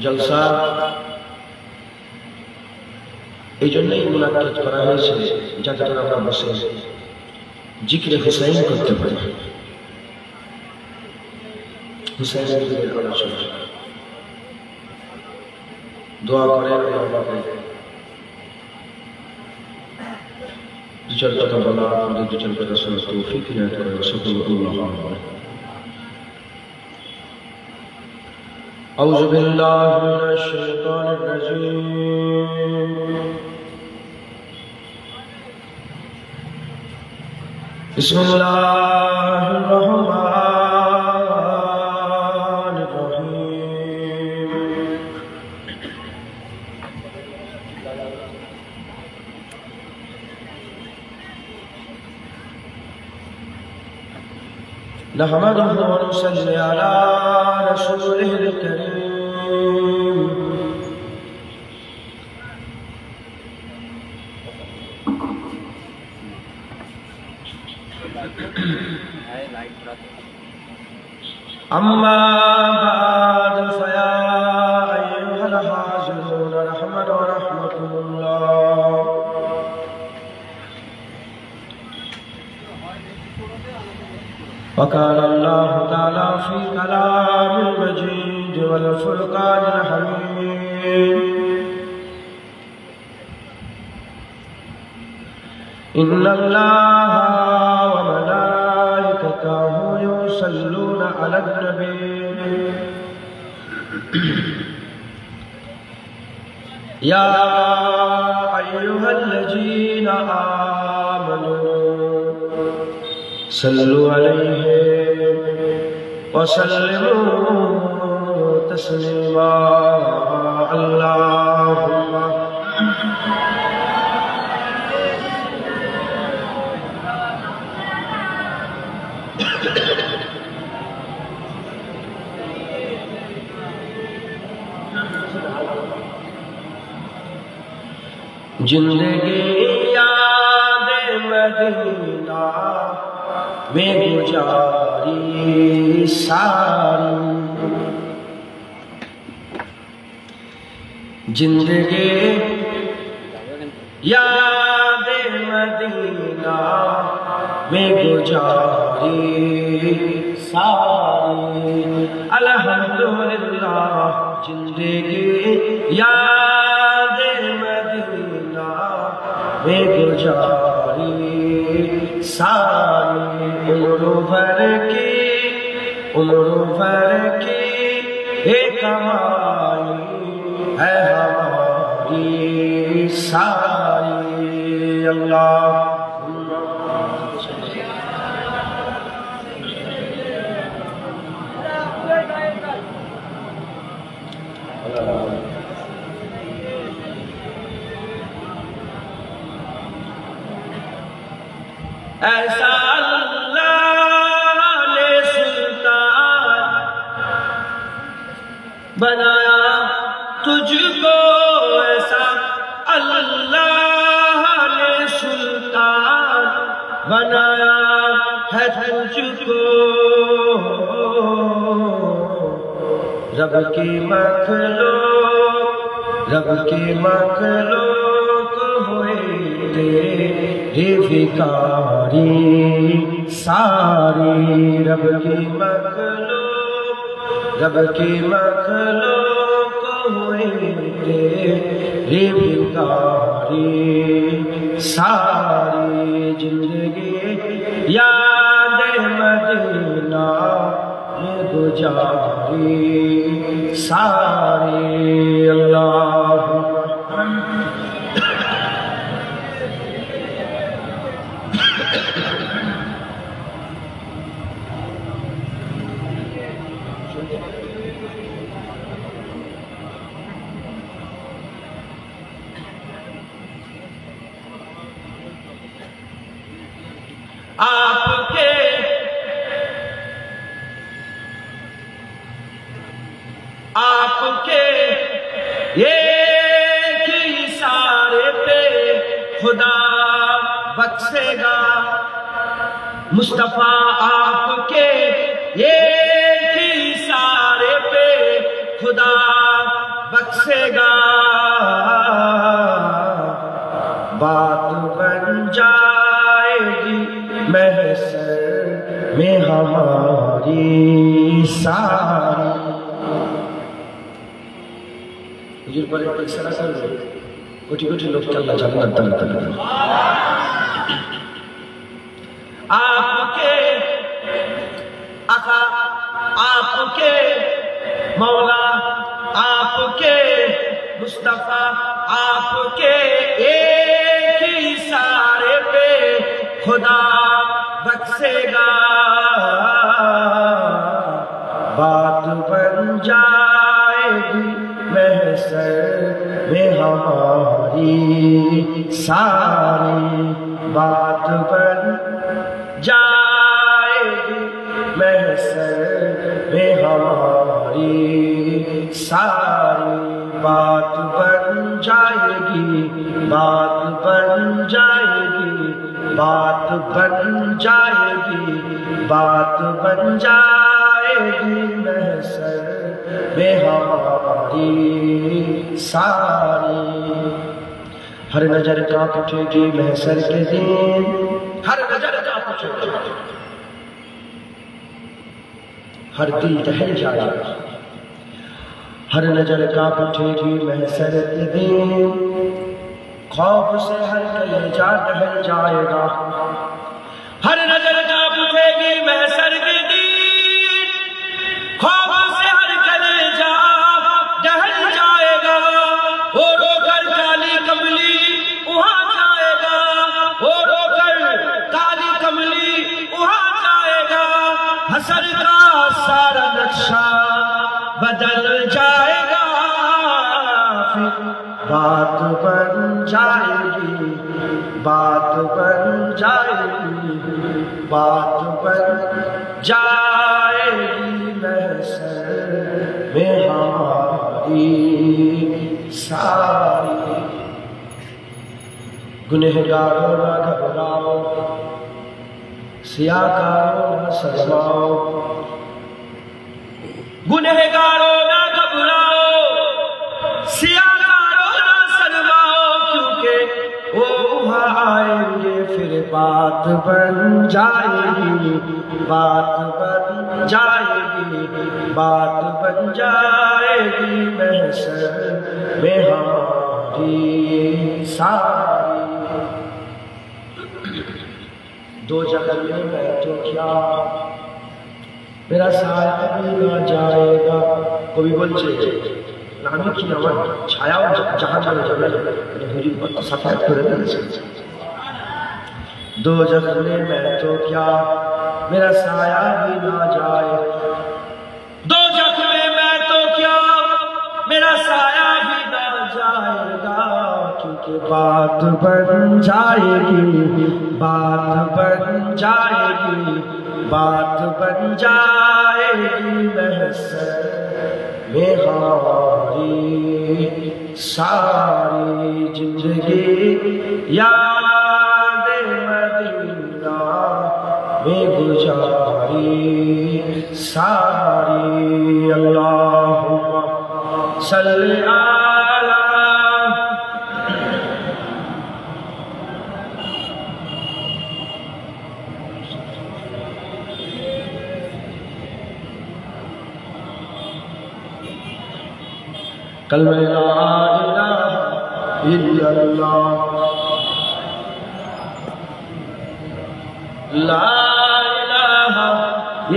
জলসা এই জন্যই মুনাক্কাত করা হয়েছে যাতে করে আমরা বসে জিকিরে হুসাইন করতে পারি। হুসাইনের আলোচনা দোয়া করে আমাকে দু চার কথা বলা, আমাদের দু চার কথা শোনার তৌফিক ইনায়াত করে সকল আল্লাহ। أعوذ بالله من الشيطان الرجيم بسم الله الرحمن الرحيم نحمده ونصلي على رسوله الكريم أما بعد فيا أيها الحاضرون رحمة ورحمة الله وقال الله تعالى في كلام المجيد والفرقان الحميد إن الله وملائكته يصلون على النبي يا أيها الذين آمنوا صلوا عليه وسلموا تسليما اللهم زندگی یاد مدینہ میں گزاری ساری زندگی یاد مدینہ میں گزاری ساری الحمدللہ زندگی یاد مدینہ میں گزاری ساری عمر بھر کی ایک کمائی ہے ہماری ساری اللہ ایسا اللہ نے سلطان بنایا تجھ کو، ایسا اللہ نے سلطان بنایا ہے تجھ کو، رب کی مخلوق ہوئے تیرے بھکاری ساری، رب کی مخلوق ہوئے تیرے بھکاری ساری، زندگی یاد مدینہ میں گزاری ساری اللہم آپ کے ایک ہی اشارے پہ خدا بخشے گا، مصطفیٰ آپ کے ایک ہی اشارے پہ خدا بخشے گا، بات بن جائے گی محشر میں ہماری ساری۔ حضور پر ایک سرا کر دے کوٹی کوٹی لوگ چلنا جنت دلتا ہے۔ آپ کے آقا، آپ کے مولا، آپ کے مصطفیٰ، آپ کے ایک ہی اشارے پہ خدا بخشے گا، بات بن جائے گی محشر میں ہماری ساری، بات بن جائے گی محشر میں ہماری ساری، بات بن جائے گی، بات بن جائے گی، بات بن جائے گی، بات بن جائے گی محشر میں ہماری ساری۔ ہر نظر کانپ اٹھے گی محشر کے دن، ہر نظر کانپ اٹھے گی، ہر دل دہل جائے گا، ہر نظر کانپ اٹھے گی محشر کے دن، خوف سے ہر کلیجہ دہل جائے گا، ہر نظر کانپ اٹھے گی محشر کے دن، خوف سے ہر کلیجہ دہل جائے گا، وہ رو کر کالی کملی وہاں جائے گا، وہ رو کر کالی کملی وہاں جائے گا، حشر کا سارا نقشہ بدل جائے گا، پھر بات بن جائے گی، بات بن جائے گی، بات بن جائے گی محشر میں ہماری ساری۔ گنہگاروں نہ گھبراؤ، سیاکاروں نہ شرماؤ، گنہگاروں نہ گھبراؤ، سیاکاروں نہ شرماؤ، کیونکہ وہ وہاں آئیں گے پھر بات بن جائے گی، بات بن جائے گی، بات بن جائے گی محشر میں ہماری ساری۔ دو جگہ میں تو کیا میرا سایہ بھی نہ جائے گا، কবি বলছে আমি কি আমার ছায়াও জাহান নামে যাবে না, হুজুর কত সাফায়াত করে দিয়েছে। দো জখনে मैं तो क्या मेरा साया भी ना जाए, दो जख्मे मैं तो क्या मेरा साया भी ना जाएगा, क्योंकि बात बन जाएगी, बात बन जाएगी, बात बन जाएगी महशर में हमारी सारी जिंदगी याद मदीना में गुजारी सारी। अल्लाहुम्मा सल्ली अला कलमे ला इलाहा इल्लल्लाह, ला इलाहा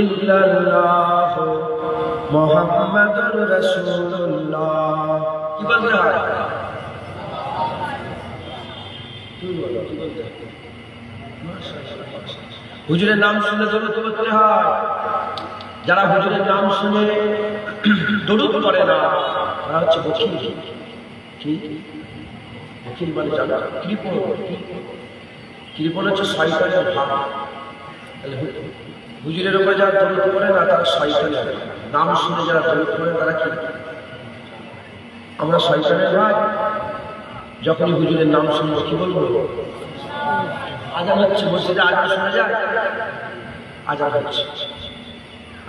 इल्लल्लाह मुहम्मदुर रसूलुल्लाह। की बोल रहा है? হুজুরের নাম শুনে দরুদ পড়তে হয়, যারা হুজুরের নাম শুনে দরুদ পড়ে না তারা হচ্ছে বকিল। কি বকিল মানে জানা? কৃপণ। কৃপণ হচ্ছে শয়তানের ভাব। হুজুরের উপরে যারা দরুদ পড়ে না তারা শয়তানের, নাম শুনে যারা দরুদ পড়ে তারা কি? আমরা শয়তানের ভাই। যখনই হুজুরের নাম শুনবো কি বলবো? আজান হচ্ছে, মসজিদে আজান শোনা যায়, আজান হচ্ছে,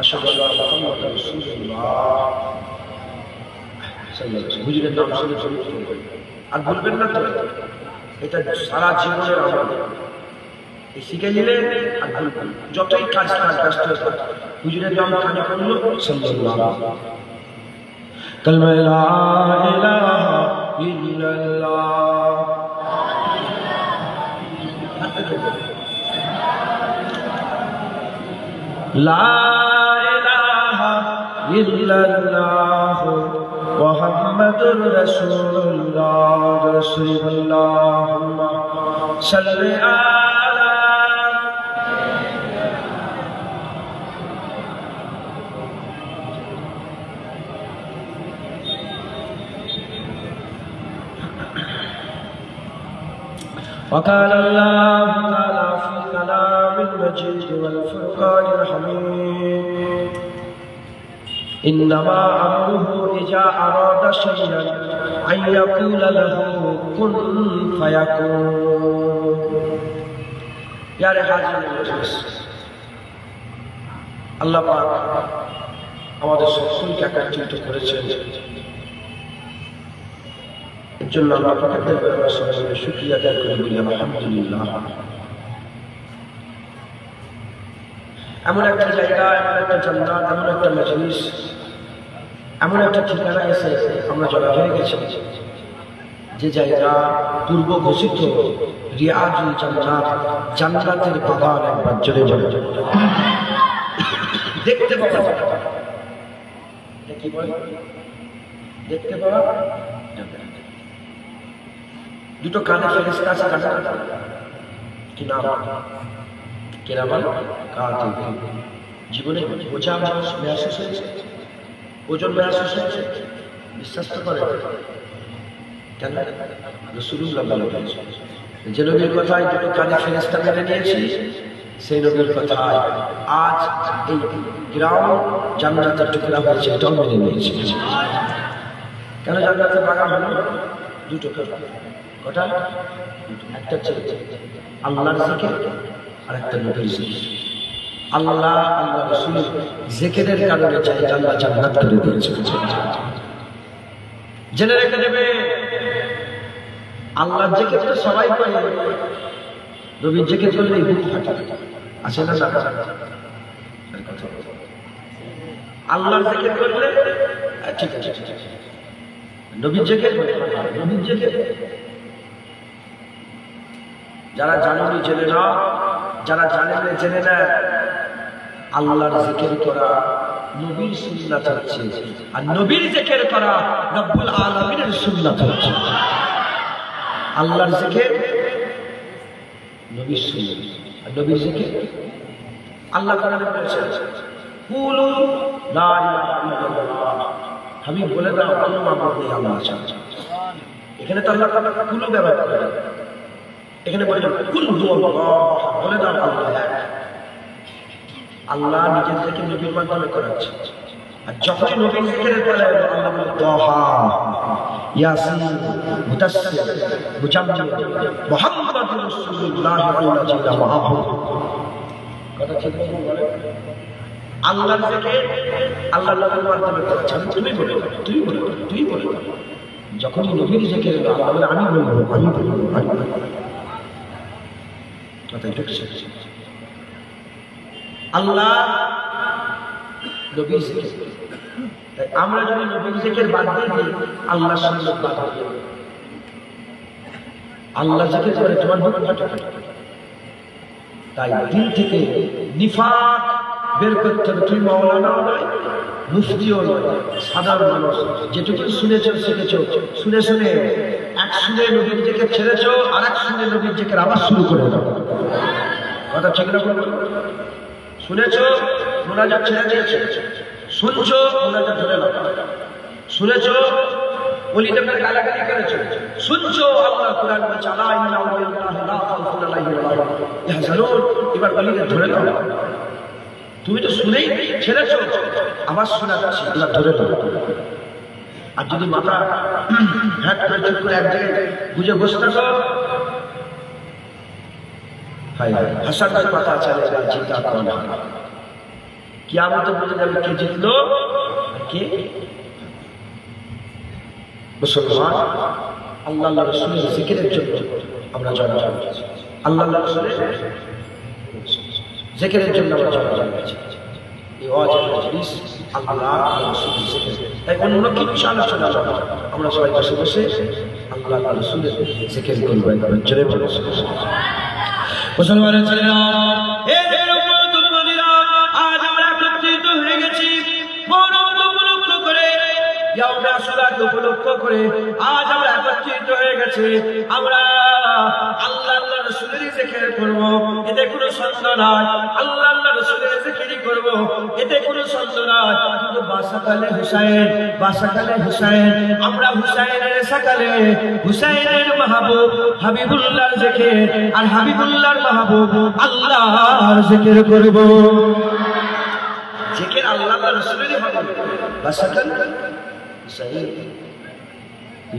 আশহাদু আল্লা ইলাহা ইল্লাল্লাহ হুজুরের নাম শুনে দরুদ পড়বেন আর বলবেন না তো এটা সারা জীবনের আমল এই শিখে নিলেন আর বলবেন যতই কাজ ব্যস্ত থাক হুজুরের নাম কানে পড়লো সাল্লাল্লাহু কালমা লা ইলাহা ইল্লাল্লাহ লা ইলাহা ইল্লাল্লাহ মুহাম্মাদুর রাসূলুল্লাহ রাসূলুল্লাহুম্মা সাল্লি আলা وقال الله تعالى في كلام المجيد والفرقان الحميد إنما أمره إذا أراد شيئا أن يقول له كن فيكون প্যারে হাজির মজলিস আল্লাহ পাক আমাদের সকলকে একত্রিত করেছেন এর জন্য আল্লাহ পাকের দরবারে শুকরিয়া আদায় করে বলি আলহামদুলিল্লাহ। এমন একটা জায়গা, এমন একটা জান্নাত, এমন একটা মজলিস, এমন একটা ঠিকানা এসে আমরা জড়ো হয়ে গেছি যে জায়গা পূর্ব ঘোষিত রিয়াজুল জান্নাত, জান্নাতের বাগান। একবার জোরে জোরে দেখতে পাওয়া কি বলে দেখতে পাওয়া দুটো কানে ফেরেশতা আছে কি নাম কাতিব। জীবনে বোঝা মেহসুস হয়েছে, ওজন মেহসুস হয়েছে, বিশ্বাস তো করে কেন? রাসূলুল্লাহ বলেছেন যে নবীর কথায় দুটো কানে ফেরেশতা মেনে নিয়েছি, সেই নবীর কথায় আজ এই গ্রাম জান্নাতের টুকরা হয়েছে, এটাও মেনে নিয়েছি। কেন জান্নাতের বাগান হলো? দুটো কথা, একটা হচ্ছে আল্লাহর জিকির আর একটা নবীর জিকির। আল্লাহ আল্লাহ রাসূলের জিকিরের কারণে আল্লাহ জান্নাত করে দিয়েছে। জেনে রেখে দেবে আল্লাহর জিকির তো সবাই করে, নবীর জিকির করলে বুক ফাটে, আছে না? আল্লাহর জিকির করলে ঠিক আছে, নবীর জিকির নবীর জিকির যারা জানেনি জেনে না, যারা জানেন জেনে না। আল্লাহর জিকির করা নবীর সুন্নাত হচ্ছে, আর নবীর জিকির করা রব্বুল আলামিনের সুন্নাত হচ্ছে। আল্লাহর জিকির নবীর সুন্নাত, আর নবীর জিকির আল্লাহ কোরআনে বলেছেন কুলু লা ইলাহা ইল্লাল্লাহ, হাবিব বলে দাও কোনো মাবুদ নেই আল্লাহ ছাড়া। এখানে তো আল্লাহ কুলু ব্যবহার করে, এখানে বলে কুল হুয়াল্লাহ, বলে দাও আল্লাহ এক। আল্লাহ নিজের থেকে নবীর মাধ্যমে করাচ্ছে। আর যখনই নবীর জিকিরের বেলা এলো আল্লাহ বলে তাহা, ইয়াসিন, মুদাসসির, মুজাম্মিল, মুহাম্মাদুর রাসূলুল্লাহ ওয়াল্লাযিনা মাআহু। কথা ঠিক বলে আল্লাহর জিকির আল্লাহ নবীর মাধ্যমে করাচ্ছে। তুমি বলে দাও, তুমি বলে দাও, তুমি বলে দাও। যখনই নবীর জিকির এলো আল্লাহ বলে আমি বলবো, আমি বলবো, আমি বলবো। আল্লাহ নবীর জিকির, তাই আমরা যদি নবীর জিকির বাদ দিয়ে দিই আল্লাহর সুন্নাত বাদ হয়ে যাবে। আল্লাহ জিকির করে তোমার বুক ফাটে। তাই দিল থেকে নিফাক বের করতে হবে। তুমি মাওলানাও নয়, মুফতিও নয়, সাধারণ মানুষ, যেটুকু শুনেছ শিখেছ, শুনে শুনে এক শুনে নবীর জিকির ছেড়েছ, আর এক শুনে নবীর জিকির আবার শুরু করে দাও। কথা ঠিক না? শুনেছ মুনাজাত ছেড়ে দিয়েছ, শুনছো মুনাজাত ধরে নাও। শুনেছ ওলিদেরকে গালাগালি করেছ, শুনছো আল্লাহ কোরআন বলছে আলা ইন্না আউলিয়াল্লাহি লা খাউফুন আলাইহিম ওয়া লা হুম ইয়াহজানুন, এবার ওলিদের ধরে নাও। তুমি তো শুনেই ছেড়েছ, আবার শোনাচ্ছি, এবার ধরে নাও। আর যদি মাথা হ্যাঁ করে চুপ করে এক জায়গায় বুঝে বসে থাকো, হাসার কথা চলেगा जीता कौन हारा। কিয়ামতে বুঝে যাবে কে জিতলো কে। মুসলমান আল্লাহ রাসূলের জিকিরের জন্য আমরা জড়ো হয়েছি। আল্লাহ রাসূলের জিকিরের জন্য আমরা জড়ো হয়েছি। এই ওয়াজিব মজলিস আল্লাহ রাসূলের জিকির, তাই অন্য কিছু আলোচনা না, আমরা সবাই বসে বসে আল্লাহ রাসূলের জিকির করব। জোরে বলুন মুসলমানের ছেলেরা, আজ আমরা একত্রিত হয়ে গেছি উপলক্ষ করে। আজ আমরা একত্রিত হয়ে গেছি, আমরা আল্লাহ রাসূলের জিকির করব, এতে কোনো সন্দেহ নাই। আল্লাহ রাসূলের জিকির করব, এতে কোনো সন্দেহ নাই। কিন্তু বাসাকালে হুসাইন, বাসাকালে হুসাইন, আমরা হুসাইনের সকালে হুসাইনের মাহবুব হাবিবুল্লাহর জিকির আর হাবিবুল্লাহর মাহবুব আল্লাহর জিকির করব। জিকির আল্লাহ রাসূলেরই হবে। বাসাকাল হুসাইন,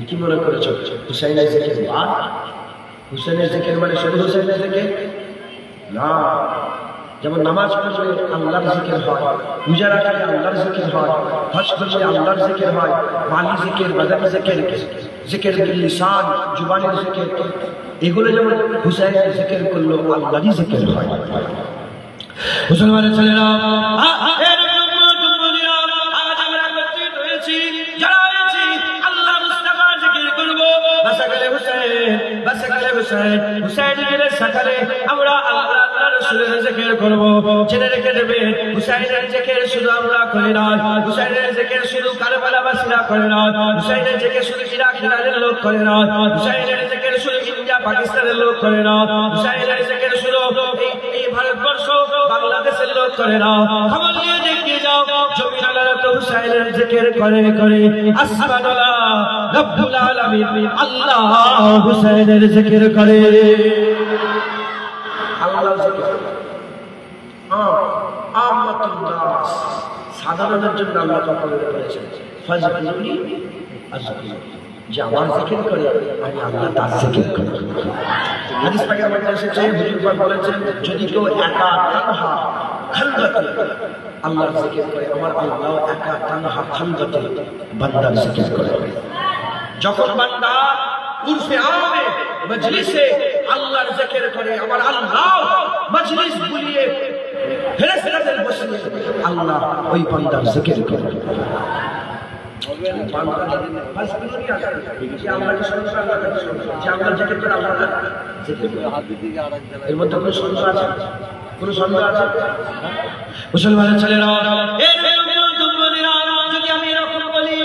কি মনে করেছ হুসাইনের জিকির বাদ? হুসাইনের জিকির মানে শুধু হুসাইনের জিকির না। যেমন নামাজ পড়লে আল্লাহর জিকির হয়, রোজা রাখলে আল্লাহর জিকির হয়, হজ করলে আল্লাহর জিকির হয়, মালি জিকির, বাদানি জিকির, জিকির বিল লিসান, জুবানের জিকির, এগুলো যেমন হুসাইনের জিকির করলো আল্লাহরই জিকির হয়। মুসলমানের ছেলেরা, আমরা আল্লাহ রাসূলের জিকির করব। জেনে রেখে দেবেন, হুসাইনের জিকির শুধু আমরা করি না, হুসাইনের জিকির শুধু কারবালাবাসীরা করে না, হুসাইনের জিকির শুধু ইরাক ইরানের লোক করে না, হুসাইনের জিকির শুধু ইন্ডিয়া পাকিস্তানের লোক করে না, হুসাইনের জিকির শুধু এই ভারতবর্ষ বাংলাদেশের লোক করে না। খবর নিয়ে দেখে যাও, জমিন আল্লাহ তো হুসাইনের জিকির করে করে আসমানুল্লাহ রব্বুল আলামিন আল্লাহ হুসাইনের জিকির করে। আল্লাহর জিকির আমাতুন নাস, সাধারণের জন্য আল্লাহ কখনো বলেছেন ফাজকুরুনি আযকুরু, যে আমার জিকির করে আমি আল্লাহ তার জিকির করি। হাদিস পাকের মধ্যে এসেছে, হুজুর পাক বলেছেন, যদি কেউ একা তানহা খালওয়াতে আল্লাহর জিকির করে, আমার আল্লাহ একা তানহা খালওয়াতে বান্দার জিকির করে। যখন বান্দা উরফে আমে মজলিসে আল্লাহর জিকির করে, আমার আল্লাহ মজলিস বুলিয়ে ফেরেশতাদের বসিয়ে আল্লাহ ওই বান্দার জিকির করে। এর মধ্যে কোনো সন্দেহ আছে? কোনো সন্দেহ আছে? মুসলমানের ছেলেরা, যদি আমি এরকম বলি,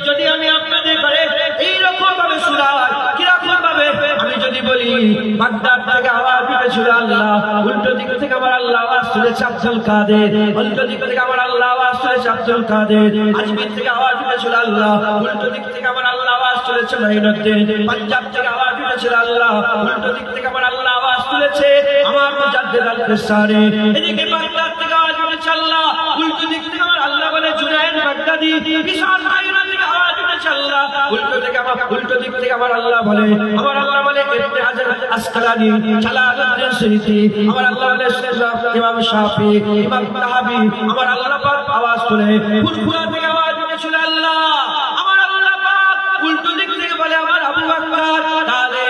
যদি আমি আপনাদের ঘরে এইরকম ভাবে শোনাই, কিরকম ভাবে আমি যদি বলি বাগদাদ থেকে আওয়াজ উঠেছিল আল্লাহ, উল্টো দিক থেকে আমার আল্লাহ আওয়াজ শুনেছে আব্দুল কাদের, উল্টো দিক থেকে আমার আল্লাহ আওয়াজ শুনেছে আব্দুল কাদের, আজমির থেকে আওয়াজ উঠেছিল আল্লাহ, উল্টো দিক থেকে আমার আল্লাহ আওয়াজ শুনেছে মাইনুদ্দিন, পাঞ্জাব থেকে আওয়াজ উঠেছিল আল্লাহ, উল্টো দিক থেকে আমার আল্লাহ আওয়াজ শুনেছে আমার মুজাদ্দিদ আল-ফিসারি, এদিকে বাগদাদ থেকে আওয়াজ উঠেছে আল্লাহ, উল্টো দিক থেকে আমার আল্লাহ বলে জুনায়েদ বাগদাদি, বিশাল মাইনুদ্দিন থেকে আওয়াজ উঠেছে আল্লাহ, উল্টো দিক থেকে আমার আল্লাহ বলে ইবনে হাজার আসকালানি, জালালউদ্দিন সুয়ুতি, আমার আল্লাহ বলে ইমাম শাফি, ইমাম তাহাবি, আমার আল্লাহ পাক আওয়াজ তুলে ফুরফুরা থেকে আওয়াজ উঠেছিল আল্লাহ, আমার আল্লাহ পাক উল্টো দিক থেকে বলে আমার আবু বকর। তাহলে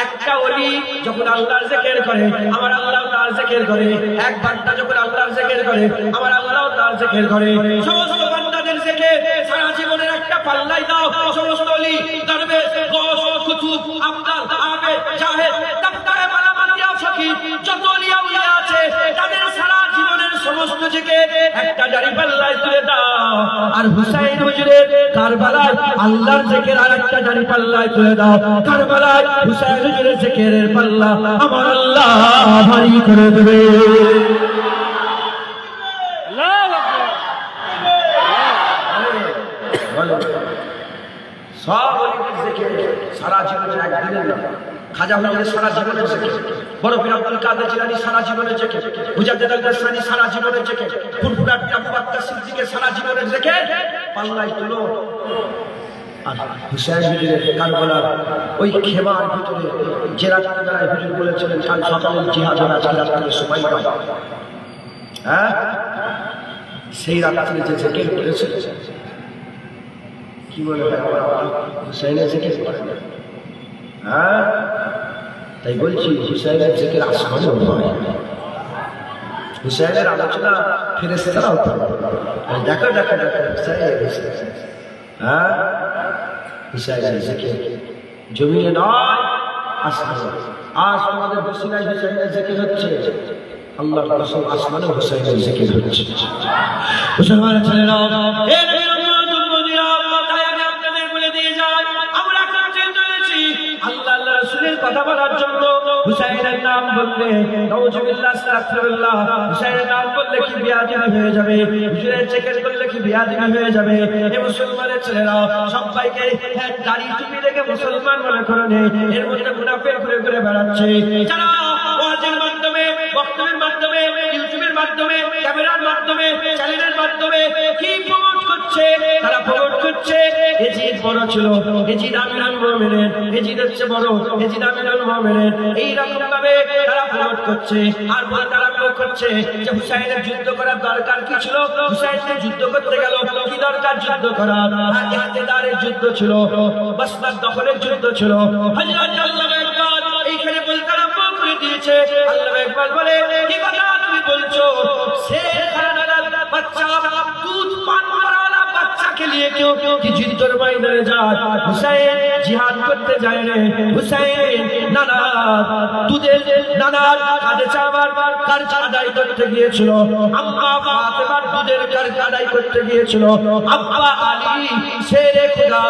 একটা ওলি যখন আল্লাহর জিকির করে, আমার আল্লাহ তার জিকির করে, এক বান্দা যখন আল্লাহর জিকির করে, আমার আল্লাহ তার জিকির করে। সমস্ত বান্দাদের জিকির সারা জীবনের একটা পাল্লাই দাও, সমস্ত ওলি, দরবেশ, গৌস, কুতুব, আব্দাল, আবেদ, জাহেদ, তাকতারে মালামাতিয়া ফকির, যত ওলিয়া আছে তাদের সারা জীবনের সমস্ত জিকির একটা দাড়ি পাল্লায় তুলে দাও। আর হুসাইন হুজুরের কারবালায় আল্লাহর জিকির আরেকটা দাড়ি পাল্লায় তুলে দাও। কারবালায় হুসাইন হুজুরের জিকিরের পাল্লা আমার আল্লাহ ভারী করে দেবে। সব ওলিদের জিকির সারা জীবনের একদিনের না, খাজা হুজুরের সারা জীবনের জিকির, বড় পীর আব্দুল কাদের জিলানী সারা জীবনের জিকির, মুজাদ্দিদ আল-গাসসানি সারা জীবনের জিকির, ফুরফুরা আবু বকর সিদ্দিকের সারা জীবনের জিকির পাল্লায় তুলো। আর হুসাইন হুজুরের কারবালার ওই খেমার ভিতরে যে রাত্রিবেলায় হুজুর বলেছিলেন কাল সকালের জিহাদ আর আজকে রাত্রে সময় পায়, হ্যাঁ সেই রাত্রে যে জিকির করেছে কি বলে হুসাইনের জিকির করে না? হ্যাঁ, তাই বলছি হুসাইনের জিকির আসমানেও হয়। হুসাইনের আলোচনা ফেরেশতারাও করে। দেখো দেখো দেখো হুসাইন, হ্যাঁ হুসাইনের জিকির জমিনে নয় আসমানে। আজ তোমাদের বসিলায় হুসাইনের জিকির হচ্ছে, আল্লাহর কসম আসমানে হুসাইনের জিকির হচ্ছে। মুসলমানের ছেলেরা, এ নবীর উম্মত উম্মতিরা, তাই আমি আপনাদের বলে দিয়ে যাই, আমরা কাছে চলেছি আল্লাহ আল্লাহ রাসূলের কথা বলার জন্য। হুসাইনের নাম বললে নাউজুবিল্লাহ আস্তাগফিরুল্লাহ, হুসাইনের নাম বললে কি বিয়াদবি হয়ে যাবে, হুসাইনের জিকির করলে কি বিয়াদবি হয়ে যাবে। এ মুসলমানের ছেলেরা, সবাইকে দাড়ি টুপি দেখে মুসলমান মনে করে নে, এর মধ্যে মুনাফিক ঘুরে ঘুরে বেড়াচ্ছে। যারা ওয়াজের মাধ্যমে, বক্তব্যের মাধ্যমে, ইউটিউবের মাধ্যমে, ক্যামেরার মাধ্যমে, চ্যানেলের মাধ্যমে কি প্রমোট করছে, তারা প্রমোট করছে এজিদ বড় ছিল, এজিদ আমিরুল মুমিনিন, এজিদ হচ্ছে বড়, এজিদ আমিরুল মুমিনিন, এই রকম ভাবে তারা প্রমোট করছে। আর বলতে আরম্ভ করছে যে হুসাইনের যুদ্ধ করার দরকার কি ছিল, হুসাইনের যুদ্ধ করতে গেল কি দরকার যুদ্ধ করার, ইকতিদারের যুদ্ধ ছিল, মসনদ দখলের যুদ্ধ ছিল। হযরত আল্লাহু আকবার এইখানে বলতে আরম্ভ করে দিয়েছে। আল্লাহু আকবার বলে, কি কথা তুমি বলছো? সে খানাদার বাচ্চা, দুধ পান করাওয়ালা বাচ্চাকে নিয়ে কেউ কি যুদ্ধের ময়দানে যায়? হুসাইন জিহাদ করতে যায় রে। হুসাইন নানা দুধের নানার কাঁধে চাবার কার্য আদায় করতে গিয়েছিল, আম্মা ফাতেমার দুধের কার্য আদায় করতে গিয়েছিল, আব্বা আলী শেরে খোদা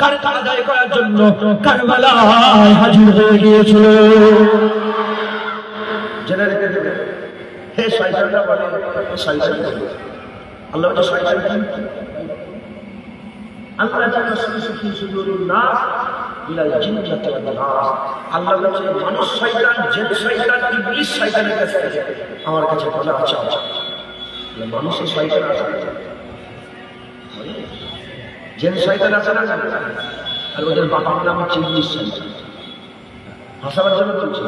কার্য আদায় করার জন্য কারবালায় হাজির হয়ে গিয়েছিল। জেনে রেখে দেবে, হে শয়তানরা বলে, শয়তান আল্লাহ তো শয়তান কি? আল্লাহ জানা সুখী সুদূরুন নাস ইলাল জিন্নাতি ওয়ান নাস। আল্লাহ বলেছে মানুষ শয়তান, জিন শয়তান, ইবলিস শয়তানের কাছে আমার কাছে বলা আছে। মানুষের শয়তান আছে, জিন শয়তান আছে না? আর ওদের বাবার নাম হচ্ছে ইবলিস শয়তান। হাসাবার জন্য বলছি,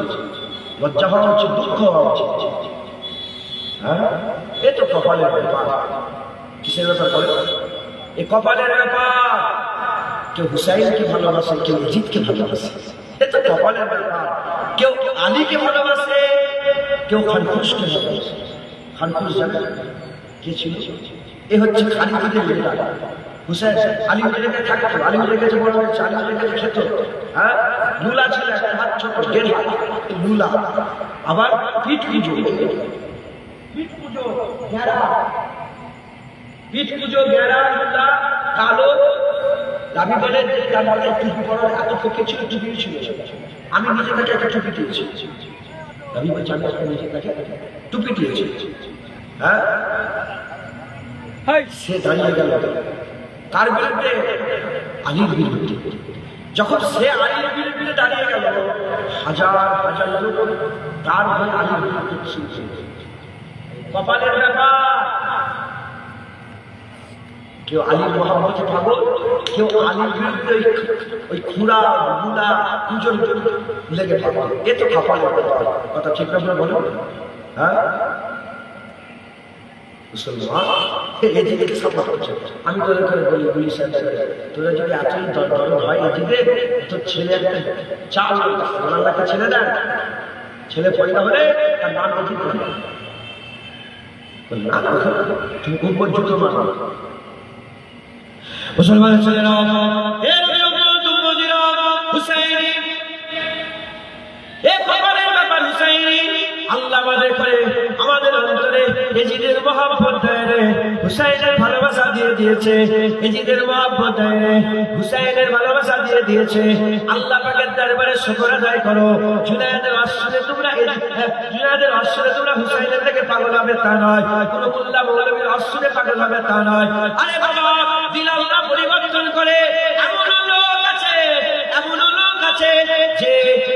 লজ্জা হওয়া হচ্ছে, দুঃখ হওয়া উচিত। হ্যাঁ, এ তো কপালের ব্যাপার। কিসের ব্যাপার বলে? এ কপালের ব্যাপার। কেউ হুসাইনকে ভালোবাসে, কেউ ইজিদকে ভালোবাসে, এ তো কপালের ব্যাপার। কেউ আলীকে ভালোবাসে, কেউ খানখুশকে ভালোবাসে। খানখুশ জানেন কে ছিল? এ হচ্ছে খালিদের লিডার। হুসাইন আলী লেগে থাকতো, আলী লেগেছে বড় হয়েছে, আলী লেগেছে খেত। হ্যাঁ, লুলা ছিল একটা হাত ছোট গেলা, লুলা। আবার পিঠ পুজো, পিঠ পুজো গেরা, পিঠ পুজো গেরা, লুলা, কালো দাবি বলে টুপি পড়া এত পক্ষে ছিল, টুপি ছিল। আমি নিজে থেকে একটা টুপি দিয়েছি, দাবি বলছি আমি নিজে থেকে টুপি দিয়েছি। হ্যাঁ, সে দাঁড়িয়ে গেল তার বিরুদ্ধে, আলীর বিরুদ্ধে। যখন সে আলীর বিরুদ্ধে দাঁড়িয়ে গেল, হাজার হাজার লোক তার হয়ে আলীর বিরুদ্ধে শুনছে। কপালের ব্যাপার। কেউ আলীর মহব্বতে পাগল, কেউ আলীর বিরুদ্ধে ওই খুঁড়া গুলা পুজোর লেগে পাগল। এ তো কপালের ব্যাপার। কথা ঠিক না বলো? হ্যাঁ, মুসলমান এদিকে সাপোর্ট করছে। আমি তোদের করে বলি, পুলিশ তোরা যদি এতই দরদ হয় এদিকে, তোর ছেলে একটা চাল আল্লাহকে ছেলে দেন, ছেলে পয়দা হলে তার নাম এদিক না, তুমি উপর জুতো মারো। মুসলমানের ছেলেরা, আল্লাহ আমাদের করে আমাদের অন্তরে এজিদের মহব্বত দেয় রে, হুসাইনের ভালোবাসা দিয়ে দিয়েছে। এজিদের মহব্বত দেয় রে, হুসাইনের ভালোবাসা দিয়ে দিয়েছে। আল্লাহ পাকের দরবারে শুকর আদায় করো। জুনায়েদের আসরে তোমরা জুনায়েদের আসরে তোমরা হুসাইনের থেকে পাগল হবে তা নয়, কোন মোল্লা মৌলবীর আসরে পাগল হবে তা নয়। আরে বাবা, দিল আল্লাহ পরিবর্তন করে। এমন লোক আছে, এমন লোক আছে যে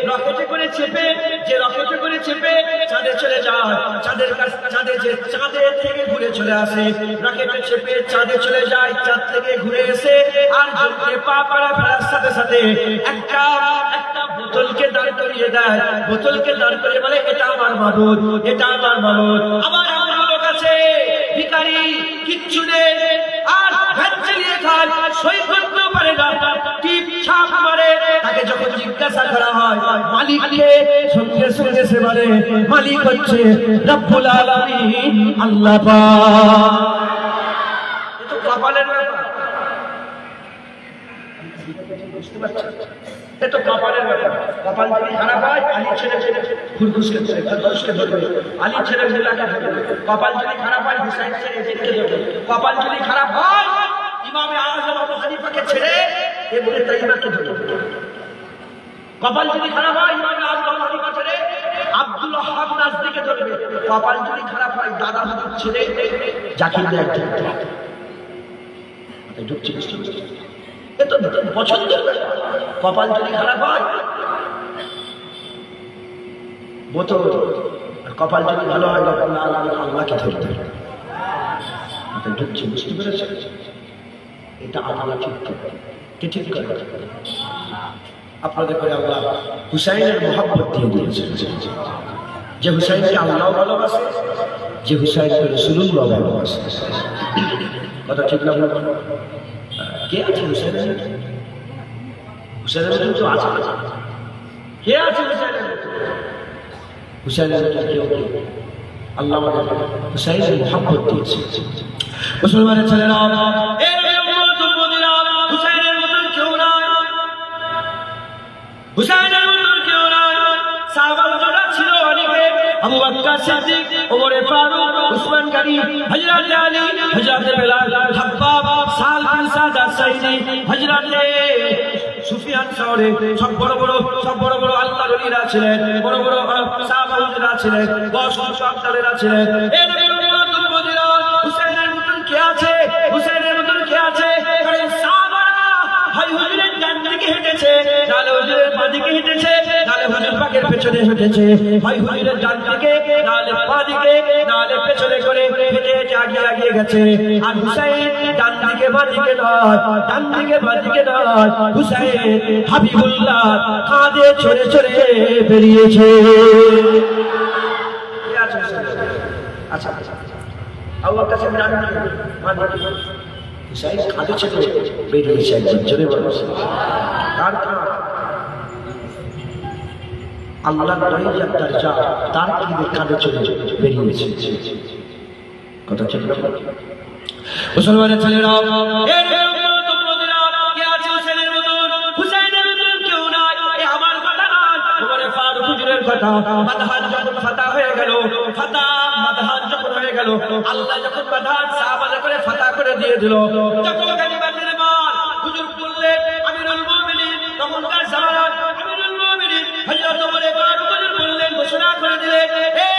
রকেটে করে চেপে, যে রকেটে করে চেপে চাঁদে চলে যায়, চাঁদের কাছে, চাঁদে যে চাঁদের থেকে ঘুরে চলে আসে, রকেটে চেপে চাঁদে চলে যায়, চাঁদ থেকে ঘুরে এসে আর জলকে পা পাড়া ফেলার সাথে সাথে একটা বোতলকে দাঁড় করিয়ে দেয়, বোতলকে দাঁড় করে বলে এটা আমার মাবুদ, এটা আমার মাবুদ। আবার এমন লোক আছে ভিখারি, কিচ্ছু নেই, আর ভ্যাট চালিয়ে খায়, সৈকত জিজ্ঞাসা করা হয় মালিককে, সঙ্গে সঙ্গে সে বলে মালিক হচ্ছে রব্বুল আলামিন আল্লাহ পাক। এটা কপালের ব্যাপার, বুঝতে পারছেন? এটা কপালের ব্যাপার। কপাল যদি খারাপ হয় আলী ছেড়ে ছেড়ে খুরখুশকে ধরবে, আলী ছেড়ে মিলাকে ধরবে। কপাল যদি খারাপ হয় হুসাইন ছেড়ে এদেরকে ধরবে। কপাল যদি খারাপ হয় ইমামে আযম আবু হানিফাকে ছেড়ে ইবনে তাইমিয়াকে ধরবে। কপাল যদি খারাপ হয় ইমামে আযম আবু হানিফা ছেড়ে আব্দুল ওয়াহ্হাব নাজদিকে ধরবে। কপাল যদি খারাপ হয় দাদা হুজুর ছেড়ে জাকির নায়েক ধরবে। এটা ঢুকছে, এটা পছন্দের ব্যাপার। কপাল যদি খারাপ হয় বোতল, কপাল যদি ভালো হয় আল্লাহকে ধরতে হবে। এটা ঢুকছে, বুঝতে পেরেছে? এটা আল্লাহ ঠিক করে আপনাদের করে আল্লাহ হুসাইনের মহব্বত দিয়ে দিয়েছেন। যে হুসাইনকে আল্লাহ ভালোবাসে, যে হুসাইনকে রাসূলুল্লাহ ভালোবাসে। কথা ঠিক না? কে আছে হুসাইনের? হুসাইনের তো আছে। কে আছে হুসাইনের? হুসাইনের কেউ কেউ আল্লাহ আমাদের হুসাইনের মহব্বত দিয়েছে। মুসলমানের ছেলেরা, হুসাইনের মতন কেউ নাই, হুসাইনের মতন কেউ নাই। সাহাবারা ছিল অনেকে, আবু বকর সিদ্দিক, ওমর ফারুক, উসমান গনি, হযরত আলী, হযরত বেলাল, হাব্বাব, সাল বিন সাদ আস-সাইদি, হযরত সুফিয়ান সাওরি, সব বড় বড় আল্লাহর ওলিরা ছিলেন, বড় বড় সাহাবারা ছিলেন, বড় আব্দালেরা ছিলেন। এই নবীর উম্মতের মধ্যে হুসাইনের মতন কে আছে? হুসাইনের মতন কে আছে? কারণ সাহাবারা হয় হুজুরের ডান দিকে হেঁটেছে, নালে হুজুরের বাঁ দিকে হেঁটেছে, নালে হুজুর পাকের পেছনে হেঁটেছে। হয় হুজুরের ডান দিকে, নালে বাঁ দিকে, নালে পেছনে করে হেঁটে হেঁটে আগিয়ে গেছে। আর হুসাইন ডান দিকে বাঁ দিকে নয়, ডান দিকে বাঁ দিকে নয়, হুসাইন হাবিবুল্লাহ কাঁধে চড়ে চড়ে বেরিয়েছে। আচ্ছা আল্লাহর কাছে হুসাইন কাঁধে চড়ে বেরিয়েছে একজন, জোরে বলো। তার আল্লাহর দরজা দরজা তার কাঁধে চড়ে বেরিয়েছে। কথা ঠিক না? মুসলমানের ছেলেরা, আল্লাহ যখন বাধান সাহাবাদের করে ফাতা করে দিয়ে দিল, যখন গানিমতের মাল হুজুর বললেন আমিরুল মুমিনিন, তখনকার জামানার আমিরুল মুমিনিন হযরত ওমর ফারুক হুজুর বললেন, ঘোষণা করে দিলেন, এ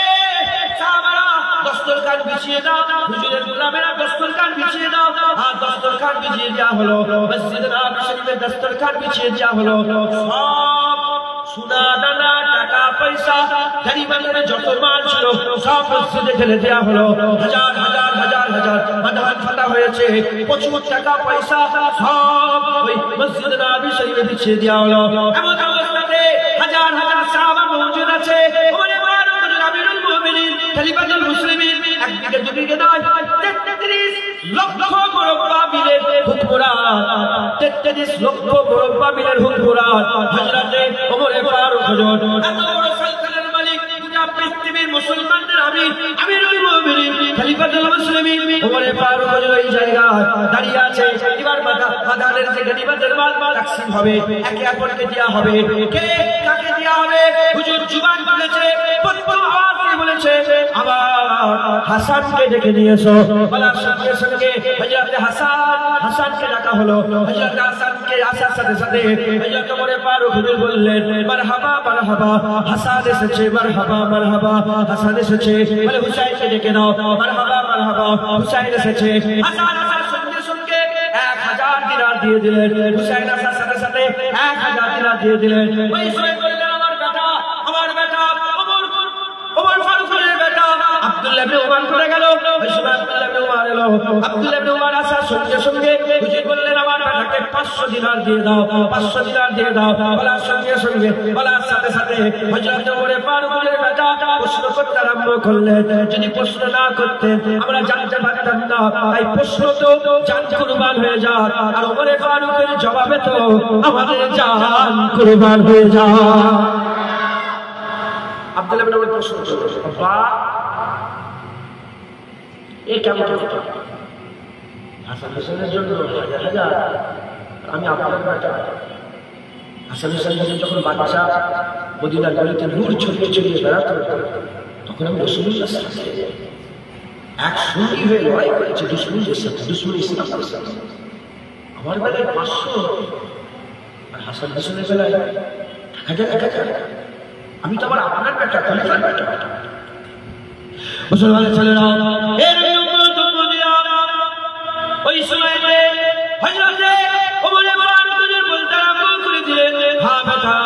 সাহাবারা দস্তরখান বিছিয়ে দাও, হুজুরের গোলামেরা দস্তরখান বিছিয়ে দাও। আর দস্তরখান বিছিয়ে দেওয়া হলো, মসজিদে নববী শরীফের দস্তরখান বিছিয়ে দেওয়া হলো। সব সোনা দানা টাকা পয়সা গানিমতের যত মাল ছিল সব মসজিদে ঢেলে দেওয়া হলো। হাজার বাধান ফাতা হয়েছে, প্রচুর টাকা পয়সা সব ওই মসজিদে নববী শরীফে বিছিয়ে দেওয়া হলো। এমন অবস্থাতে হাজার সাহাবা মওজুদ আছে। ওমর ফারুক আমিরুল মুমিনিন খলিফাতুল মুসলিমিন একদিকে দুদিকে নয় 33 লক্ষ মুরব্বা মিলে হুকুমরান, 33 লক্ষ মুরব্বা মিলে হুকুমরান হযরতে ওমর ফারুক হুজুর, এত বড় সালতানের মালিক, গোটা পৃথিবীর মুসলমানদের আমিরুল মুমিনিন খলিফাতুল মুসলিমিন ওমর ফারুক হুজুর এই জায়গায় দাঁড়িয়ে আছে। এবার বাদানের যে গনিমতের মাল তাকসীম হবে, একে অপরকে দেওয়া হবে। কে কাকে দেওয়া হবে? হুজুর জুবান বলেছে, প্রত্যেক আওয়াজে বলেছে, আবার হাসানকে ডেকে নিয়ে এসো। বলার সঙ্গে সঙ্গে হযরত হাসানকে ডাকা হলো। হযরত হাসানকে আসার সাথে সাথে হযরত ওমর ফারুক হুজুর বললেন, মারহাবা মারহাবা, হাসান এসেছে, মারহাবা মারহাবা, হাসান এসেছে। বলে হুসাইনকে ডেকে নাও, মারহাবা মারহাবা, হুসাইন এসেছে। হাসান আসার সঙ্গে সঙ্গে 1000 দিনার দিয়ে দিলেন। হুসাইন আসার সাথে সাথে 1000 দিনার দিয়ে দিলেন। ওই সময় বললেন, আমার বেটা ওমর ফারুকের বেটা আব্দুল্লাহ ইবনে উমর করে গেল। ওই সময় আব্দুল্লাহ ইবনে উমর এলো। আব্দুল্লাহ ইবনে উমর আসার সঙ্গে সঙ্গে হুজুর বললেন, আমার বেটাকে 500 দিনার দিয়ে দাও, 500 দিনার দিয়ে দাও। বলার সঙ্গে সঙ্গে, বলার সাথে সাথে হযরত ওমর ফারুকের বেটা প্রশ্ন করতে আরম্ভ করলেন। যদি প্রশ্ন না করতেন আমরা জানতে পারতাম না, তাই প্রশ্ন তো জান কুরবান হয়ে যায়, আর ওমর ফারুকের জবাবে তো আমাদের জান কুরবান হয়ে যায়। আব্দুল্লাহ ইবনে ওমর প্রশ্ন করলেন, বাবা এ কেমন কথা? হাসান হোসেনের জন্য হাজার হাজার, আমি আপনার বেটা। হাসান হোসেন যখন বাচ্চা মদিনার গলিতে নূর ছড়িয়ে ছড়িয়ে বেড়াতো, তখন আমি রাসূলুল্লাহ সাল্লাল্লাহু আলাইহি ওয়াসাল্লাম এক সঙ্গী হয়ে লড়াই করেছি দুশমনদের সাথে, দুশমন ইসলামের সাথে। আমার বেলায় 500, আর হাসান হোসেনের বেলায় 1000। আমি তো আবার আপনার বেটা, খলিফার বেটা। মুসলমানের ছেলেরা, ওই সময়তে হযরতে ওমর ফারুক বলতে আরম্ভ করে দিলেন, হ্যাঁ বেটা,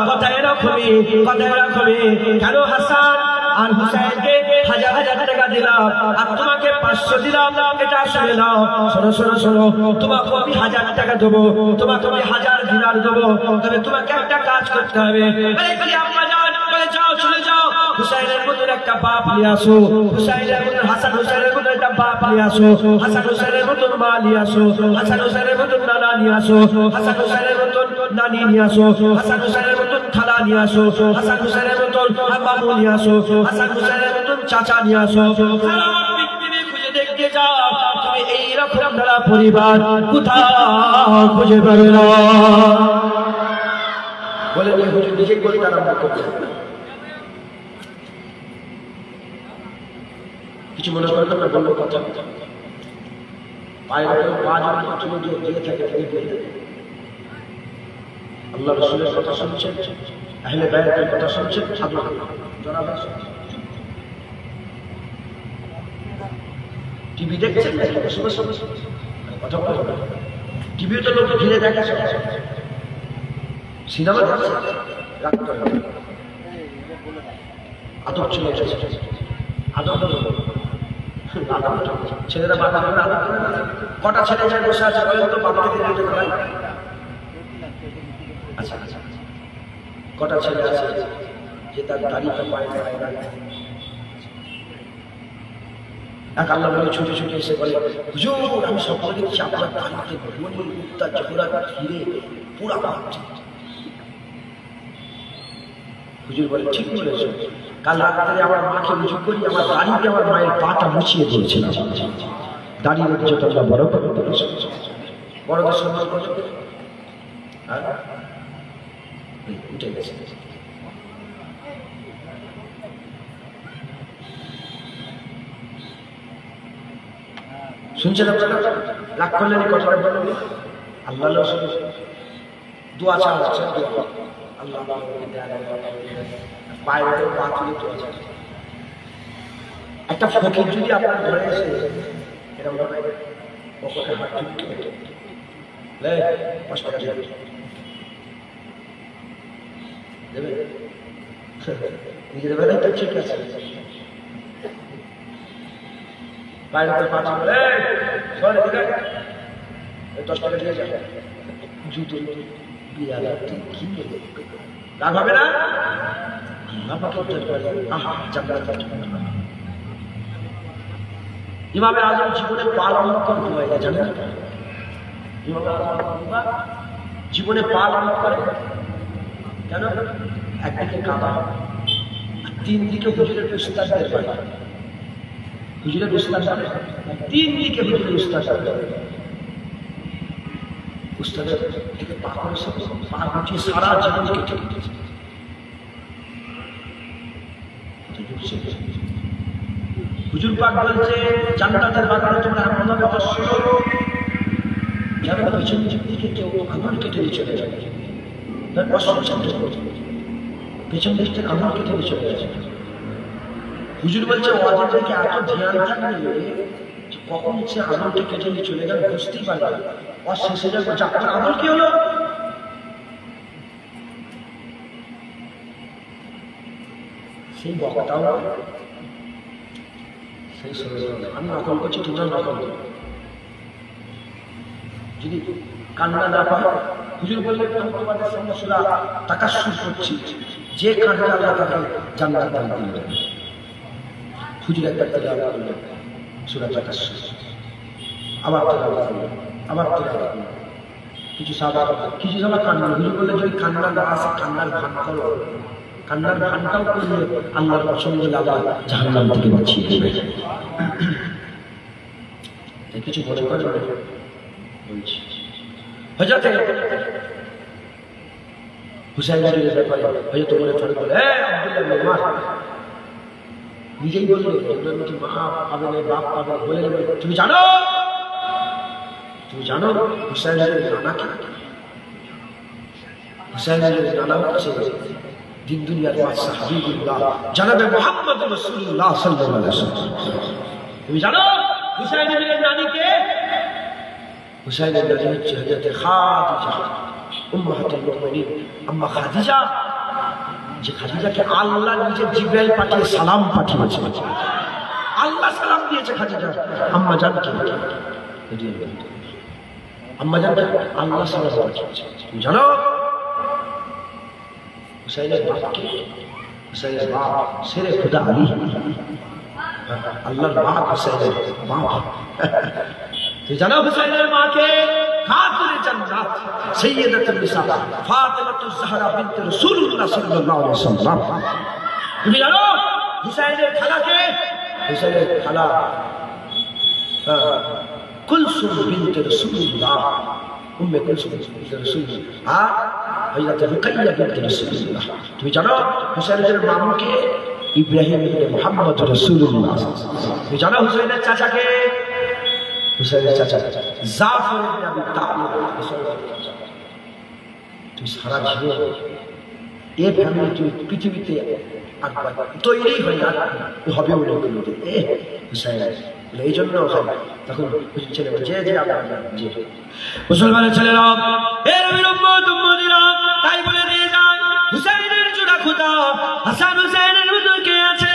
কথা এরকমই, কথা এরকমই। কেন হাসান আর হুসাইনকে 1000 টাকা দিলাম আর তোমাকে 500 দিলাম, এটা শুনে নাও। শোনো শোনো শোনো, তোমাকে আমি 1000 টাকা দেবো, তোমাকে আমি 1000 দিনার দেবো, তবে তোমাকে একটা কাজ করতে হবে। আরে কি আম্মা জান, বলে যাও, চলে যাও, হুসাইনের মতন একটা বাপ নিয়ে আসো, হুসাইনের মতন, হাসান হুসাইনের মতন একটা বাপ নিয়ে আসো, হাসান হুসাইনের মতন মা নিয়ে আসো, হাসান হুসাইনের মতন নানা নিয়ে আসো, হাসান হুসাইনের মতন নানি নিয়ে আসো, হাসান হুসাইনের মতন খালা নিয়ে আসো, হাসান হুসাইনের মতন মামু নিয়ে আসো, হাসান হুসাইনের মতন চাচা নিয়ে আসো। সারা পৃথিবী খুঁজে দেখতে যাও, তুমি এইরকম ধরা পরিবার কোথাও খুঁজে পাবে না। বলে হুজুর নিজে করে আরম্ভ করতে, কিছু মনে করবেন না, বলবো কথা। পায়ের পা যদি দিয়ে থাকে, আল্লাহ রাসূলের কথা শুনছেন, আহলে বায়াতের কথা শুনছেন, টিভি দেখছেন, কথা বলবেন। টিভিও তো লোক ঘিরে দেখে, সিনেমা দেখছে, রাখতে হবে। আদব চলে এসেছে, আদব ছেলেরা বাবা করে আদব করে না। কটা ছেলে যায় বসে আছে, বলেন তো বাবাকে দিয়ে দিতে পারে? আচ্ছা আচ্ছা, কটা ছেলে আছে যে তার দাড়িটা পায় না? এক আল্লাহ বলে ছুটে ছুটে এসে বলে, হুজুর আমি স্বপ্ন দেখছি আপনার দাড়িতে মনি মুক্তা জোহরা ঘিরে পুরা পাচ্ছে। হুজুর বলে, ঠিক বলেছ, কাল রাত্রে আমার মাকে উঁচু করি, আমার দাড়িতে আমার মায়ের পাটা মুছিয়ে দিয়েছিলাম। দাঁড়িয়ে যত আমরা বড় করতে বড়দের সম্মান করতে উঠে গেছে। শুনছেন আপনারা? রাগ করলেন কথা বললেন, আল্লাহ দোয়া চালাচ্ছে, আল্লাহ পায়ের পা তুলে দোয়া চালাচ্ছে। একটা ফকির যদি আপনার ঘরে এসে এরকম পকেটে হাত ঢুকিয়ে লে 5 টাকা দেবে, দেবে নিজের বেলায় তো ঠিক আছে, বাইরে করে 5 টাকা 10 টাকা দিয়ে যাবে, জুতো বিয়ালা কি রাগ হবে না? ইমামে আজম জীবনে পা লম্বা করে ঘুমাই জানেন? ইমামে আজম জীবনে পা লম্বা করে কেন? একদিকে কাবা, 3 দিকে হুজুরের উস্তাদের বাড়ি, হুজুরের উস্তাদ 3 দিকে হুজুরের উস্তাদ, উস্তাদের থেকে পা করেছে, পা গুছিয়ে সারা জীবন কেটে কেটেছে। হুজুর পাক বলছে জান্নাতের বাগানে তোমরা এমনভাবে অবশ্যই যেন পিছন দিকে কেউ আঙুল কেটে দিয়ে চলে যায়, পেছন দিক থেকে আঙুল কেটে দিয়ে চলে যায়। হুজুর বলছে ওয়াজিবকে এত ধ্যান থাকলে কখন সে আঙুলটা কেটে দিয়ে চলে গেল বুঝতেই পারবে না, আর শেষে যাবে আপনার আঙুল কি হলো? সেই বক্তাও সেই আমি নকল করছি, তোমরা নকল করো। যদি কান্না না পায়। হুজুর বললেন তোমাদের সঙ্গে সূরা তাকাসসুর করছি, যে কাঁদে আল্লাহ তাকে জান্নাত দান করবেন। হুজুর একবার তেলাওয়াত করলেন সূরা তাকাসসুর, আবার তেলাওয়াত করলেন, আবার তেলাওয়াত করলেন। কিছু সাহাবা কান্না। হুজুর বললেন যদি কান্না না আসে কান্নার ভান করো, কান্নার ভানটাও করলে আল্লাহর পছন্দ আল্লাহ জাহান্নাম থেকে বাঁচিয়ে দেবে। কিছু মনে করে বলছি হযরত হুসাইনের ব্যাপারে হযরত ওমর ফারুক বলে আব্দুল্লাহ ইবনে উমর নিজেই বললেন তোমরা মা পাবে না, বাপ পাবে, বলে দেবে তুমি জানো হুসাইনের নানা কি? হুসাইনের নানা হচ্ছে দিন দুনিয়ার বাদশা হাবিবুল্লাহ জনাবে মুহাম্মদ রাসূলুল্লাহ সাল্লাল্লাহু আলাইহি ওয়াসাল্লাম। তুমি জানো হুসাইনের নানিকে? হুসাইনের নানি হচ্ছে হযরত খাদিজা উম্মাহাতুল মুমিনিন, আম্মা খাদিজা, যে খাদিজাকে আল্লাহ নিজে জিবরাইল পাঠিয়ে সালাম পাঠিয়েছে। আল্লাহ সালাম দিয়েছে খাদিজা আম্মা জানকে, আম্মা জানকে আল্লাহ সালাম পাঠিয়েছে। তুমি জানো হুসাইনের বাপকে? হুসাইনের বাপ শেরে খুদা আলী, আল্লাহর বাপ হুসাইনের বাপ। তুমি জানো হুসাইনের মাকে? খাতুনে জান্নাত সাইয়্যিদাতুন নিসা ফাতিমাতুজ জাহরা বিনত রাসূলুল্লাহ সাল্লাল্লাহু আলাইহি ওয়াসাল্লাম। তুমি জানো হুসাইনের খালাকে? হুসাইনের খালা কুলসুম বিনত রাসূলুল্লাহ, উম্মে কুলসুম বিনত রাসূলুল্লাহ, হযরত রুকাইয়া বিনত রাসূলুল্লাহ। তুমি জানো হুসাইনের মামুকে? ইব্রাহিম ইবনে মুহাম্মদ রাসূলুল্লাহ। তুমি জানো হুসাইনের চাচাকে? হুসাইনের চাচা জাফর ইবনে আবি তালিব। তুমি সারা জীবন এই ফ্যামিলি তুমি পৃথিবীতে তৈরি হয়ে হবে বলে হুসাইন। এই জন্য তখন ছেলে যে মুসলমানের ছেলেরা এর তাই বলে দিয়ে যায় হুসাইনের জোড়া খুদা হাসান হুসাইনের মধ্যে কে আছে?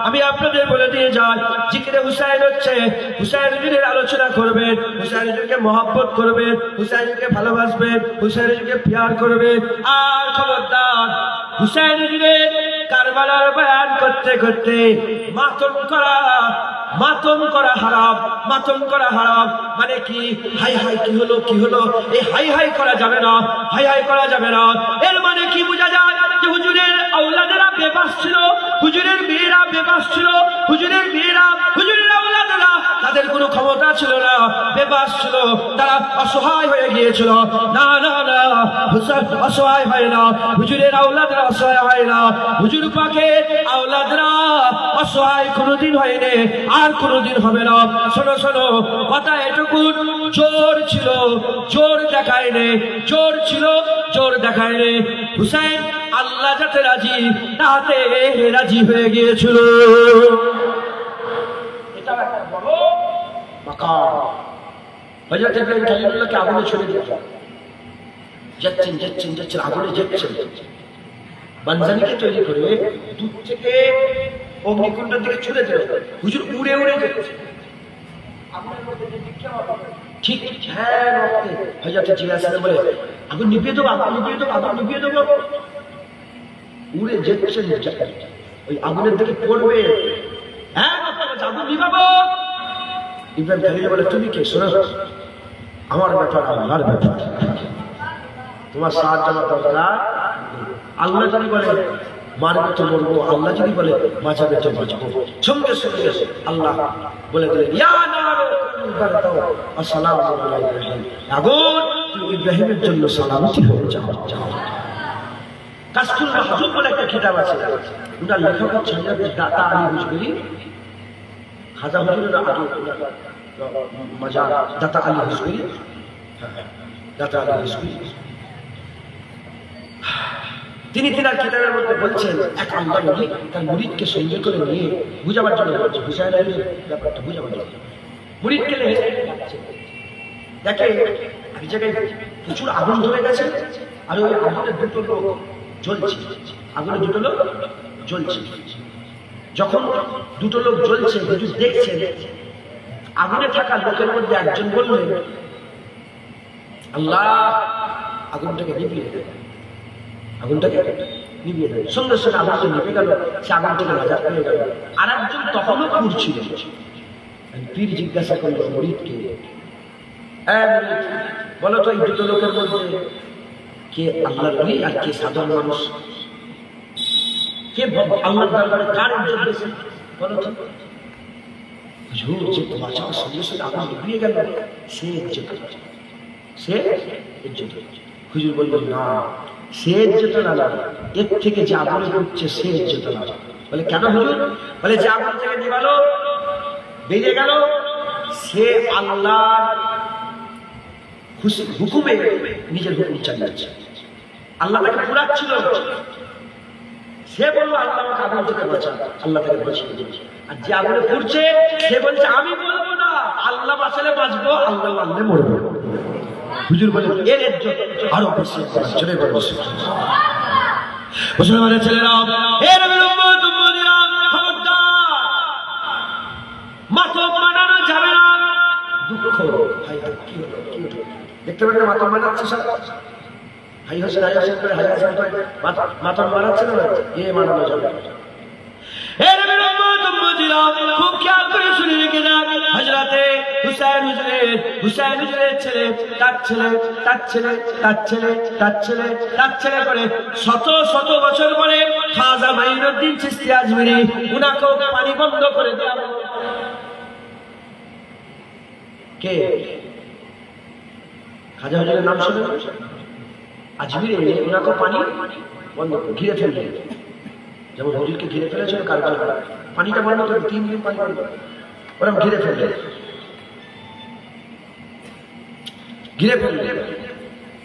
আমি আপনাদের বলে দিয়ে যাই জিকিরে হুসাইন হচ্ছে হুসাইনের আলোচনা করবেন, হুসাইনকে মহব্বত করবেন, হুসাইনকে ভালোবাসবেন, হুসাইনকে প্যার করবেন। আর খবরদার হুসাইনের কারবালার বয়ান করতে করতে মাতম করা হারাম। মাতম করা হারাম মানে কি? হাই হাই কি হলো এই হাই হাই করা যাবে না, হাই হাই করা যাবে না। এর মানে কি বোঝা যায়? যে হুজুরের আওলাদেরা বেবাস ছিল, হুজুরের মেয়েরা বেবাস ছিল, হুজুরের আওলাদেরা তাদের কোনো ক্ষমতা ছিল না, বেবাস ছিল, তারা অসহায় হয়ে গিয়েছিল। না না না, হুসাইন অসহায় হয় না, হুজুরের আওলাদেরা অসহায় হয় না, হুজুর পাকের আওলাদেরা অসহায় কোনোদিন হয়নি, আর কোনোদিন হবে না। শোনো শোনো কথা এটুকু, জোর ছিল জোর দেখায়নি, জোর ছিল জোর দেখায়নি। হুসাইন আল্লাহ যাতে রাজি তাতে রাজি হয়ে গিয়েছিল। এটা একটা বড় মাকাম। হযরত ইব্রাহিম খলিলুল্লাহকে আগুনে ছুড়ে দিয়েছেন, যাচ্ছেন আগুনে যাচ্ছেন। বানজানিকে তৈরি করে দূর থেকে অগ্নিকুণ্ডের দিকে ছুড়ে দিল। হুজুর উড়ে উড়ে যাচ্ছে ঠিক হ্যাঁ রক্তে। হযরত জিজ্ঞাসা বলে আগুন নিভিয়ে দেবো, আগুন নিভিয়ে দেবো। উড়ে যাচ্ছেন, ওই আগুনের দিকে পড়বে, হ্যাঁ আগুন নিভাবো। ইব্রাহিম খলিল বলে তুমি কে? শোনো, আমার ব্যাপার আল্লাহর ব্যাপার, তোমার সাহায্য আমার দরকার। আল্লাহ যদি বলে মারবে তো মরবো, আল্লাহ যদি বলে বাঁচাবে তো বাঁচবো। সঙ্গে সঙ্গে আল্লাহ বলে দিলেন আগুন ইব্রাহিমের জন্য সালামতি হয়ে যাও। কাসফুল মাহজুব বলে একটা কিতাব আছে, ওনার লেখক হচ্ছে দাতা আলী হুজুরি, খাজা হুজুরের আগে মাজার দাতা আলী হুজুরি, দাতা আলী হুজুরি। তিনি তিনার কিতাবের মধ্যে বলছেন এক আল্লাহর নবী তার মুরিদকে সঙ্গে করে নিয়ে বুঝাবার জন্য বলছে, হুসাইন আলীর ব্যাপারটা বুঝাবার জন্য মুরিদকে দেখে এক জায়গায় প্রচুর আগুন ধরে গেছে, আর ওই আগুনের দুটো লোক জ্বলছে, আগুনের দুটো লোক জ্বলছে। যখন দুটো লোক জ্বলছে হুজুর দেখছেন, আগুনে থাকা লোকের মধ্যে একজন বললেন আল্লাহ আগুনটাকে নিভিয়ে দেয়, আগুনটাকে নিভিয়ে দেয়। সঙ্গে সঙ্গে আগুনটা নিভে গেল, সে আগুন থেকে নাজাত পেয়ে গেল। আর একজন তখনও পুড়ছিল। পীর জিজ্ঞাসা করলো মুরিদকে, বলো তো এই দুটো লোকের মধ্যে কে আল্লাহর ওলি আর কে সাধারণ মানুষ? কে আল্লাহর দরবারে কার ইজ্জত বেশি বলো তো? হুজুর যে বাঁচার সঙ্গে সঙ্গে আগুন নিভিয়ে গেল, সে ইজ্জত, সে ইজ্জত। হুজুর বললেন না, সে ইজ্জত না, এর থেকে যে আগুনে উঠছে সে ইজ্জত না। বলে কেন হুজুর? বলে যে আগুন থেকে নিভালো বেরিয়ে গেল, সে আল্লাহর হুকুমে নিজের হুকুম চালিয়েছে। আল্লাহ তাকে পুরাচ্ছিল, সে বললো আল্লাহ আমাকে আগুন থেকে বাঁচা, আল্লাহ তাকে বাঁচিয়ে দিয়েছে। আর যে আগুনে পুড়ছে সে বলছে আমি বলবো না, আল্লাহ বাঁচালে বাঁচবো, আল্লাহ মানলে মরবো। হুজুর বলে এর ইজ্জত আরো বেশি চলে গেল। মুসলমানের ছেলেরা, হে নবীর উম্মত উম্মতিরা, খবরদার মাতম মানানো যাবে না। দুঃখ ভাই কি হলো, কি হলো? দেখতে পারেন মাতম মানাচ্ছে সব, হাই হোসেন হাই হোসেন করে, হাই হোসেন করে মাতম মানাচ্ছে না, এ মানানো যাবে না। হে নবীর উম্মত উম্মতিরা, খুব খেয়াল করে শুনে রেখে যান। হযরতে হুসাইন হুজুরের ছেলে, তার ছেলে করে শত শত বছর পরে খাজা মাইনুদ্দিন চিশতি আজমিরি উনাকেও পানি বন্ধ করে দেওয়া হলো। কে? খাজা হুজুরের নাম শুনে আজমিরি উনাকেও পানি বন্ধ ঘিরে ফেললেন। যেমন হুজুরকে ঘিরে ফেলেছিল কারবালা, পানিটা বন্ধ করে 3 দিন পানি বন্ধ, ওরকম ঘিরে ফেললে।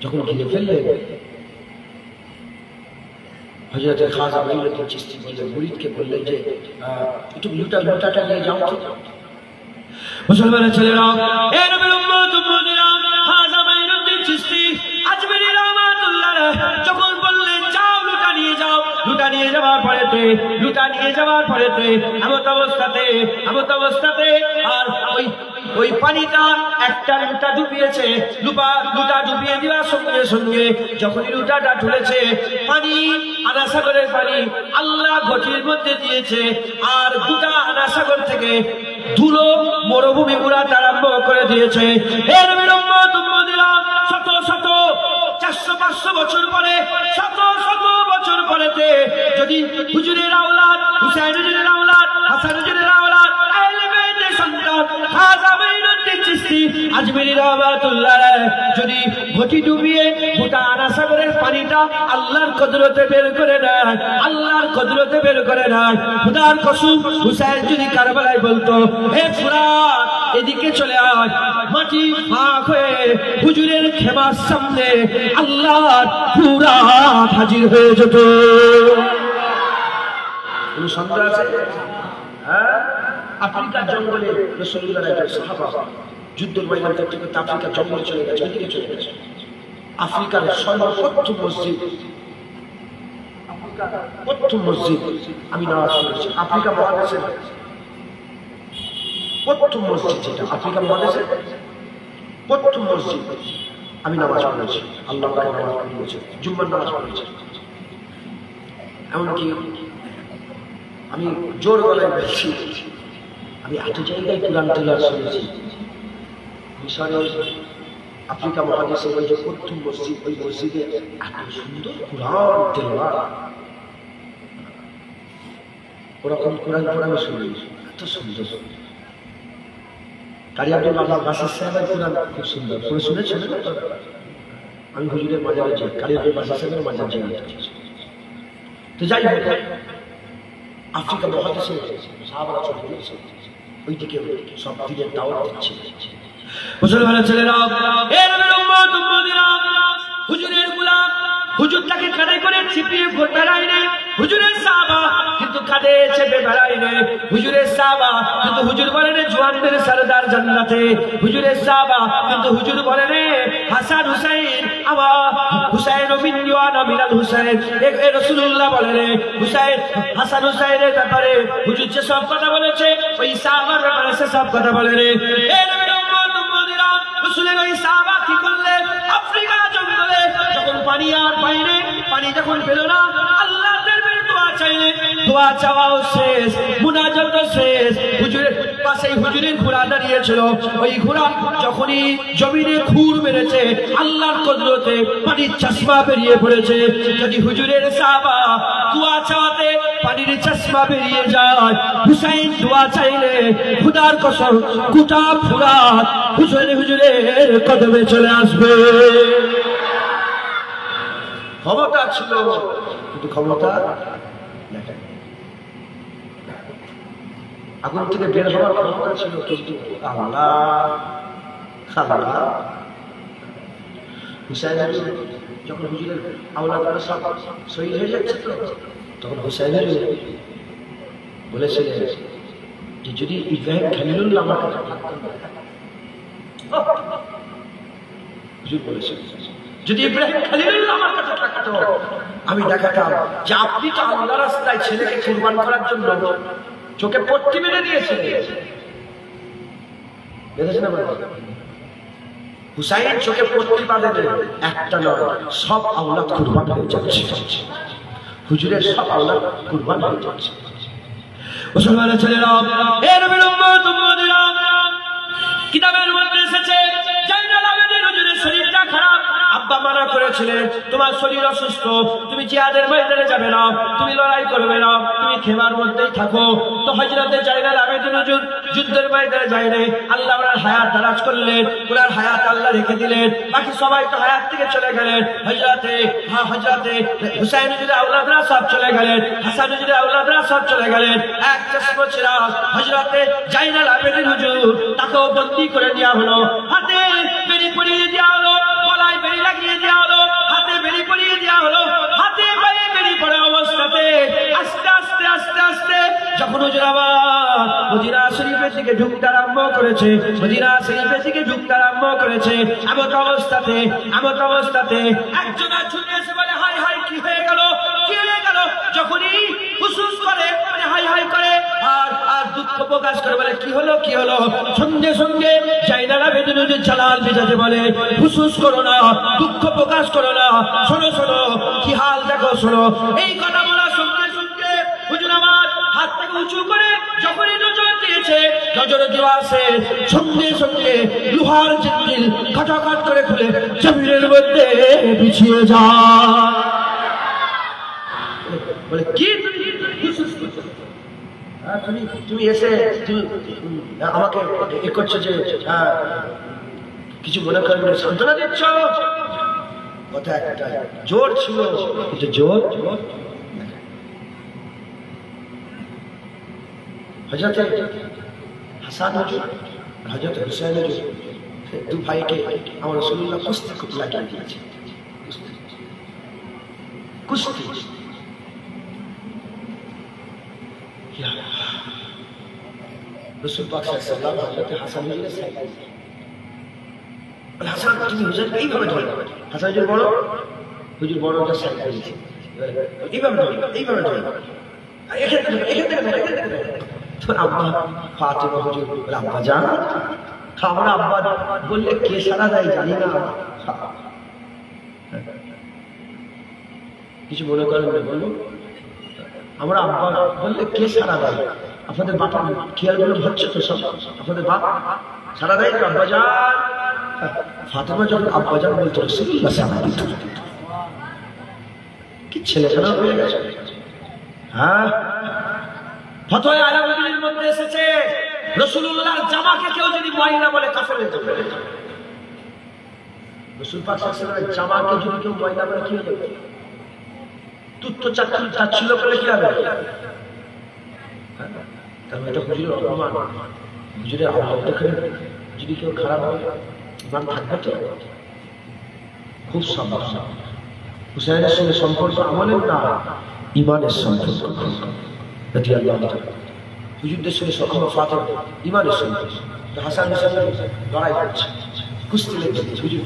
যখন ঘিরে ফেললে, হযরত খাজা মাইনুদ্দিন চিশতি বললেন, মুরিদকে বললেন যে একটু লুটাটা নিয়ে যাও তো। মুসলমানের ছেলেরা, হে নবীর উম্মত উম্মতিরা, খাজা মাইনুদ্দিন চিশতি আজমিরি রাহমাতুল্লাহ যখন বললেন যাও লুটা নিয়ে যাও, লুটা নিয়ে যাওয়ার পরেতে এমত অবস্থাতে আর ওই পানিটা একটা লুটা ডুবিয়েছে, লুটা ডুবিয়ে দেওয়ার সঙ্গে সঙ্গে যখনই লুটাটা তুলেছে, পানি আনা সাগরের পানি আল্লাহ ঘটির মধ্যে দিয়েছে, আর গোটা আনা সাগর থেকে ধুলো মরুভূমি উড়াতে আরম্ভ করে দিয়েছে। এর শত শত 400-500 বছর পরে, শত শত বছর পরেতে যদি হুজুরের আওলাদ, হুসাইন হুজুরের আওলাদ, হাসান হুজুরের আওলাদ, আহলে বাইতের সন্তান খাজা মাইনুদ্দিন চিশতি আজমিরি রাহমাতুল্লাহ যদি ঘটি ডুবিয়ে গোটা আনা সাগরের পানিটা আল্লাহর কুদরতে বের করে নেয়, খোদার কসম হুসাইন যদি কারবালায় বলতো, হে ফুরাত এদিকে চলে আয়, মাটি ফাঁক হয়ে হুজুরের খেমার সামনে আল্লাহর ফুরাত হাজির হয়ে যেত। কোন সন্দেহ আছে? হ্যাঁ, আফ্রিকার জঙ্গলে রাসূলুল্লাহর একজন সাহাবা যুদ্ধের ময়দান থেকে আফ্রিকার জঙ্গলে চলে গেছে, ওইদিকে চলে গেছে। আফ্রিকার সর্বপ্রথম মসজিদ আমি নামাজ পড়েছি। আফ্রিকা মহাদেশের প্রথম মসজিদ, যেটা আফ্রিকা মহাদেশের প্রথম মসজিদ আমি নামাজ পড়েছি। আল্লাহ নামাজ পড়িয়েছে, জুম্মার নামাজ পড়েছি। এমনকি আমি জোর গলায় বলছি, আমি এত জায়গায় কুরআন তেলাওয়াত শুনেছি। মিশরের আফ্রিকা মহাদেশের ওই যে প্রথম মসজিদ, ওই মসজিদে এত সুন্দর কুরআন তেলাওয়াত, ওরকম কোরআন আমি শুনেছি, এত সুন্দর। কারি আব্দুল বাসির সাহেবের কোরআন খুব সুন্দর করে শুনেছেন। আমি হুজুরের মাজারে যাই, কারি আব্দুল বাসির সাহেবের মাজার যাই। তো যাই হোক, আফ্রিকা মহাদেশে সাহাবারা চলে গেছে, ওইদিকে সব দিনের দাওয়াত দিচ্ছে। মুসলমানের ছেলেরা, হে নবীর উম্মত উম্মতিরা, হুজুরের গোলাম হুজুরটাকে কাঁধে করে চিপিয়ে বেড়ায় নেই, হুজুরের সাহাবা কিন্তু কাঁধে চেপে বেড়ায় নেই, হুজুরের সাহাবা কিন্তু হুজুর বলেন জওয়ানদের সরদার জান্নাতে, হুজুরের সাহাবা কিন্তু হুজুর বলেন হাসান হুসাইন আমার হুসাইন বিন দিওয়ানা মিনাল হুসাইন। এ রাসূলুল্লাহ বলেন হুসাইন হাসান হুসাইনের ব্যাপারে হুজুর যে সব কথা বলেছে, ওই সাহাবার ব্যাপারে সে সব কথা বলেন। এ নবীর উম্মত উম্মতিরা, রাসূলের ওই সাহাবা কি করলেন? দোয়া চাওয়াও শেষ, মুনাজাতও শেষ। হুজুরের পাশেই হুজুরের ঘোড়া দাঁড়িয়েছিল। ওই ঘোড়া যখনই জমিনে খুর মেরেছে, আল্লাহর কুদরতে পানির চশমা বেরিয়ে পড়েছে। যদি হুজুরের সাহাবা দোয়া চাওয়াতে পানির চশমা বেরিয়ে যায়, হুসাইন দোয়া চাইলে খুদার কসম গোটা ফুরাত হুজুরের কদমে চলে আসবে। ক্ষমতা ছিল, কিন্তু ক্ষমতা আগুন থেকে বের হওয়ার ক্ষমতা ছিল, কিন্তু আল্লাহ হুসাইন যখন হুজুরের আওলাদরা সব শহীদ হয়ে যাচ্ছে, তখন হুসাইন বলেছিলেন যে যদি ইব্রাহিম খলিলুল্লাহ আমার কাছে থাকতেন, হুজুর বলেছেন যদি ইব্রাহিম খলিলুল্লাহ আমার কাছে থাকতো, আমি দেখাতাম যে আপনি তো আল্লাহর রাস্তায় ছেলেকে কুরবান করার জন্য চোখে পট্টি বেঁধে দিয়েছিলেন। দেখেছেন হুসাইন চোখে পট্টি বাঁধে একটা নয়, সব আওলাদ কুরবান হয়ে যাচ্ছে। হুজুরের সব আওলাদ কুরবান হয়ে যাচ্ছে। মুসলমানের ছেলেরা, এর বিলম্বিত কিতাবের মধ্যে এসেছে জাইনাল আবেদিন হুজুরের শরীরটা খারাপ। আব্বা মানা করেছিলেন তোমার শরীর অসুস্থ, তুমি জিহাদের ময়দানে যাবে না, তুমি লড়াই করবে না, তুমি খেমার মধ্যেই থাকো। তো হযরতে জাইনাল আবেদিন হুজুর যুদ্ধের ময়দানে যায়নি। আল্লাহ ওনার হায়াত দারাজ করলেন, ওনার হায়াত আল্লাহ রেখে দিলেন। বাকি সবাই তো হায়াত থেকে চলে গেলেন। হযরতে হুসাইন হুজুরের আওলাদরা সব চলে গেলেন, হাসান হুজুরের আওলাদরা সব চলে গেলেন। এক চশমা চিরাগ হযরতে জাইনাল আবেদিন হুজুর, তাকেও বন্দী করে দেওয়া হলো, হাতে বেড়ি পরিয়ে দেওয়া হলো, গলায় বেড়ি লাগিয়ে দেওয়া হলো, হাতে বেড়ি পরিয়ে দেওয়া হলো। হাতে পায়ে বেড়ি পড়া অবস্থাতে আস্তে আস্তে আস্তে আস্তে যখন হুজুর আবার মদিনা শরীফের দিকে ঢুকতে আরম্ভ করেছে, মদিনা শরীফের দিকে ঢুকতে আরম্ভ করেছে, এমন অবস্থাতে একজন ছুটে এসে বলে হাই হাই কি হয়ে গেল, কি হয়ে গেল। যখনই হুসুস করে মানে হাই হাই করে আর দুঃখ প্রকাশ করে বলে কি হলো কি হলো, সঙ্গে সঙ্গে জাইনাল আবেদিন হুজুর জালাল মেজাজে বলে হুসুস করো না, দুঃখ প্রকাশ করো না, শোনো শোনো কি হাল দেখো শোনো। এই কথা বলার সঙ্গে সঙ্গে হুজুর আমার হাত থেকে উঁচু করে যখনই নজর দিয়েছে, নজরে দেওয়া আছে সঙ্গে সঙ্গে লোহার জিঞ্জিল খটাখট করে খুলে জমিনের মধ্যে বিছিয়ে যায়। বলে কি তুমি এসে তুমি আমাকে এ করছো যে কিছু মনে করবে সান্ত্বনা দিচ্ছ। কথা একটা জোর ছিল, কিন্তু জোর হযরত হাসান হুজুর হযরত হুসাইন হুজুর দু ভাইকে আমার রাসূলুল্লাহ কুস্তি লাগিয়ে দিয়েছে। কুস্তি রাসূল পাক সাল্লাল্লাহু আলাইহি ওয়াসাল্লাম হাসান হুজুরের সাইড হাসান তুমি হুজুর এইভাবে ধরে, হাসান হুজুর বড়টা সাইড করেছে, এইভাবে ধরে আব্বা ফাতেমা হুজুর আব্বা জান, আমরা আব্বা বললে কে সারা দেয় জানি না, কিছু মনে করেন বলুন, আমরা আব্বা বললে কে সারা দেয়, আপনাদের বাবা খেয়ালগুলো হচ্ছে তো সব, আপনাদের বাপ সারা দেয় তো আব্বা জান। ফাতেমা যখন আব্বা জান বলতো রাসূলুল্লাহ সারা দিত, কি ছেলেখানা হয়ে গেছে। হ্যাঁ, ফতোয়া আলাউদ্দিনের মধ্যে এসেছে রাসূলুল্লাহর জামাকে কেউ যদি ময়লা বলে কাফের হয়ে যাবে। রাসূল পাক সাল্লাল্লাহু আলাইহি ওয়াসাল্লামের জামাকে যদি কেউ ময়লা বলে কি হবে? তুচ্ছ চাচ্ছিল বলে কি হবে? কারণ এটা হুজুরের অপমান, হুজুরের আওলাদ দেখে যদি কেউ খারাপ হয় ইমান থাকবে তো। খুব সাবধান, হুসাইনের সঙ্গে সম্পর্ক আমলের না ইমানের সম্পর্ক। হুজুরদের সঙ্গে ফাতেমা ইমানের সম্পর্ক। হাসান হুসাইন লড়াই করছে, কুস্তি লেগে হুজুর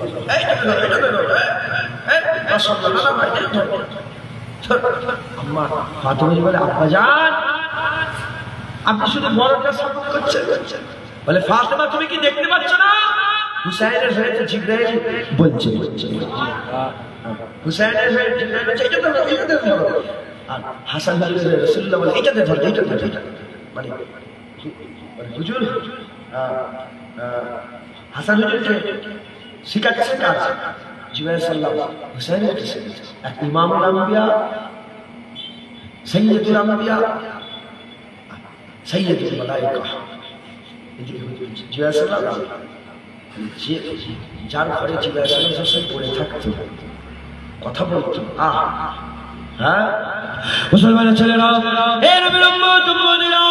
আম্মা ফাতেমা বলে আব্বা জান আপনি শুধু বড়টা সাপোর্ট করছেন। বলে ফাতেমা তুমি কি দেখতে পাচ্ছ না হুসাইনের হয়ে জিবরাইল বলছে, হুসাইনের হয়ে জিবরাইল বলছে এটা তো আর হাসান রাসূলুল্লাহ বলে এইটাতে ধর, এইটাতে এটা মানে হুজুর হাসান হুজুরকে শিখাচ্ছে কাজ জিবরাইল সাল্লাল্লাহু হুসাইনের কাছে এক ইমামুল আম্বিয়া সাইয়্যিদুল আম্বিয়া সাইয়্যিদুল মালায়েকা জিবরাইল সাল্লাল্লাহু যার ঘরে জিবরাইল সাল্লাল্লাহু পড়ে থাকতো কথা বলতো হ্যাঁ মুসলমানের ছেলেরা এ নবীর উম্মত উম্মতিরা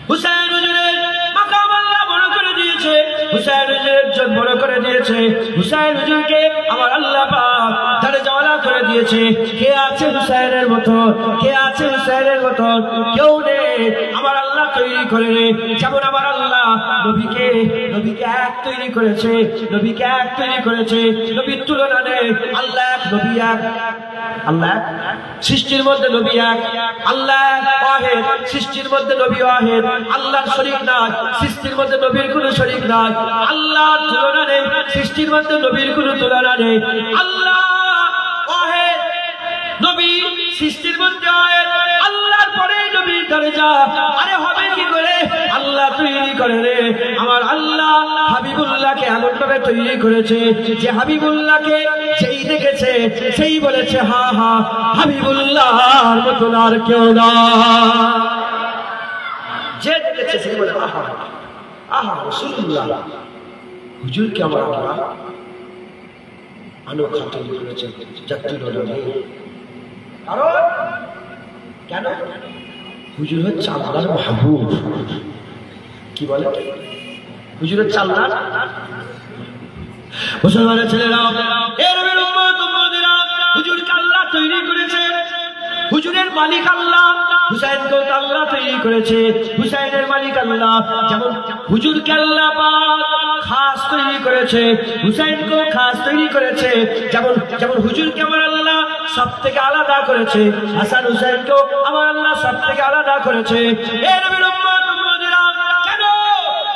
হুসাইন হুজুরের মাকাম আল্লাহ বড় করে দিয়েছে, হুসাইন হুজুরের ইজ্জত বড় করে দিয়েছে, হুসাইন হুজুরকে আমার আল্লাহ পাক দরজাওয়ালা করে দিয়েছে। কে আছে হুসাইনের মতো? কে আছে হুসাইনের মতো? কেউ নেই। আমার আল্লাহ তৈরি করে যেমন আমার আল্লাহ নবীকে এক তৈরি করেছে, নবীকে এক তৈরি করেছে, নবীর তুলনা নেই। আল্লাহ এক, নবী এক, আল্লাহ এক, সৃষ্টির মধ্যে নবী এক, আল্লাহ ওয়াহিদ, সৃষ্টির মধ্যে নবী ওয়াহিদ, আল্লাহর শরীক নাই, সৃষ্টির মধ্যে নবীর কোনো শরীক নাই, আল্লাহর তুলনা নেই, সৃষ্টির মধ্যে নবীর কোনো তুলনা নেই। আল্লাহ ওয়াহিদ, নবী সৃষ্টির মধ্যে ওয়াহিদ, আল্লাহর পরে নবীর দরজা। আরে হবে কি করে? আল্লাহ তৈরি করে রে। আমার আল্লাহ হাবিবুল্লাহকে এমন ভাবে তৈরি করেছে যে হাবিবুল্লাহকে যেই দেখেছে সেই বলেছে হা হা হাবিবুল্লাহর মতন আর কেউ না। যে দেখেছে সেই বলে আহা আহা রাসূলুল্লাহ। হুজুরকে আমার আল্লাহ অনোখা তৈরি করেছে, যার তুলনা নেই। কারণ কেন? হুজুর হচ্ছে আল্লাহর মাহবুব। কি বলে? হুজুর হচ্ছে আল্লাহর মুসলমানের ছেলেরা এর হুজুরকে আল্লাহ তৈরি করেছে, হুজুরের মালিক আল্লাহ, হুসাইনকেও আল্লাহ তৈরি করেছে, হুসাইনের মালিক আল্লাহ। যেমন হুজুরকে আল্লাহ পাক খাস তৈরি করেছে, হুসাইনকেও খাস তৈরি করেছে। যেমন যেমন হুজুরকে আমার আল্লাহ সব থেকে আলাদা করেছে, হাসান হুসাইনকেও আমার আল্লাহ সব থেকে আলাদা করেছে। এ নবীর উম্মত উম্মতিরা কেন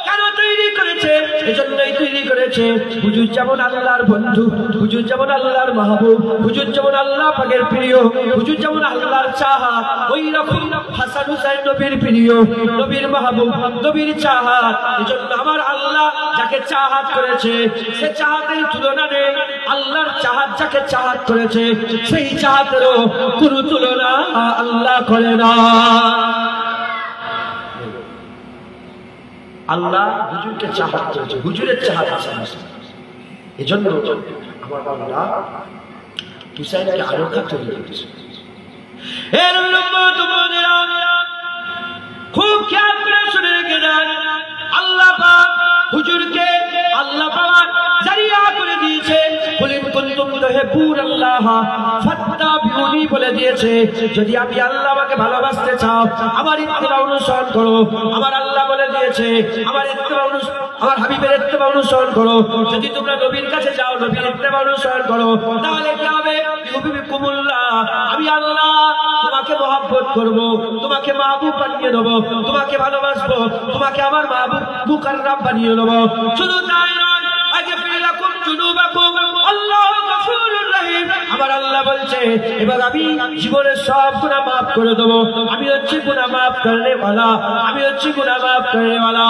কেন তৈরি করেছে? এজন্যই তৈরি করেছে। হুজুর যেমন আল্লাহর বন্ধু, হুজুর যেমন আল্লাহর মাহবুব, হুজুর যেমন আল্লাহ পাকের প্রিয়, হুজুর যেমন আল্লাহর চাহা, ওই রকম হাসান হুসাইন নবীর প্রিয়, নবীর মাহবুব, নবীর চাহা। এজন্য আমার আল্লাহ যাকে চাহাত করেছে সে চাহাতের তুলনা নেই। আল্লাহর চাহাত যাকে চাহাত করেছে সেই চাহাতেরও কোনো তুলনা আল্লাহ করে না। আল্লাহ হুজুরকে চাহাত করেছে, হুজুরের চাহাত আছে। এজন্য আমার আল্লাহ হুসাইনকে আলোকা তৈরি করেছে। খুব খেয়াল করে শুনে রেখে দেন, আল্লাহ পাক হুজুরকে আল্লাহ পাক জারিয়া করে দিয়েছে। কুলিন কুনতুম তুহিব্বুনাল্লাহ ফাত্তাবিউনি বলে দিয়েছে, যদি আমি আল্লাহ আমাকে ভালোবাসতে চাও আমার ইত্তেবা অনুসরণ করো। আমার আল্লাহ বলে দিয়েছে আমার ইত্তেবা আমার হাবিবের ইত্তেবা অনুসরণ করো। যদি তোমরা নবীর কাছে যাও, নবীর ইত্তেবা অনুসরণ করো, তাহলে কি হবে? ইউহিব্বুকুমুল্লাহ, আমি আল্লাহ তোমাকে মহব্বত করব, তোমাকে মাহবুব বানিয়ে নেব, তোমাকে ভালোবাসবো, তোমাকে আমার মাহবুব মুকাররাম বানিয়ে নেব। শুধু তাই নয়, আজফিলাকুম যুনুবাকুম আল্লাহু গফুরুর রহিম। আমার আল্লাহ বলছে এবার আমি জীবনের সব গুনাহ মাফ করে দেব। আমি হচ্ছি গুনাহ মাফ করনে ওয়ালা, আমি হচ্ছি গুনাহ মাফ করনে ওয়ালা।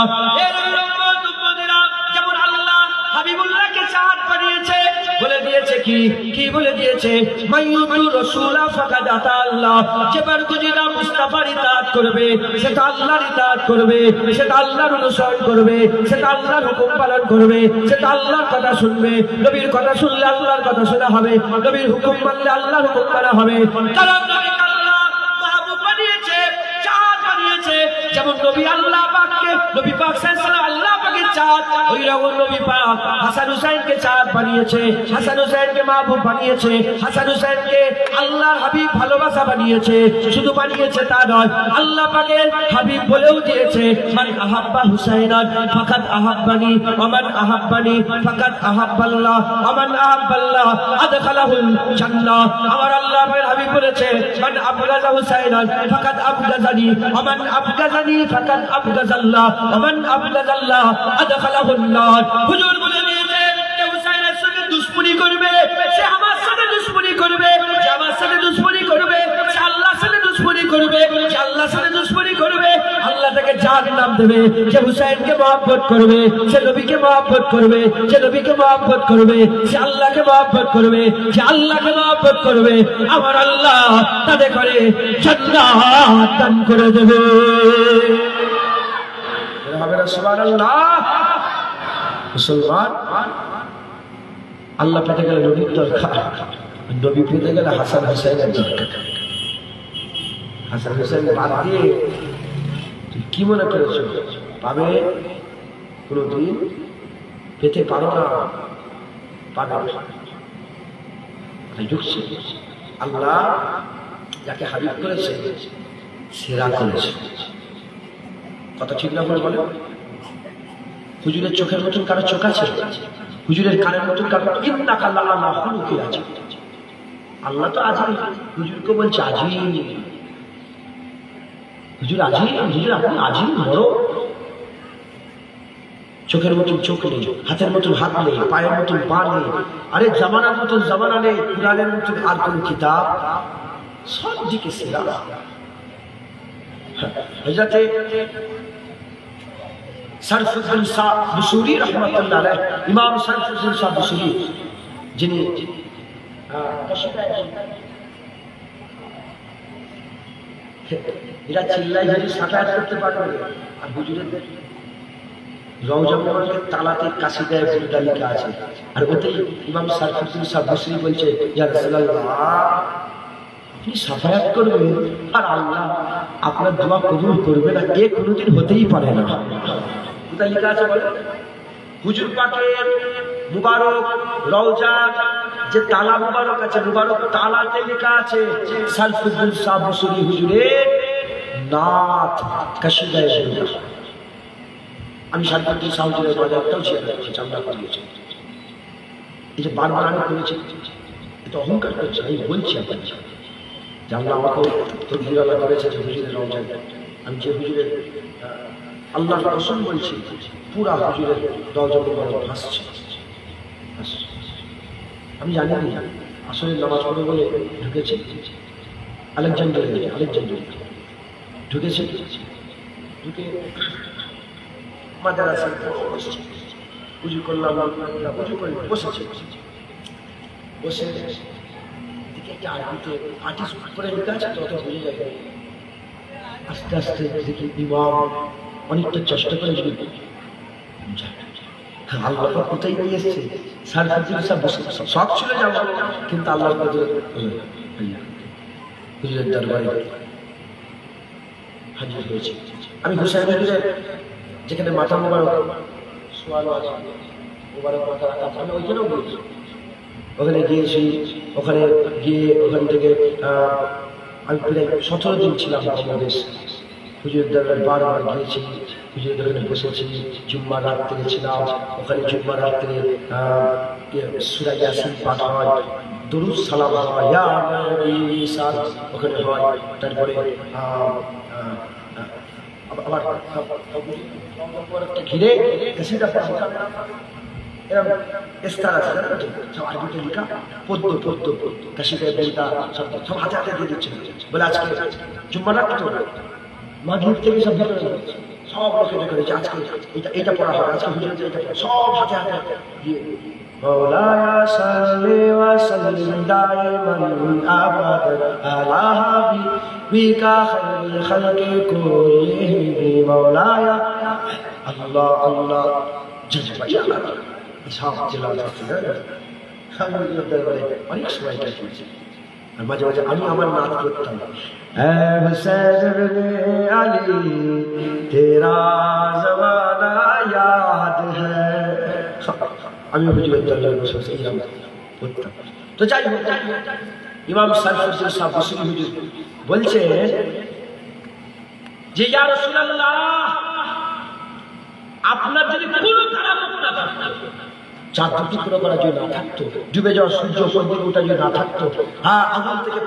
যেমন আল্লাহ হাবিবুল্লাহকে চাহাত বানিয়েছে, বলে দিয়েছে কি বলে দিয়েছে? মাইয়ুতু রাসূলা ফাকাদ আতা আল্লাহ। যে বারগুজিরা মুস্তাফার ইতাআত করবে সেটা আল্লাহর ইতাআত করবে, সেটা আল্লাহর অনুসরণ করবে, সেটা আল্লাহর হুকুম পালন করবে, সেটা আল্লাহর কথা শুনবে। নবীর কথা শুনলে আল্লাহর কথা শোনা হবে, নবীর হুকুম মানলে আল্লাহর হুকুম মানা হবে। কারণ নবীকে আল্লাহ মাহবুব বানিয়েছে, চাহাত বানিয়েছে। যেমন নবী আল্লাহ পাককে, নবী পাক সাল্লাল্লাহু আলাইহি আল্লাহ পাকের চাহাত, ওই রকম নবী পাক হাসান হুসাইনকে চাহাত বানিয়েছে, হাসান হুসাইনকে মাহবুব বানিয়েছে, হাসান হুসাইনকে আল্লাহর হাবিব ভালোবাসা বানিয়েছে। শুধু বানিয়েছে তা নয়, আল্লাহ পাকের হাবিব বলেও দিয়েছে, মান আহাব্বা হুসাইনান ফাকাদ আহাব্বানি ওয়া মান আহাব্বানি ফাকাদ আহাব্বাল্লাহ ওয়া মান আহাব্বাল্লাহ আদখালাহুল জান্নাহ। আমার আল্লাহ পাকের হাবিব বলেছে, মান আবগাযা হুসাইনান ফাকাদ আবগাযানি ওয়া মান আবগাযানি ফাকাদ আবগাযাল্লাহ ওয়া মান আবগাযাল্লাহ আদখালাহুন নার। হুজুর বলে দিয়েছে যে হুসাইনের সঙ্গে দুশমনি করবে সে আমার সাথে দুশমনি করবে, যে জাহান্নাম দেবে। যে হুসাইনকে মহব্বত করবে সে নবীকে মহব্বত করবে, যে নবীকে মহব্বত করবে সে আল্লাহকে মহব্বত করবে, যে আল্লাহকে মহব্বত করবে আমার আল্লাহ তাদের করে জান্নাত দান করে দেবে। সুবহানাল্লাহ। মুসলমান আল্লাহ পেতে গেলে নবীর দরকার, নবী পেতে গেলে হাসান হুসাইনের দরকার। হাসান হুসাইন বাদ দিয়ে কি মনে করেছো পাবে? কোনদিন পেতে পারো না, পাবে আল্লাহ যাকে হাবিব করেছে সেরা করেছে। কথা ঠিক না বলে বলে? হুজুরের চোখের মতন কারো চোখ আছে? হুজুরের কানের মতন কারো ইন্নাকা লাআলা খুলুকিন আছে? আল্লাহ তো আজি, হুজুরকে বলছে আজি, হুজুর আজি, হুজুর আপনি আজি বড়। চোখের মতন চোখ নেই, হাতের মতন হাত নেই, পায়ের মতন পা নেই, আরে জামানার মতন জামানা নেই, কুরআনের মতন আর কোন কিতাব, সব দিকে সেরা। হযরতে সরফুদ্দিন শাহ বুসুরি রহমাতুল্লাহ আলাইহি, ইমাম সরফুদ্দিন শাহ বুসুরি যিনি এরা চিল্লাই যদি সাফায়াত করতে পারবে। আর হুজুরের রওজা মুবারকের তালাতে কাসিদায়ে বুরদা লেখা আছে, আর ওতেই ইমাম সরফুদ্দিন শাহ বুসরি বলছে ইয়া রাসূলুল্লাহ আপনি সাফায়াত করবেন আর আল্লাহ আপনার দোয়া কবুল করবে না, এ কোনোদিন হতেই পারে না। কোথায় লেখা আছে বলে? হুজুর পাকের মুবারক রওজা যে তালা মুবারক আছে, মুবারক তালাতে লেখা আছে সরফুদ্দিন শাহ বুসরি হুজুরের নাত কাসিদায়ে বুরদা। আমি সরফুদ্দিন শাহ হুজুরের বাজারটাও শেয়ার করছি, চামড়া করিয়েছি। এই যে বারবার আমি করেছি, এটা অহংকার করছে। আমি বলছি আপনার যে আল্লাহ আমাকে তকদির করেছে যে হুজুরের রওজায় আমি যে হুজুরের আল্লাহর কসম বলছি পুরা হুজুরের রওজা মুবারক ভাসছে। আমি জানি না আসলে নামাজ পড়ে বলে ঢুকেছে আলেকজান্ডারিয়া ঢুকেছে, ঢুকে মাদ্রাসা উজু করলাম, উজু করে বসেছে, বসে একটা আরবিতে আর্টিস্ট করে লেখা আছে, তত বুঝে যায়। আস্তে আস্তে দেখি ইমাম অনেকটা চেষ্টা করে যদি আল্লাহ কোথায় নিয়ে এসছে। সরফুদ্দিন শাহ বসে সব ছিল যাবো, কিন্তু আল্লাহ হুজুরের দরবারে হাজির হয়েছে। আমি হুসাইন হুজুরের যেখানে মাথা মোবারক সোয়াল আছে, মোবারক মাথা রাখা আছে, আমি ওইখানেও বলছি। ওখানে গিয়েছি, ওখানে গিয়ে ওখান থেকে আমি প্রায় 17 দিন ছিলাম বাংলাদেশ। হুজুরের দরবারে বারবার গিয়েছি, হুজুরের দরবারে বসেছি। জুম্মার রাত্রে ছিলাম ওখানে, জুম্মার রাত্রে সূরা ইয়াসিন পাঠ হয়, দুরূদ সালাম হয়, ইয়া নবী সাল ওখানে হয়। তারপরে আবার ঘিরে কাসিদা এরকম ইস্তার আছে, সব আরবিতে লেখা, পদ্ম পদ্ম কাসিদায়ে বুরদা সব হাতে হাতে দিয়ে দিচ্ছে। বলে আজকে জুম্মার রাত তো মাগরিব থেকে সব ভিতরে সব লোকে করেছে, আজকে এইটা পড়া হবে, আজকে হুজুরের এইটা সব হাতে হাতে দিয়ে مولاي صل وسلم دائما ابدا على حبيبك خير الخلق كلهم مولاي الله الله جل جلاله সব অনেক সময় কাটিয়েছি। আর মাঝে মাঝে আমি আমার নাচ করতাম, আলী তেরা জমানা ইয়াদ হ্যায়, আমি হুজুরের দরবারে বসে বসে এইরকম করতাম। তো যাই হোক, ইমাম সরফুদ্দিন শাহ বুসরি হুজুর বলছে যে ইয়া রাসূলুল্লাহ আপনার যদি কোনো কারামত না থাকতো, চাঁদ টুকরো করা যদি না থাকতো, ডুবে যাওয়া সূর্য উপর দিকে ওটা যদি না থাকতো, হ্যাঁ আগুন থেকে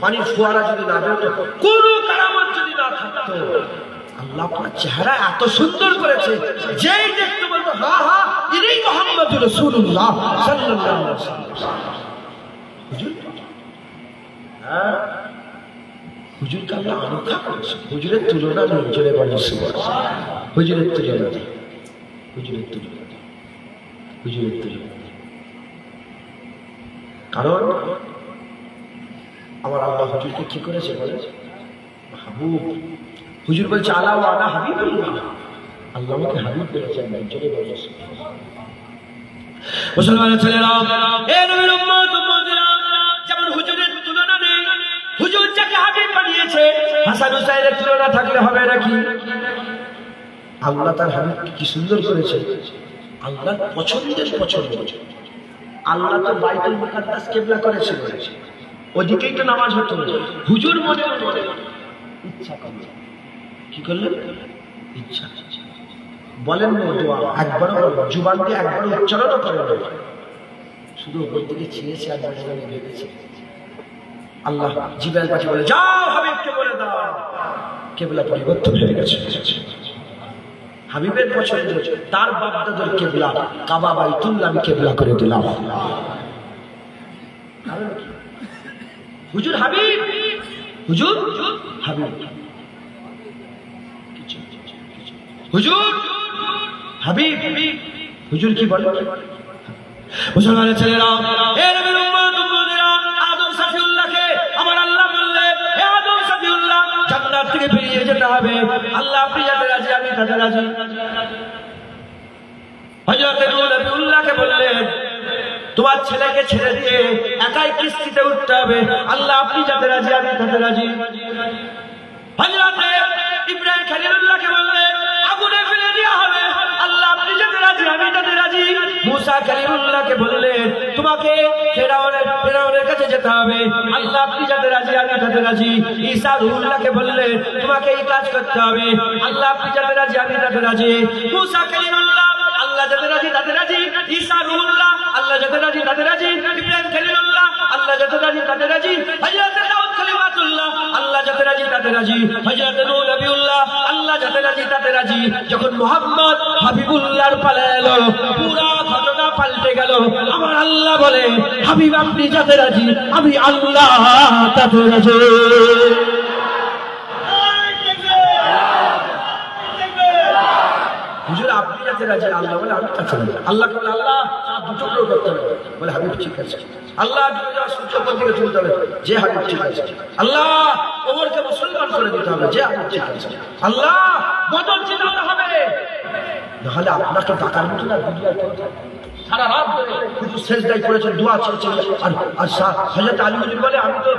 পানির ফোয়ারা যদি না বেরোতো, কোনো কারামত যদি না থাকতো, আল্লাহ আপনার চেহারা এত সুন্দর করেছে যেই দেখতে বলতো হ্যাঁ হ্যাঁ ইনি মুহাম্মদুর রাসূলুল্লাহ সাল্লাল্লাহু আলাইহি ওয়াসাল্লাম। হ্যাঁ হুজুরকে আমরা আনখা করেছি, হুজুরের তুলনা নেই, জোরে বলেন সুবহানাল্লাহ। হুজুরের তুলনা নেই, হুজুরের তুলনা নেই, হুজুরের তুলনা নেই। কারণ আমার আল্লাহ হুজুরকে কি করেছে বলে? মাহবুব। হুজুর বলছে আলা ওয়া আনা হাবিবুল্লাহ, আল্লাহ আমাকে হাবিব করেছেন, জোরে বলেন সুবহানাল্লাহ। মুসলমানের ছেলেরা, এ নবীর উম্মত উম্মতেরা, যেমন হুজুরের তুলনা নেই, হুজুর যাকে হাবিব বানিয়েছে, হাসান হুসাইনের তুলনা থাকলে হবে নাকি? আল্লাহ তার হাবিবকে কি সুন্দর করেছে, আল্লাহ পছন্দের পছন্দ। আল্লাহ তো বাইতুল মুকাদ্দাস কিবলা করেছে, ওদিকেই তো নামাজ হতো। হুজুর মনে মনে ইচ্ছা করল, কি করলেন? ইচ্ছা বলেন না, দোয়া একবারও জুবান দিয়ে একবার উচ্চারণও করেন না, শুধু ওপর দিকে চেয়েছে আর মনে মনে ভেবেছে। আল্লাহ জিবরাইল পাঠিয়ে বলে, যাও হাবিবকে বলে দাও কিবলা পরিবর্তন হয়ে গেছে। হাবিবের পছন্দ, তার বাপদাদার কিবলা কাবা বাইতুল্লাহ আমি কিবলা করে দিলাম। হুজুর হাবিব, হুজুর হাবিব, হুজুর হাবিব, হুজুর কি বলে? মুসলমানের ছেলেরা, এ নবীর উম্মত উম্মতেরা, আদম সফিউল্লাহকে আমার আল্লাহ বললেন, হে আদম সফিউল্লাহ, জান্নাত থেকে বেরিয়ে যেতে হবে। আল্লাহ আপনি যাতে রাজি, আমি তাতে রাজি। হযরত নবীউল্লাহকে বললেন, তোমার ছেলেকে ছেড়ে দিয়ে একাই কিস্তিতে উঠতে হবে। আল্লাহ আপনি যাতে রাজি, আমি তাতে রাজি। হযরত ইব্রাহিম খলিলুল্লাহকে বললেন, আগুনে ফেলে দেওয়া হবে। আল্লাহ আপনি যাতে রাজি, আমি তাতে রাজি। মুসা খলিলুল্লাহকে বললেন, তোমাকে ফেরাউনের কাছে যেতে হবে। আল্লাহ আপনি যাতে রাজি, আমি তাতে রাজি। ঈসা রুহুল্লাহকে বললেন, তোমাকে এই কাজ করতে হবে। আল্লাহ আপনি যাতে রাজি, আমি তাতে রাজি। মুসা খলিলুল্লাহ, আল্লাহ যাতে রাজি তাতে রাজি। ঈসা রুহুল্লাহ, আল্লাহ যাতে রাজি তাতে রাজি। ইব্রাহিম খলিলুল্লাহ, আল্লাহ যাতে রাজি তাতে রাজি। হযরত দাউদ খলিমাতুল্লাহ, আল্লাহ যাতে রাজি তাতে রাজি। হযরত নূহ নবীউল্লাহ, আল্লাহ যাতে রাজি তাতে রাজি। যখন মুহাম্মদ হাবিবুল্লাহর পালা এলো, পুরো ঘটনা পাল্টে গেল। আমার আল্লাহ বলে, হাবিব আপনি যাতে রাজি, আমি আল্লাহ তাতে রাজি। হুজুর আপনি যাতে রাজি, আল্লাহ বলে আমি তাতে রাজি। আল্লাহকে বলে, আল্লাহ দুটো করে করতে হবে। বলে হাবিব ঠিক আছে। আল্লাহ সূর্য উপর দিকে তুলতে হবে, যে হাবিব ঠিক আছে। আল্লাহ ওমরকে মুসলমান করে দিতে হবে, যে হাবিব ঠিক আছে। আল্লাহ বদর জিতাতে হবে, নাহলে আপনাকে টাকার মতো না দুনিয়ার সারা রাত ধরে হুজুর সেজদায় করেছেন, দোয়া চেয়েছেন। আর হযরত আলী হুজুর বলে, আমি তো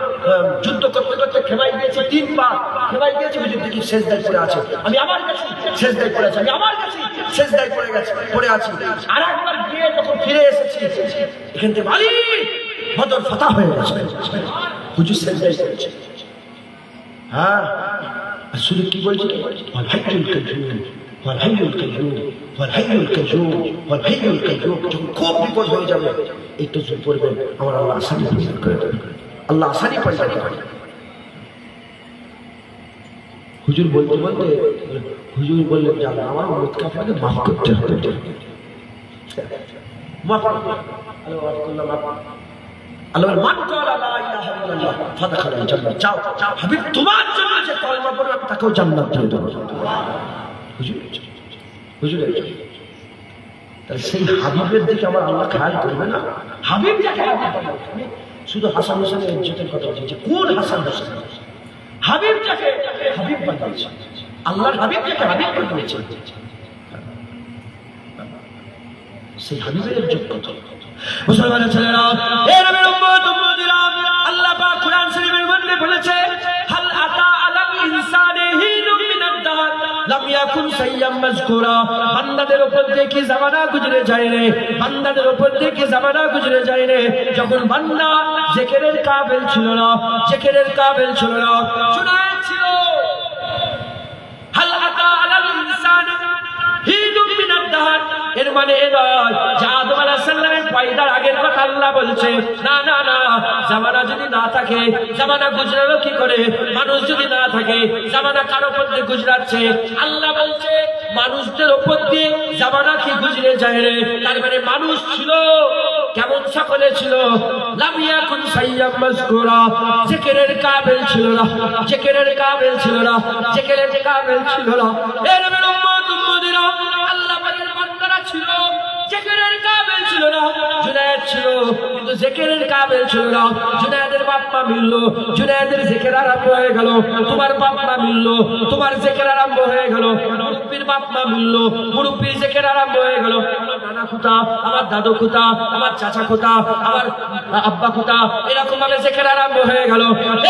যুদ্ধ করতে করতে খেমাই গিয়েছি, 3 বার খেমাই গিয়েছি, হুজুর দেখি সেজদায় পড়ে আছে। আমি আবার গেছি, সেজদায় পড়ে আছে। আমি আবার গেছি, সেজদায় পড়ে আছি। আর একবার গিয়ে যখন ফিরে এসেছি, এখান থেকে আলী বদর ফাতাহ হয়ে গেছে, হুজুর সেজদায় পড়েছে। হ্যাঁ, আর শুধু কি বলছে? খুব বিপদ হয়ে যাবে, এই তো পড়বেন, আমার আল্লাহ আসানি করে দেবেন, আল্লাহ আসানি পয়সা দেবেন। হুজুর বলতে বলতে হুজুর বললেন, যে আমার উম্মতকে আপনাকে মাফ করতে হবে, মাফ করলাম। আল্লাহ মান ক্বালা লা ইলাহা ইল্লাল্লাহ ফাদখালাল জান্নাত। যাও হাবিব, তোমার জন্য যে কলমা পড়বে তাকেও জান্নাত দিয়ে দেব। হুজুর তাহলে সেই হাবিবের দিকে আমার আল্লাহ খেয়াল করবে না? হাবিব যাকে শুধু হাসান হোসেনের ইজ্জতের কথা বলছে, কোন হাসান হোসেন? হাবিব যাকে হাবিব বানিয়েছে, আল্লাহর হাবিব যাকে হাবিব বানিয়েছে, সেই হাবিবের ইজ্জত কত। মুসলমানের ছেলেরা, এ নবীর উম্মত উম্মতেরা, আল্লাহ পাক কুরআন শরীফের মধ্যে বলেছে, হাল আতা আলাল ইনসানি হিনুম মিনাদ দাহর লাম ইয়াকুন সাইয়্যাম মাযকুরা। বান্দাদের উপর দিয়ে কি জামানা গুজরে যায় রে, বান্দাদের উপর দিয়ে কি জামানা গুজরে যায় রে, যখন বান্দা জিকিরের কাবিল ছিল না, জিকিরের কাবিল ছিল না, চুনায় ছিল। হাল আতা আলাল ইনসানি হিনুম মিনাদ দাহর, এর মানে এ নয় যে আদম আলাইহিস সালামের পয়দার আগের কথা আল্লাহ বলছে। না না না, জামানা যদি না থাকে, জামানা গুজরালো কি করে? মানুষ যদি না থাকে, জামানা কার উপর দিয়ে গুজরাচ্ছে? আল্লাহ বলছে মানুষদের উপর দিয়ে জামানা কি গুজরে যায় রে। তার মানে মানুষ ছিল, কেমন সকলে ছিল, লাম ইয়াকুন সাইয়্যাম মাযকুরা, জিকিরের কাবিল ছিল না, জিকিরের কাবিল ছিল না, জিকিরের কাবিল ছিল না। এর উম্মত উম্মতিরা আল্লাহ পাকের বান্দারা ছিল, জিকিরের কাবিল ছিল না। জুনায়েদ ছিল কিন্তু জিকিরের কাবিল ছিল না। জুনায়েদের বাপ মা মিলল, জুনায়েদের জিকির আরম্ভ হয়ে গেল। তোমার বাপ মা মিলল, তোমার জিকির আরম্ভ হয়ে গেল। মুরব্বির বাপ মা মিলল, মুরব্বির জিকির আরম্ভ হয়ে গেল। নানা খুতা, আমার দাদু খুতা, আমার চাচা খুতা, আমার আব্বা খুতা, এরকম ভাবে জিকির আরম্ভ হয়ে গেল।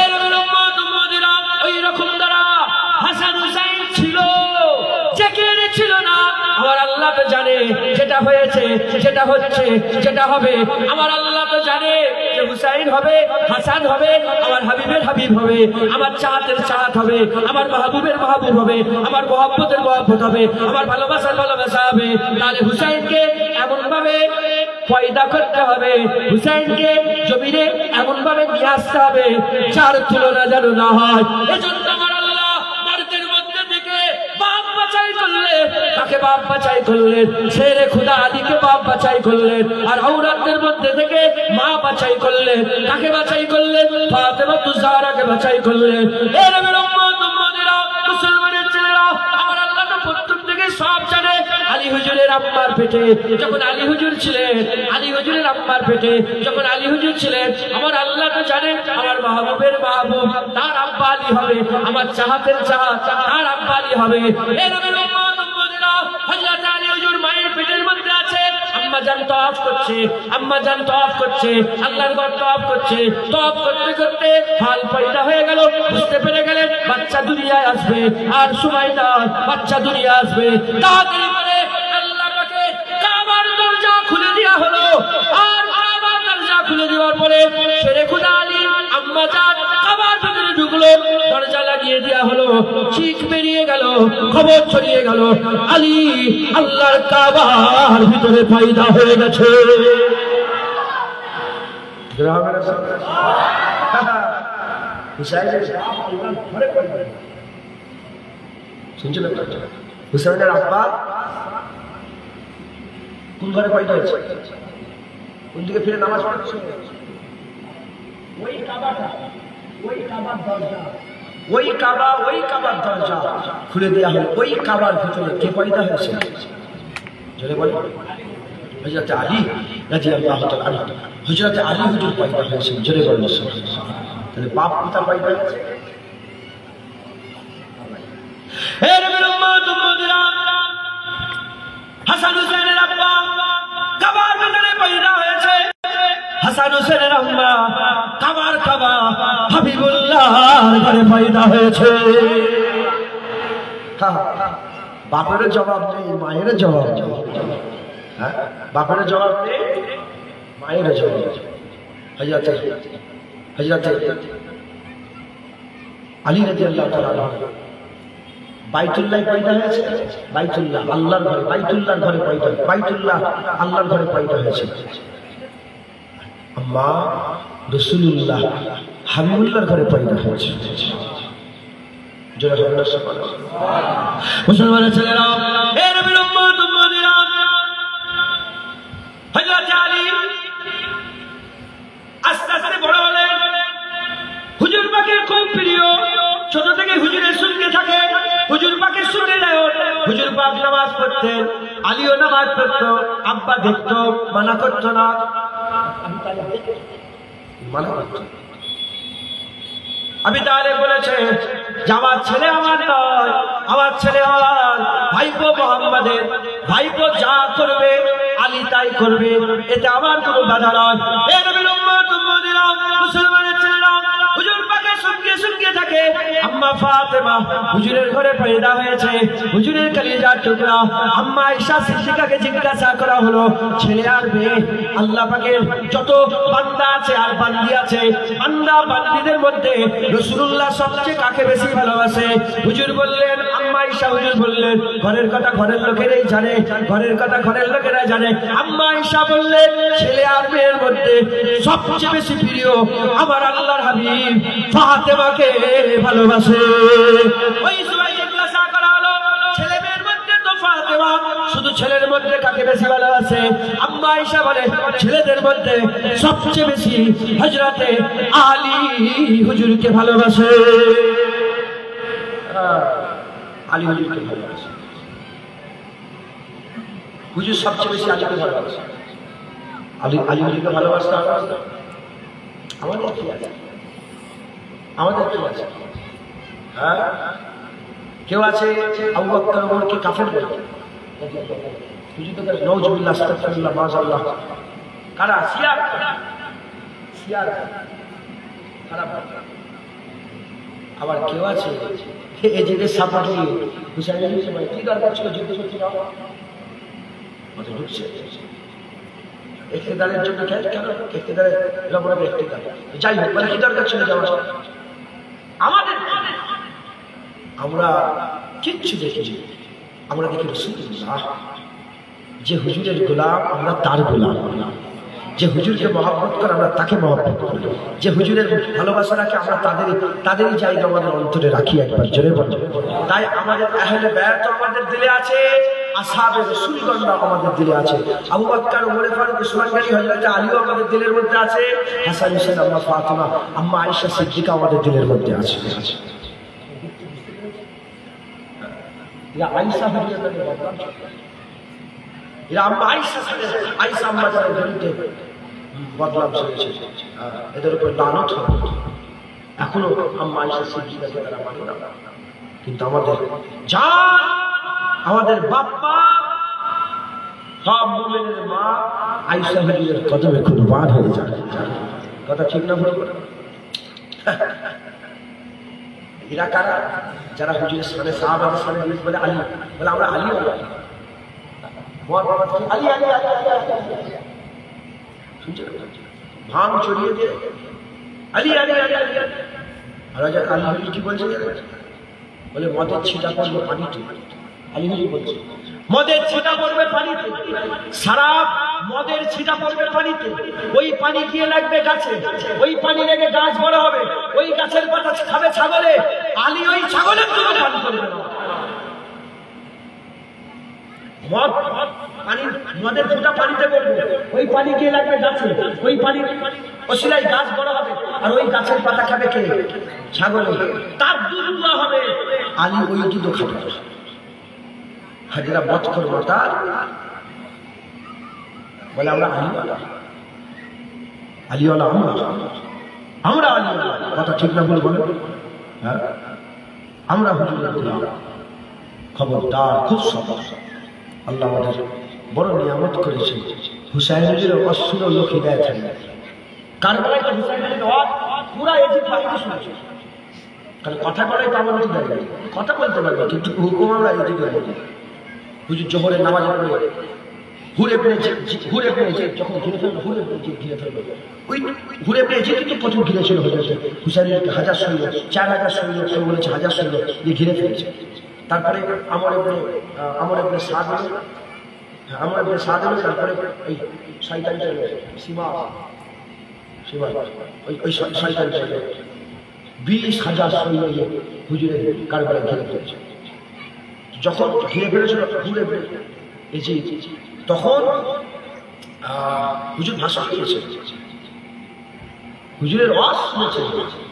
এর উম্মত উম্মতিরা ওই রকম দ্বারা হাসান হুসাইন ছিল, জিকির ছিল না। আমার আল্লাহ তো জানে যেটা হয়েছে, যেটা হচ্ছে, যেটা হবে। আমার আল্লাহ তো জানে যে হুসাইন হবে, হাসান হবে, আমার হাবিবের হাবিব হবে, আমার চাহাতের চাহাত হবে, আমার মাহবুবের মাহবুব হবে, আমার মোহাব্বতের মোহাব্বত হবে, আমার ভালোবাসার ভালোবাসা হবে। তাহলে হুসাইনকে এমন ভাবে পয়দা করতে হবে, হুসাইনকে জমিনে এমন ভাবে নিয়ে আসতে হবে যার তুলনা যেন না হয়। এজন্য আমার আল্লাহ মার্কের মধ্যে থেকে বাপ বাছাই করলেন, তাকে বাপ বাছাই করলেন, ছেলে খুদা আদিকে বাপ বাছাই করলেন, আর আওরাতদের মধ্যে থেকে মা বাছাই করলেন, তাকে বাছাই করলেন, ফাতেমা তুজারাকে বাছাই করলেন। এর উম্মত উম্মতিরা, মুসলমানের ছেলেরা, আমার আল্লাহ তো প্রথম থেকে সব জানে। আলী হুজুরের আম্মার পেটে যখন আলী হুজুর ছিলেন, আলী হুজুরের আম্মার পেটে যখন আলী হুজুর ছিলেন, আমার আল্লাহ তো জানে আমার মাহবুবের মাহবুব তার আব্বা আলী হবে, আমার চাহাতের চাহাত তার আব্বা আলী হবে। এর উম্মত উম্মতিরা, হযরত আলী হুজুর মায়ের পেটের মধ্যে আছে, আম্মা জান তওয়াফ করছে, আম্মা জান তওয়াফ করছে, আল্লাহর ঘর তওয়াফ করছে। তওয়াফ করতে করতে হাল পয়দা হয়ে গেল, বুঝতে পেরে গেলেন বাচ্চা দুনিয়ায় আসবে, আর সময় না, বাচ্চা দুনিয়া আসবে। তাড়াতাড়ি করে আল্লাহ পাকে কাবার দরজা খুলে দেওয়া হলো। আর কাবার দরজা খুলে দেওয়ার পরে শেরে খুদা আলী আম্মা জান কাবার ভিতরে ঢুকলো, দরজা লাগিয়ে দেওয়া হলো। চিক বেরিয়ে গেল, খবর ছড়িয়ে গেল, আলী আল্লাহর কাবার ভিতরে পয়দা হয়ে গেছে। হুসাইনের আব্বা কোন ঘরে পয়দা হয়েছে? কোন দিকে ফিরে নামাজ পড়ছে? ওই কাবাটা, ওই কাবার দরজা, ওই কাবা, ওই কাবার দরজা খুলে দেওয়া হলো। ওই কাবার ভিতরে কে পয়দা হয়েছে? জোরে বলে হযরত আলী রাদিয়াল্লাহু তাআলা আনহু, হযরত আলী হুজুর পয়দা হয়েছে। জোরে বলে তাহলে বাপ পিতা পয়দা হয়েছে। এর উম্মত উম্মতিরা, হাসান হুসাইনের আব্বা কাবার ভিতরে পয়দা হয়েছে, হাসান হুসাইনের আম্মা কাবার কাবা হাবিবুল্লাহর ঘরে পয়দা হয়েছে। বাপের জবাব নেই, মায়ের জবাব নেই। হ্যাঁ, বাপের জবাব নেই, মায়ের জবাব। হযরত আলী রাদিয়াল্লাহু তাআলা বাইতুল্লাহ পয়দা হয়েছে। বাইতুল্লাহ আল্লাহর ঘরে, বাইতুল্লাহর ঘরে পয়দা, বাইতুল্লাহ আল্লাহর ঘরে পয়দা হয়েছে। আম্মা রাসূলুল্লাহ হাবিবুল্লাহর ঘরে পয়দা হয়েছে। মুসলমানের ছেলেরা, এর উম্মত উম্মতিরা, হযরত আলী আস্তে আস্তে বড় হলেন। হুজুর পাকের খুব প্রিয়, ছোট থেকে হুজুরের সঙ্গে থাকে, হুজুর পাকের সঙ্গে যায়। হুজুর পাক নামাজ পড়তেন, আলীও নামাজ পড়ত। আব্বা দেখতো, মানা করতো না, মানা করতো। আমি তাহলে বলেছে যে আমার ছেলে আমার নয়, আমার ছেলে আমার ভাইপো মোহাম্মদের। ভাইপো যা করবে আলী তাই করবে, এতে আমার কোনো বাধা নয়। এর উম্মত উম্মতিরা, মুসলমানের ছেলেরা, হুজুর পাকের সঙ্গে সঙ্গে থাকে। আম্মা ফাতেমা হুজুরের ঘরে পয়দা হয়েছে, হুজুরের কলিজার টুকরা। আম্মা আয়েশা সিদ্দিকাকে জিজ্ঞাসা করা হলো, ছেলে আর মেয়ে, আল্লাহ পাকের যত বান্দা আছে আর বান্দি আছে, বান্দা বান্দিদের মধ্যে রাসূলুল্লাহ সবচেয়ে কাকে বেশি ভালোবাসে? হুজুর বললেন, আম্মা আয়েশা হুজুর বললেন, ঘরের কথা ঘরের লোকেরাই জানে, ঘরের কথা ঘরের লোকেরা জানে। আম্মা আয়েশা বললেন, ছেলে আর মেয়ের মধ্যে সবচেয়ে বেশি প্রিয় আমার আল্লাহর হাবিব ফাতেমাকে ভালোবাসে। ওই সময় জিজ্ঞাসা করা হলো, ছেলে মেয়ের মধ্যে তো ফাতেমা শুধু ছেলের মধ্যে কাকে বেশি ভালোবাসে? আম্মা আয়েশা বলে ছেলেদের মধ্যে সবচেয়ে বেশি হযরতে আলী হুজুরকে ভালোবাসে। আলী হুজুরকে ভালোবাসে, হুজুর সবচেয়ে বেশি আলীকে ভালোবাসে। আলী হুজুরকে ভালোবাসতে আমাদের কি আছে? আমাদের কি আছে? হ্যাঁ, কেউ আছে আবু বকর ওমরকে কাফের বলে, হুজুর তো নাউজুবিল্লাহ আস্তাগফিরুল্লাহ মাযাল্লাহ। কারা? শিয়া খারাপ। আবার কেউ আছে এজিদের সাপোর্ট নিয়ে হুসাইন আলীকে বলে কি দরকার ছিল যুদ্ধ করতে যাওয়া, মাথা ঢুকছে ইখতিদারের জন্য। কেন ইখতিদারের লবণে ইখতিদার, যাই হোক, মানে কি দরকার ছিল যাওয়া? আমাদের আমরা কিচ্ছু দেখি, আমরা দেখি রাসূলুল্লাহ, যে হুজুরের গোলাম আমরা তার গোলাম, যে হুজুরকে মহব্বত করে আমরা তাকে মহব্বত করি, যে হুজুরের ভালোবাসা রাখে আমরা তাদেরই জায়গা আমাদের অন্তরে রাখি। একবার জোরে বল। তাই আমাদের আহলে বায়াত আমাদের দিলে আছে, আসহাবে রাসূলগণ আমাদের দিলে আছে, আবু বকর, ওমর ফারুক, উসমান গনি, হযরত আলীও আমাদের দিলের মধ্যে আছে, হাসান হুসাইন, আম্মা ফাতিমা, আম্মা আয়েশা সিদ্দিকা আমাদের দিলের মধ্যে আছে। এরা আয়েশা হুজুরের বদনাম করে, এরা আম্মা আয়েশা আম্মা যারা বিরুদ্ধে বদনাম করেছে, এদের উপর লানত হবে। এখনো আম্মা আয়েশা সিদ্দিকাকে তারা মানে না, কিন্তু আমাদের জান, আমাদের বাপ্পা, সব মুমিনের মা আয়েশা হুজুরের কদমে কুরবান হয়ে যায়। কথা ঠিক না ভুল? এরা কারা? যারা হুজুরের সামনে সাহাবাদের সামনে বলে আলী, বলে আমরা আলী আলী ভাঙ চড়িয়ে দিয়ে আলী আলী আলী আলী। আর আলী হুজুর কি বলছে? বলে মদের ছিটা পড়বে পানিতে। আলী হুজুর বলছে মদের ছিটা পড়বে পানিতে, সারা মদের ছিটা পড়বে পানিতে, ওই পানি গিয়ে লাগবে গাছে, ওই পানি লেগে গাছ বড় হবে, ওই গাছের পাতা খাবে ছাগলে, আলী ওই ছাগলের জন্য পান করবে না। মদের ফুটা পানিতে পড়বে, ওই পানি গিয়ে লাগবে গাছে, ওই পানি ওসিলাই গাছ বড় হবে, আর ওই গাছের পাতা খাবে কে? ছাগলে। তার দুধ দেওয়া হবে, আলী ওই দুধও খাবে। হাজিরা বধ করবো তার, বলে আমরা আলীওয়ালা, আমরা আলীওয়ালা। কথা ঠিক না বলে বলে? হ্যাঁ, আমরা হুজুরের গোলাম। খবরদার, খুব সহজ। আল্লাহ আমাদের বড় নিয়ামত করেছে। হুসাইন হুজুরের অসুর লোক হিদায়াত হয়। কারবালায় তো হুসাইন হুজুরের ওয়াজ পুরা এজিদ বাহিনী শুনেছে। কারণ কথা বলাই পাবন্দি দেয়, কথা বলতে পারবে, কিন্তু হুকুম আমরা এজিদ হয়। হুজুর জোহরের নামাজে পড়ে ঘুরে পেয়েছে, যখন ঘিরে ফেললো, ঘিরে ফেললো, ওই ঘুরে পেয়েছে, কিন্তু প্রথম ঘিরেছিল হয়েছে হুসাইনের 1000 সৈন্য, 4000 সৈন্য, কেউ বলেছে 1000 সৈন্য দিয়ে ঘিরে ফেলেছে। তারপরে আমার এবারে সাদ হলো, তারপরে এই শয়তানটা সীমা ওই শয়তানটা 20,000 সৈন্য হুজুরের কারবালায় ঘিরে ফেলেছে। যখন ঘিরে ফেলেছিল ঘুরে এই যে, তখন হুজুর ভাষা দিয়েছে, হুজুরের ওয়াজ শুনেছে,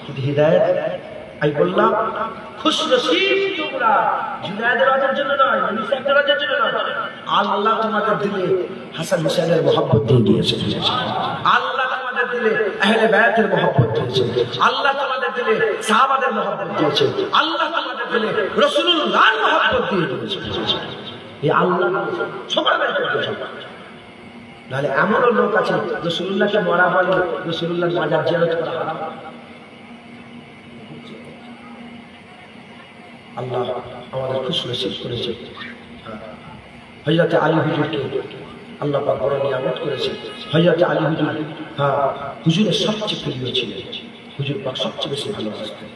কিন্তু হিদায়াত আমি বললাম খুশ নসিব তোমরা, জুনায়েদের ওয়াজের জন্য নয়, মুসাফির ওয়াজের জন্য নয়। আল্লাহ তোমাদের দিলে হাসান হুসাইনের মহব্বত দিয়ে দিয়েছে। আল্লাহ তোমাদের দিলে আহলে বায়াতের মহব্বত দিয়েছে। আল্লাহ তোমাদের দিলে সাহাবাদের মহব্বত দিয়েছে। আল্লাহ তোমাদের দিলে রাসূলুল্লাহর মহব্বত দিয়ে দিয়েছে। এই আল্লাহ সবার নাহলে এমনও লোক আছে রাসূলুল্লাহকে মরা বলে, রাসূলুল্লাহর মাজার জিয়ারত করা হারাম। আল্লাহ আমাদের খুশ নসিব করেছে। হযরত আলী হুজুরকে আল্লাহ পাক বড় নিয়ামত করেছে। হযরত আলী হুজুর হুজুরের সবচেয়ে প্রিয় ছিলেন, হুজুর পাক সবচেয়ে বেশি ভালোবাসতেন।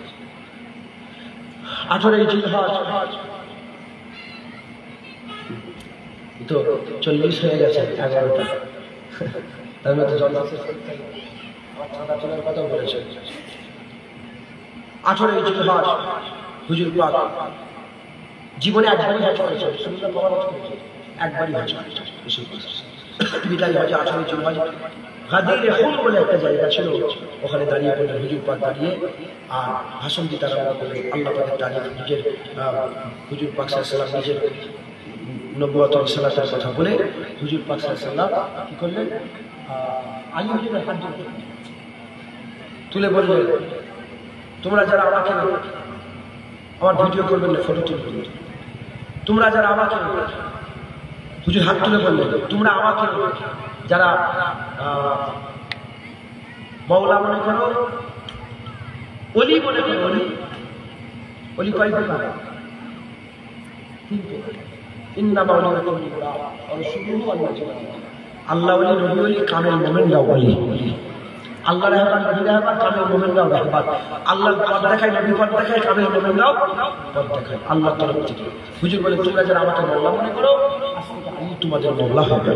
18 জিলহজ তো 40 হয়ে গেছে, 11টা, তার মধ্যে জন্মের কথা বলেছে। 18 জিলহজ হুজুর পাক জীবনে একবারই হজ করেছে, একবারই হজ করেছে, বিদায় হজে 18 জিলহজ গাদির খুল বলে একটা জায়গা ছিল, ওখানে দাঁড়িয়ে পড়লেন হুজুর পাক দাঁড়িয়ে আর ভাষণ দিতে আরম্ভ করলেন। আল্লাহ পাকের তারিফ নিজের হুজুর পাক সাল্লাল্লাহু আলাইহি ওয়াসাল্লাম নিজের নবুয়ত রিসালাতের কথা বলে হুজুর পাক সাল্লাল্লাহু আলাইহি ওয়াসাল্লাম কি করলেন, আলী হুজুরের হাত তুলে বললেন, তোমরা যারা আমাকে আমার ভিডিও করবেন না, ফটো তুলবেন, তোমরা যারা আমাকে, হুজুর হাত তুলে বললেন, তোমরা আমাকে যারা মাওলা মনে করো, ওলি মনে করো, ওলি কয় প্রকার? ইন্নামা ওলিয়াল্লাহ ওয়া রাসূলুহু আল্লাহ ওলি, নবী ওলি, কামেল মুমিনরাও ওলি। আল্লাহ রাহমান, নবী রাহমান, কামেল মুমিনরাও রাহমান। আল্লাহ পথ দেখায়, নবী পথ দেখায়, কামেল মুমিনরাও পথ দেখায় আল্লাহর তরফ থেকে। হুজুর বলে, তোমরা যারা আমাকে মাওলা মনে করো, আজকে আলী তোমাদের মাওলা হবে।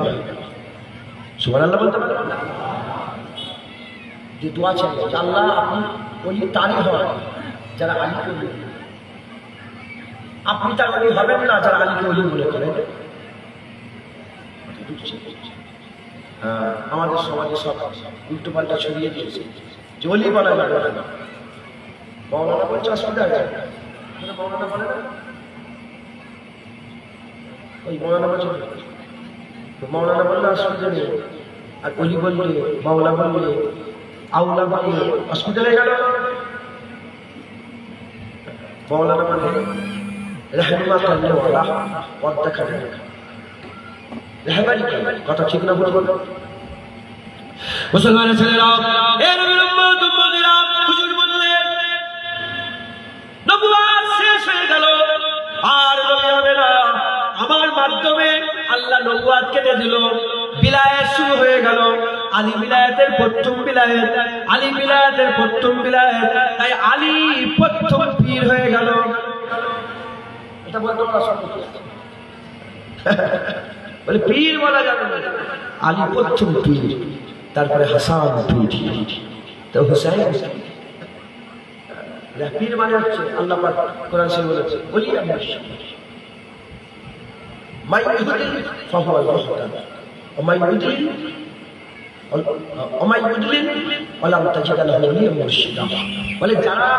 সুবহানাল্লাহ বলতে পারো না? যে দোয়া চাই যে আল্লাহ আপনি ওলি তারই হয় যারা আলীকে ওলি, আপনি তার ওলি হবেন না যারা আলীকে ওলি মনে করেন। আমাদের সমাজে সব উল্টো পাল্টা ছড়িয়ে দিয়েছে যে ওলি বলা যাবে না। মৌলানা বলছে অসুবিধা আছে, মৌলানা বলে না, ওই মৌলানা বলছে মৌলানা বললে অসুবিধা নেই, আর ওলি বললে, মাওলা বললে, আউলা বললে অসুবিধা হয়ে গেল। মৌলানা মানে রেহনুমা করলে ওলা পথ দেখাবে, রেহবারি কথা ঠিক না বলে বলো। মুসলমানের ছেলেরা, এ নবীর উম্মত উম্মতিরা, হুজুর বললেন নবুয়ত শেষ হয়ে গেল, আর নবী হবে না। আমার মাধ্যমে আল্লাহ নবুয়ত কেটে দিল, বিলায়াত শুরু হয়ে গেল। আলী বিলায়াতের প্রথম বিলায়াত, আলী বিলায়াতের প্রথম বিলায়াত, তাই আলী প্রথম পীর হয়ে গেল। এটা বলতে পারা বলে পীর বলা যাবে না, আলী প্রথম পীর, তারপরে হাসান পীর, তো হুসাইন পীর মানে হচ্ছে আল্লাহ পাক কোরআন শরীফে বলেছে ওলি মুর্শিদ মাই ইউদলিল ফাহুয়া মুহতাদ ওয়া মাই ইউদলিল ওয়ালাম তাজিদ লাহু ওলিয়্যান মুরশিদা। বলে যারা,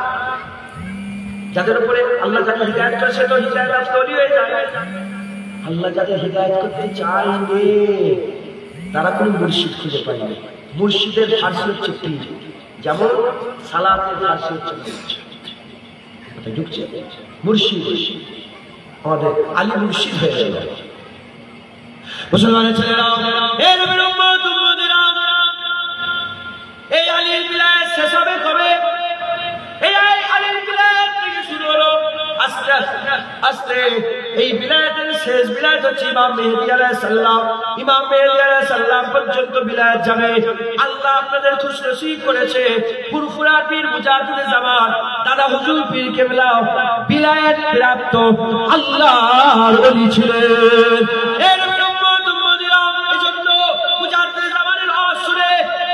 যাদের উপরে আল্লাহ যাকে হিদায়াত করেছে তো হিদায়াত রাস্তা ওলি হয়ে যায়। আল্লাহ যাদের হিদায়াত করতে চাইবে তারা কোনো মুর্শিদ খুঁজে পায় না। মুর্শিদের ফার্সি হচ্ছে পীর, যেমন সালাতের ফার্সি হচ্ছে ঢুকছে মুর্শিদ। আমাদের আলী মুর্শিদ হয়ে গেল। মুসলমানের ছেলেরা, এই নবীর উম্মত উম্মতিরা, এই আলীর বিলায়াত শেষ হবে কবে? এই আলীর বিলায়াত থেকে শুরু হলো আস্তে আস্তে। এই বিলায়াতের শেষ বিলায়াত হচ্ছে ইমাম মেহেদী আলাইহিস সালাম। ইমাম মেহেদী আলাইহিস সালাম পর্যন্ত বিলায়াত যাবে। আল্লাহ আপনাদের খুশনসিব করেছে, ফুরফুরা পীর মুজাদ্দিদ জামান দাদা হুজুর পীর কেবলা বিলায়াত প্রাপ্ত আল্লাহর ওলি ছিলেন। এই নবীর উম্মত উম্মতিরা, এজন্য মুজাদ্দিদ জামানের আওয়াজ শুনে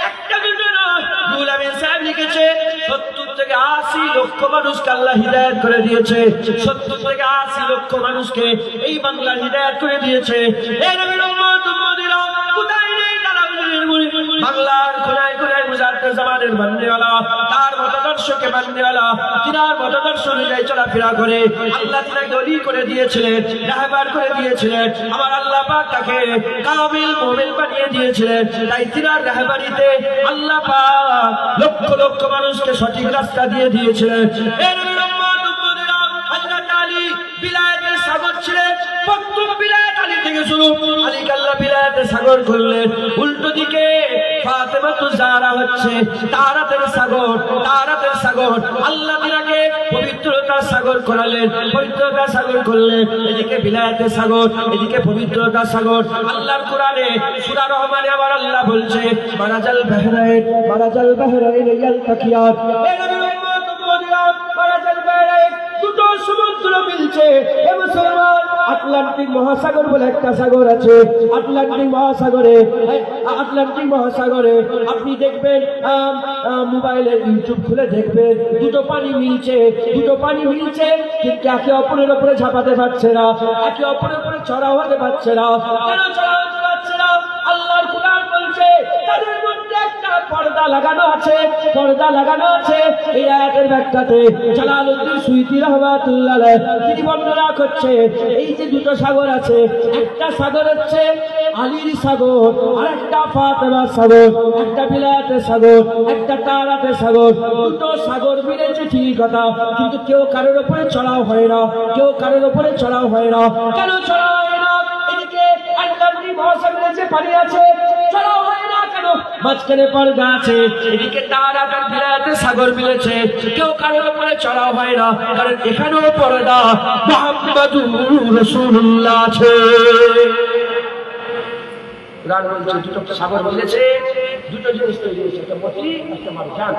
একটা দুটো নয়, রুহুল আমিন সাহেব লিখেছে 70 থেকে 80 লক্ষ মানুষকে আল্লাহ হিদায়াত করে দিয়েছে। 70 থেকে 80 লক্ষ মানুষকে এই বাংলার হিদায়াত করে দিয়েছে। এই নবীর উম্মত উম্মতিরা, কোথায় নেই তারা বাংলার কোনায় কোনায় মুজাদ্দিদ জামানের বান্দেওয়ালা, তার মতাদর্শকে বান্দেওয়ালা, তিনার মতাদর্শ অনুযায়ী চলাফেরা করে আল্লাহ তিনাকে ওলি করে দিয়েছিলেন, রাহবার করে দিয়েছিলেন। আমার আল্লাহ পাক তাকে কামিল মুমিন বানিয়ে দিয়েছিলেন। তাই তিনার রাহবারিতে আল্লাহ পাক লক্ষ লক্ষ মানুষকে সঠিক রাস্তা দিয়ে দিয়েছিলেন। এই নবীর উম্মত উম্মতিরা, হযরত আলী বিলায়াতের সাগর ছিলেন। প্রথম বিলায়াত আলী থেকে শুরু। আলীকে আল্লাহ বিলায়াতের সাগর করলেন। উল্টো দিকে ফাতেমাতুজ জাহরা হচ্ছে তারাতের সাগর, তারাতের সাগর। আল্লাহ তিনাকে পবিত্রতার সাগর করালেন, পবিত্রতার সাগর করলেন। এদিকে বিলায়াতের সাগর, এদিকে পবিত্রতার সাগর। আল্লাহর কোরআনে সূরা রহমানে আমার আল্লাহ বলছে মারাজাল বাহরাইন, মারাজাল বাহরাইন ইয়ালতাকিয়ান। এই নবীর উম্মত উম্মতিরা, মারাজাল বাহরাইন, দুটো সমুদ্র মিলছে। এ মুসলমান, আটলান্টিক মহাসাগর বলে একটা সাগর আছে। আটলান্টিক মহাসাগরে, আটলান্টিক মহাসাগরে আপনি দেখবেন, মোবাইলে ইউটিউব খুলে দেখবেন, দুটো পানি মিলছে, দুটো পানি মিলছে, কিন্তু একে অপরের উপরে ঝাঁপাতে পারছে না, একে অপরের উপরে চড়াও হতে পারছে না। কেন চড়াও হতে পারছে না? আল্লাহর কুরআন বলছে তাদের মধ্যে একটা পর্দা লাগানো আছে, পর্দা লাগানো আছে। এই আয়াতের ব্যাখ্যাতে জালালউদ্দিন সুয়ুতী রাহমাতুল্লাহ আলাইহি তিনি বর্ণনা করছে এই যে দুটো সাগর আছে, একটা সাগর হচ্ছে আলীর সাগর, আর একটা ফাতেমার সাগর, একটা বিলাতের সাগর, একটা তারাতের সাগর। দুটো সাগর মিলেছে ঠিক কথা, কিন্তু কেউ কারোর উপরে চড়াও হয় না, কেউ কারোর উপরে চড়াও হয় না। কেন চড়াও হয় না? এদিকে আটলান্টিক মহাসাগরের যে পানি আছে, চড়াও হয় না কেন? মাঝখানে পর্দা আছে, এদিকে তারাত আর বিলাতের সাগর মিলেছে, কেউ কারোর উপরে চড়াও হয় না, কারণ এখানেও পর্দা মুহাম্মাদুর রাসূলুল্লাহ আছে। কুরআন বলছে দুটো সাগর মিলেছে, দুটো জিনিস তৈরি হয়েছে, একটা মতি একটা মারজান।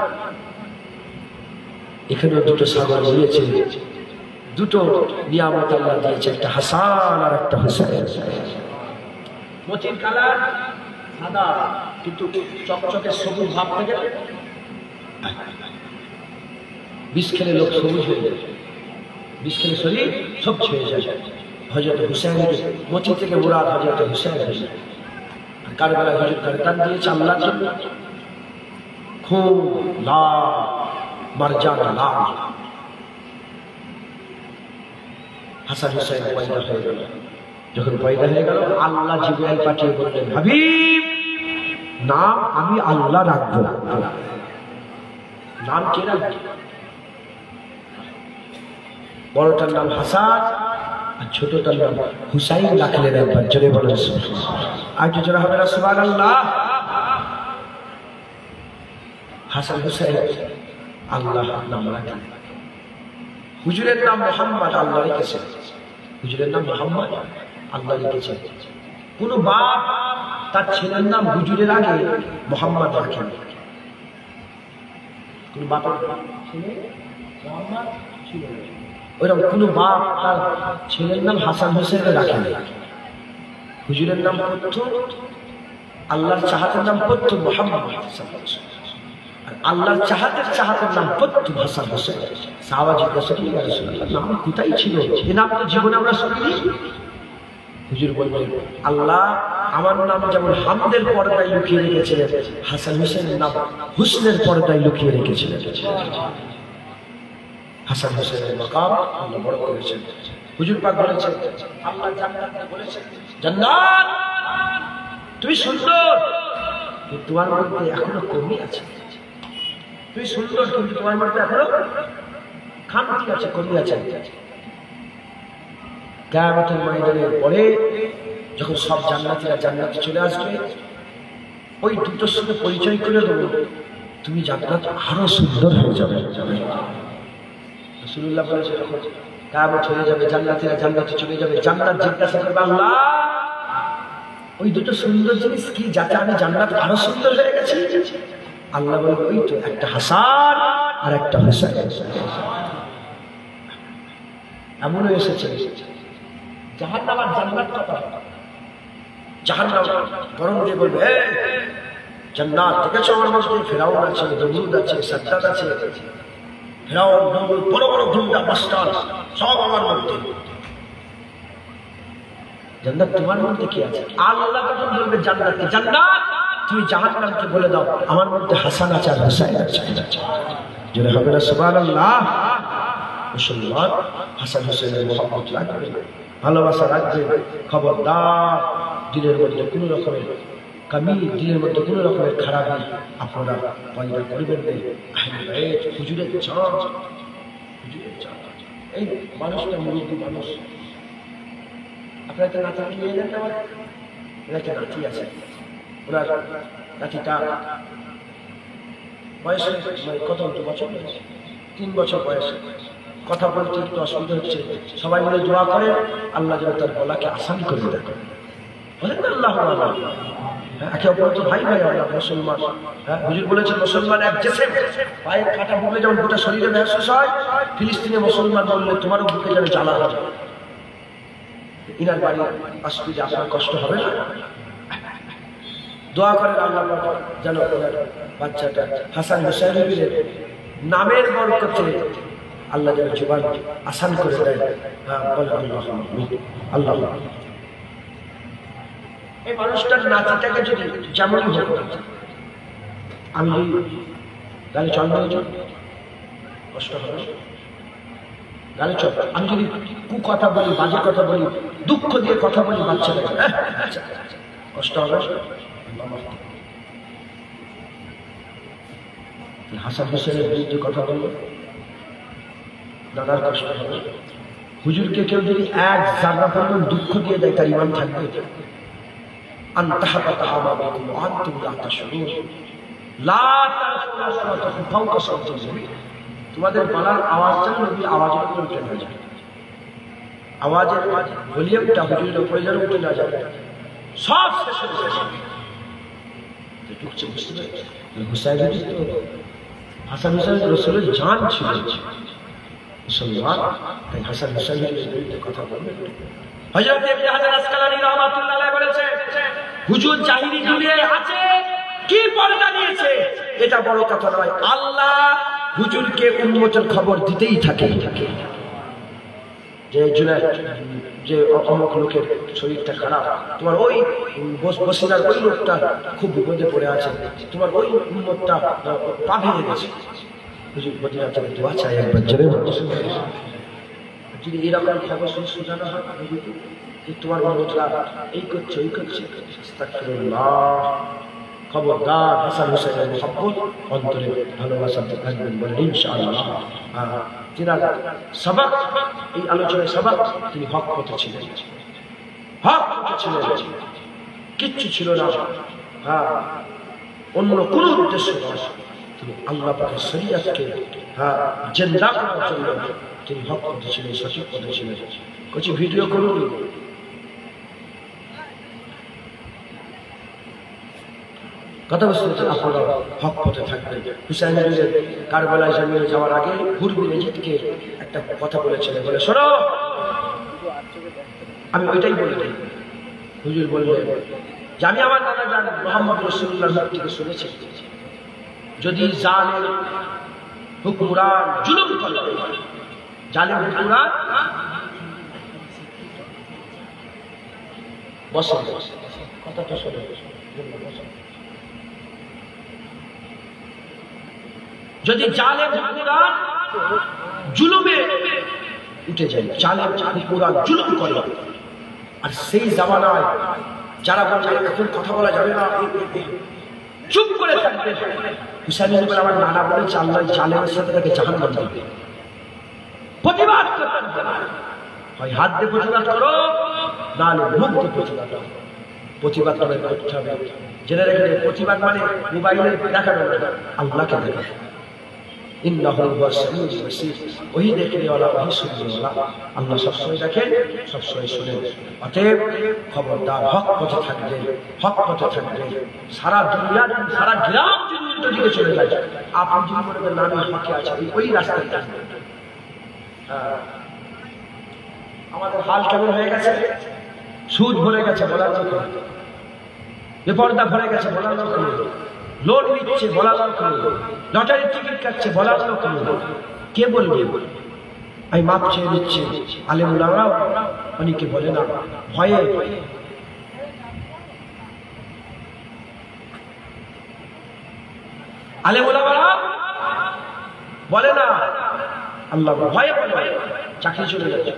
এখানেও দুটো সাগর মিলেছে, দুটো নিয়ামত আল্লাহ দিয়েছে, একটা হাসান আর একটা হুসাইন। মতির কালার সাদা, কিন্তু চকচকে সবুজ ভাব থেকে বিষ খেলে লোক সবুজ হয়ে যায়, বিষ খেলে শরীর সব ছুঁয়ে যায়। হযরত হুসাইন মতি থেকে মুরাদ হযরত হুসাইন হয়ে যায়। কারবালায় হুজুর গর্দান দিয়েছে আল্লাহর জন্য, খুব লাল মারজান লাল। হাসান হুসাইন পয়দা হয়ে গেল। যখন পয়দা হয়ে গেল, আল্লাহ জিবরাইল পাঠিয়ে বললেন, হাবিব নাম আমি আল্লাহ রাখবো। নাম কে রাখবে? বড়টার নাম হাসান আর ছোটটার নাম হুসাইন রাখলেন। একবার জোরে বলেন আর জোরে হবে না সুবহানাল্লাহ। হাসান হুসাইন আল্লাহ নাম রাখলেন। হুজুরের নাম মুহাম্মদ, আল্লাহ রেখেছেন। হুজুরের নাম মুহাম্মদ, আল্লাহ রেখেছেন। কোন বাপ তার ছেলের নাম হুজুরের আগে মুহাম্মদ রাখেন। কোন বাপের ছেলে মুহাম্মদ ছিল, ওইরকম কোন বাপ তার ছেলের নাম হাসান হুসাইন রাখেন। হুজুরের নাম প্রথম, আল্লাহর চাহাতের নাম প্রথম মুহাম্মদ, আর আল্লাহর চাহাতের নাম প্রথম হাসান হুসাইন। সাহাবা জিজ্ঞাসা করলেন, ইয়া রাসূলুল্লাহ নাম কোথায় ছিল? এই নাম তো জীবনে আমরা শুনিনি। হুজুর বললেন, আল্লাহ আমার নাম যেমন হামদের পর্দায় লুকিয়ে রেখেছিলেন, হাসান হুসাইনের নাম হুসনের পর্দায় লুকিয়ে রেখেছিলেন। হাসান হুসাইনের মাকাম আল্লাহ বড় করেছেন। হুজুর পাক বলেছেন, আল্লাহ জান্নাতে বলেছেন, জান্নাত তুমি সুন্দর, কিন্তু তোমার মধ্যে এখনো কমি আছে। তুমি সুন্দর, কিন্তু তোমার মধ্যে এখনো খামতি আছে, কমি আছে। কিয়ামতের ময়দানের পরে যখন সব জান্নাতীরা জান্নাতে চলে আসবে, ওই দুটোর সঙ্গে পরিচয় করে দেবো, তুমি জান্নাত আরো সুন্দর হয়ে যাবে। রাসূলুল্লাহ বলেছে, যখন কিয়ামত হয়ে যাবে, জান্নাতীরা জান্নাতে চলে যাবে, জান্নাত জিজ্ঞাসা করবে, আল্লাহ ওই দুটো সুন্দর জিনিস কি, যাতে আমি জান্নাত আরো সুন্দর হয়ে গেছি? আল্লাহ বলবে, ওই তো একটা হাসান আর একটা হুসাইন। এমনও এসেছে জাহান্নাম আর জান্নাত কথা। জাহান্নাম গরম দিয়ে বলবে, জান্নাত দেখেছো আমার মধ্যে ফেরাউন আছে, নমরুদ আছে, সাদ্দাত আছে, ফেরাউন নমরুদ বড় বড় গুন্ডা মাস্টার সব আমার মধ্যে। জান্নাত তোমার মধ্যে কি আছে? আল্লাহ তখন বলবে জান্নাতকে, জান্নাত তুমি জাহান্নামকে বলে দাও আমার মধ্যে হাসান আছে আর হুসাইন আছে। জোরে হবে না সুবহানাল্লাহ। মুসলমান হাসান হুসাইনের মহব্বত রাখবে, ভালোবাসা রাখবে। খবরদার দিলের মধ্যে কোনো রকমের কামি, দিলের মধ্যে কোনো রকমের খারাপি আপনারা পয়দা করবেন না। হুজুরের চাঁদ, হুজুরের চাঁদ। এই মানুষটা মুরব্বী মানুষ, আপনারা একটা নাতি নিয়ে যেতে পারেন। এরা একটা নাতি আছে, ওনার নাতিটা বয়স কত বছর, 3 বছর বয়সে, কথা বলতে একটু অসুবিধা হচ্ছে। সবাই মিলে দোয়া করে আল্লাহ যেন তার গলাকে আসান করে দেয়। বলেন না আল্লাহ একে অপর তো ভাই ভাই, আমরা মুসলমান। হ্যাঁ, হুজুর বলেছেন মুসলমান এক জেসেম, পায়ের কাটা ভুগলে যেমন গোটা শরীরে মেহসুস হয়, ফিলিস্তিনে মুসলমান বললে তোমারও বুকে যেন জ্বালা হবে। ইনার বাড়ি আসলে আপনার কষ্ট হবে না। দোয়া করেন আল্লাহ যেন বাচ্চাটা হাসান হুসাইনের নামের বরকতে আল্লাহ যেন জীবন আসান করে দেয়। হ্যাঁ বলে আল্লাহ আল্লাহ। এই মানুষটার নাতিটাকে যদি যেমনই হোক আমি যদি গালে চল কষ্ট হবে, গালে চল, আমি যদি কথা বলি, বাজে কথা বলি, দুঃখ দিয়ে কথা বলি বাচ্চাদের, কষ্ট হবে। হাসান হোসেনের বিরুদ্ধে কথা বলবো, দাদার কষ্ট হবে। হুজুরকে কেউ যদি এক জায়গা পর্যন্ত দুঃখ দিয়ে দেয় তার ইমান থাকবে? তোমাদের বলার আওয়াজটা নবীর আওয়াজের উপরে উঠে না যায়, আওয়াজের ভলিউমটা হুজুরের উপরে যেন উঠে না যায়, সব শেষ হয়ে যায়। ঢুকছে, বুঝতে পারছি হুসাইন তো হাসান হুসাইন রসুলের জান ছিল মুসলমান, তাই হাসান হুসাইনের বিরুদ্ধে কথা বলবে। হযরত ইবনে হাজার আসকালানী রাহমাতুল্লাহ আলাইহি বলেছে, হুজুর জাহিরি দুনিয়ায় আছে কি পর্দা নিয়েছে এটা বড় কথা নয়, আল্লাহ হুজুরকে উম্মতের খবর দিতেই থাকে যে জুনায়েদ, যে অমুক লোকের শরীরটা খারাপ, তোমার ওই বসিনার ওই লোকটা খুব বিপদে পড়ে আছে, তোমার ওই উম্মতটা পা ভেঙে গেছে, হুজুর মদিনা থেকে দোয়া চাই একবার জোরে যদি এরকম খবর শোনানো হয় যে তোমার উম্মতরা এই করছে ওই করছে, আস্তাগফিরুল্লাহ, খবরদার হাসান হোসেনের মহব্বত অন্তরে ভালোবাসা থাকবেন বলেন ইনশাআল্লাহ। যিনার সবাক, এই আলোচনায় সবাক, তিনি হক পথে ছিলেন, হক পথে ছিলেন, কিচ্ছু ছিল না অন্য কোন উদ্দেশ্য নয়, তিনি আল্লাহ পাকের শরীয়তকে জিন্দা করার জন্য তিনি হক পথে ছিলেন, সঠিক পথে ছিলেন। কিছু ভিডিও করুন, কথা বলতে আপনারা হক পথে থাকবেন। হুসাইন আলীর কারবালায় জমিয়ে যাওয়ার আগে হুরবিন ইয়াজিদকে একটা কথা বলেছিলেন, বলে শোনো, আমি ওইটাই বলে দিই। হুজুর বললেন যে আমি আমার দাদা জান মুহাম্মদ রাসূলুল্লাহর মুখ থেকে শুনেছি, যদি জালেম হুকমরান জুলুম করে, জালেম হুকমরান বসে, কথাটা শোনো, যদি জালেম হুকমরান জুলুমে উঠে যায়, জালেম হুকমরান জুলুম করে, আর সেই জামানায় যারা বলে এখন কথা বলা যাবে না, চুপ করে থাকবে, হুসাইন বলে আমার নানা বলেছে আল্লাহ জালেমের সাথে তাকে জাহান্নাম দিবে, প্রতিবাদ করতে হয়, হাত দিয়ে প্রতিবাদ করো, নাহলে মুখ দিয়ে প্রতিবাদ করো, প্রতিবাদ করে করতে হবে। জেনে রেখে প্রতিবাদ মানে মোবাইলে দেখানো না, আল্লাহকে দেখানো। ওই দেখনেওয়ালা, ওই শুননেওয়ালা, আল্লাহ সবসময় দেখেন, সবসময় শুনেন। অতএব খবরদার হক পথে থাকবে, হক পথে থাকবে। সারা দুনিয়া, সারা গ্রাম যদি উল্টো দিকে চলে যায়, আপনি যদি মনে করেন আমি হকে আছি, ওই রাস্তায় থাকবে। আমাদের হাল কেমন হয়ে গেছে, সুদ ভরে গেছে বলার লোক নেই, বেপরদা ভরে গেছে বলার লোক নেই, লোন নিচ্ছে বলার লোক নেই, লটারির টিকিট কাটছে বলার লোক নেই, কে বলবে? আমি মাপ চেয়ে দিচ্ছি, আলেম উলামারাও অনেকে বলে না, ভয়ে আলেম উলামারা বলে না, আল্লাহ ভয়ে বলে, চাকরি চলে যাচ্ছে।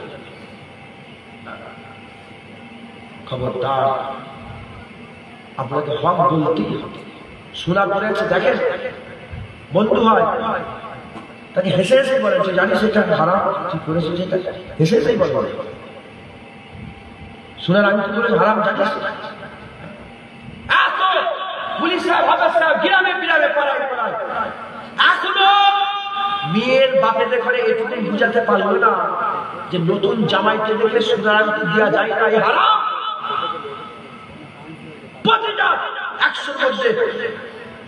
খবরদার, আপনাকে হক বলতেই হবে। শোনা পড়েছে, দেখেন বন্ধু হয় তাকে হেসে হেসে বলেছে, জানিস এটা খারাপ তুই করেছিস, সেটা হেসে হেসেই বলে, শোনার আমি কি করে হারাম জানিস? পুলিশরা ভাবাসরা গ্রামে গ্রামে পাড়ায় পাড়ায় এখনো মেয়ের বাপেদের ঘরে এটুকু বুঝাতে পারলো না যে নতুন জামাইকে দেখলে সুনার দেওয়া যায় না, এই হারাম। প্রতিটা 100 মধ্যে